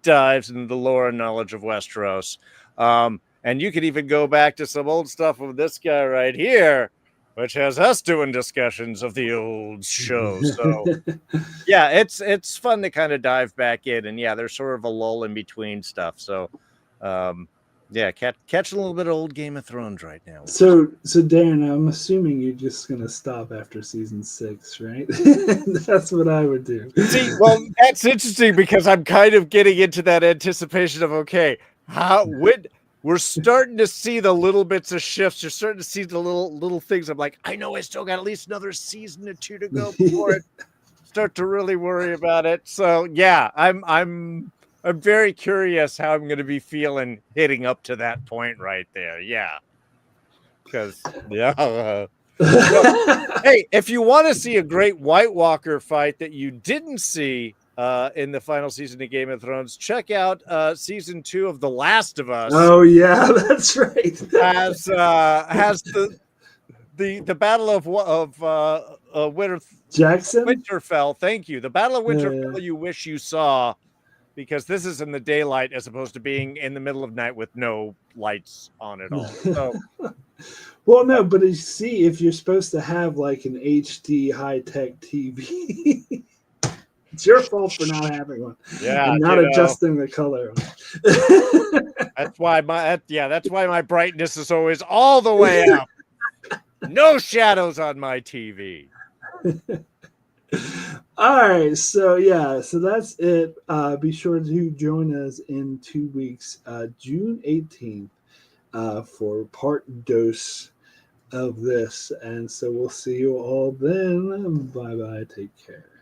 dives into the lore and knowledge of Westeros. And you could even go back to some old stuff of this guy right here, which has us doing discussions of the old show. So yeah, it's fun to kind of dive back in, and yeah, there's sort of a lull in between stuff. So yeah, catch a little bit of old Game of Thrones right now.
So Darrin, I'm assuming you're just gonna stop after season 6, right? That's what I would do.
See, well, that's interesting because I'm kind of getting into that anticipation of we're starting to see the little bits of shifts. You're starting to see the little things. I'm like, I know I still got at least another season or 2 to go before it start to really worry about it. So yeah, I'm very curious how I'm going to be feeling hitting up to that point right there. Yeah, because yeah. Hey, if you want to see a great White Walker fight that you didn't see in the final season of Game of Thrones, check out season 2 of The Last of Us.
Oh yeah, that's right.
Has the Battle of Winterfell. Thank you. The Battle of Winterfell you wish you saw, because this is in the daylight as opposed to being in the middle of night with no lights on at all. So.
Well, no, but you see, if you're supposed to have like an HD high-tech TV, it's your fault for not having one.
Yeah,
and not adjusting the color.
That's why my brightness is always all the way up. No shadows on my TV.
All right, so that's it. Be sure to join us in 2 weeks, June 18th. For part dose of this, and so we'll see you all then. Bye bye, take care.